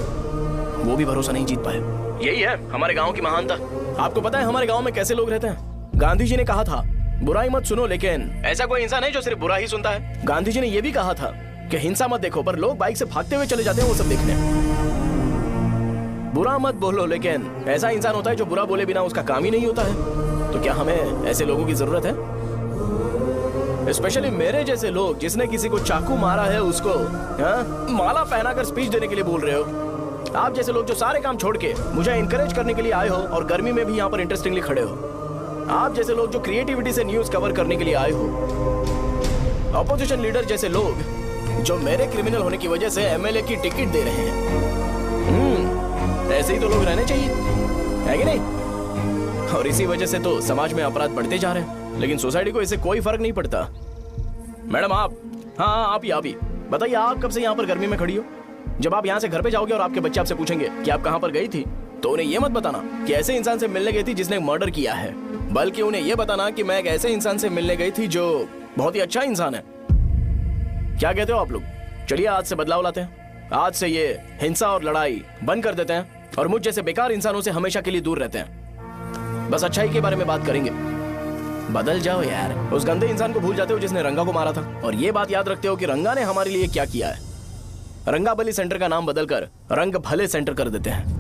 वो भी भरोसा नहीं जीत पाए। यही है हमारे गांव की महानता। आपको पता है हमारे गांव में कैसे लोग रहते हैं? गांधी जी ने कहा था बुराई मत सुनो, लेकिन ऐसा कोई इंसान है जो सिर्फ बुरा ही सुनता है। गांधी जी ने यह भी कहा था कि हिंसा मत देखो, पर लोग बाइक से भागते हुए चले जाते हैं वो सब देखने। बुरा मत बोलो, लेकिन ऐसा इंसान होता है जो बुरा बोले बिना उसका काम ही नहीं होता है। तो क्या हमें ऐसे लोगों की जरूरत है? स्पेशली मेरे जैसे लोग जिसने किसी को चाकू मारा है उसको माला पहनाकर स्पीच देने के लिए बोल रहे हो। आप जैसे लोग जो सारे काम छोड़ के मुझे इंकरेज करने के लिए आए हो और गर्मी में भी यहाँ पर इंटरेस्टिंगली खड़े हो। आप जैसे लोग जो क्रिएटिविटी से न्यूज कवर करने के लिए आए हो। अपोजिशन लीडर जैसे लोग जो मेरे क्रिमिनल होने की वजह से एमएलए की टिकट दे रहे हैं। ऐसे ही तो लोग रहने चाहिए, है कि नहीं? और इसी वजह से तो समाज में अपराध बढ़ते जा रहे हैं, लेकिन सोसाइटी को इससे कोई फर्क नहीं पड़ता। मैडम आप, हाँ आप ही बताइए, आप कब से यहाँ पर गर्मी में खड़ी हो? जब आप यहाँ से घर पे जाओगे और आपके बच्चे आपसे पूछेंगे कि आप कहाँ पर गई थी, तो उन्हें यह मत बताना कि ऐसे इंसान से मिलने गई थी जिसने मर्डर किया है, बल्कि उन्हें यह बताना कि मैं एक ऐसे इंसान से मिलने गई थी जो बहुत ही अच्छा इंसान है। क्या कहते हो आप लोग? चलिए आज से बदलाव लाते हैं। आज से ये हिंसा और लड़ाई बंद कर देते हैं और मुझ जैसे बेकार इंसानों से हमेशा के लिए दूर रहते हैं। बस अच्छाई के बारे में बात करेंगे। बदल जाओ यार। उस गंदे इंसान को भूल जाते हो जिसने रंगा को मारा था, और ये बात याद रखते हो कि रंगा ने हमारे लिए क्या किया है। रंगाबली सेंटर का नाम बदलकर रंग भले सेंटर कर देते हैं।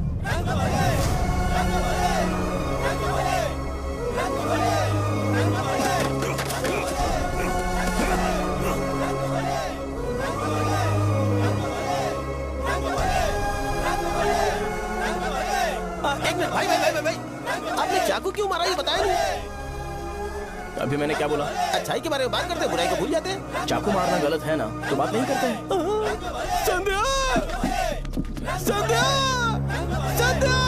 एक मिनट भाई, आपने चाकू क्यों मारा ये बताया नहीं? अभी मैंने क्या बोला? अच्छाई के बारे में बात करते हैं, बुराई को भूल जाते हैं। चाकू मारना गलत है ना, तो बात नहीं करते हैं। संध्या! संध्या! संध्या!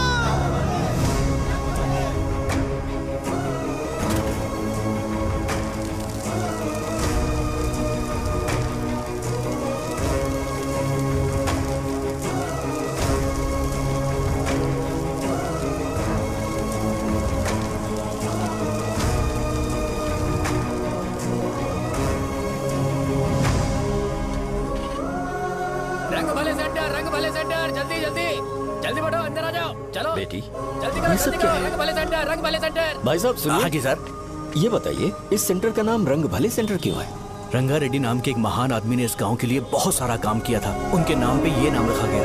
जल्दी बढ़ो, अंदर आ जाओ। चलो बेटी, जल्दी करो, जल्दी करो। रंग भले सेंटर, रंग भले सेंटर। भाई साहब सुनिए। हाँ जी सर। ये बताइए इस सेंटर का नाम रंग भले सेंटर क्यों है? रंगा रेड्डी नाम के एक महान आदमी ने इस गांव के लिए बहुत सारा काम किया था, उनके नाम पे ये नाम रखा गया।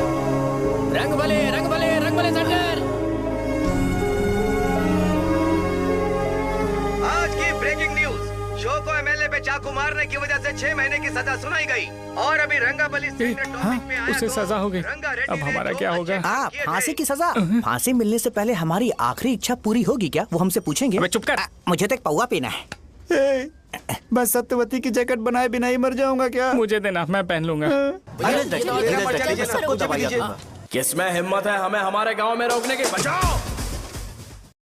रंग भले, रंग भले, रंग भले सेंटर। आज की ब्रेकिंग न्यूज, शो को एमएलए पे चाकू मारने की वजह से 6 महीने की सजा सुनाई गई और अभी रंगाबली उसे सजा हो गई। अब हमारा क्या होगा? आप फांसी की सजा? फांसी मिलने से पहले हमारी आखिरी इच्छा पूरी होगी क्या, वो हमसे पूछेंगे? अबे चुप कर। मुझे तो एक पौवा पीना है। मैं सत्यवती की जैकेट बनाए बिना ही मर जाऊंगा क्या? मुझे देना, मैं पहन लूंगा। किसमें हिम्मत है हमें हमारे गांव में रोकने की? बचाओ।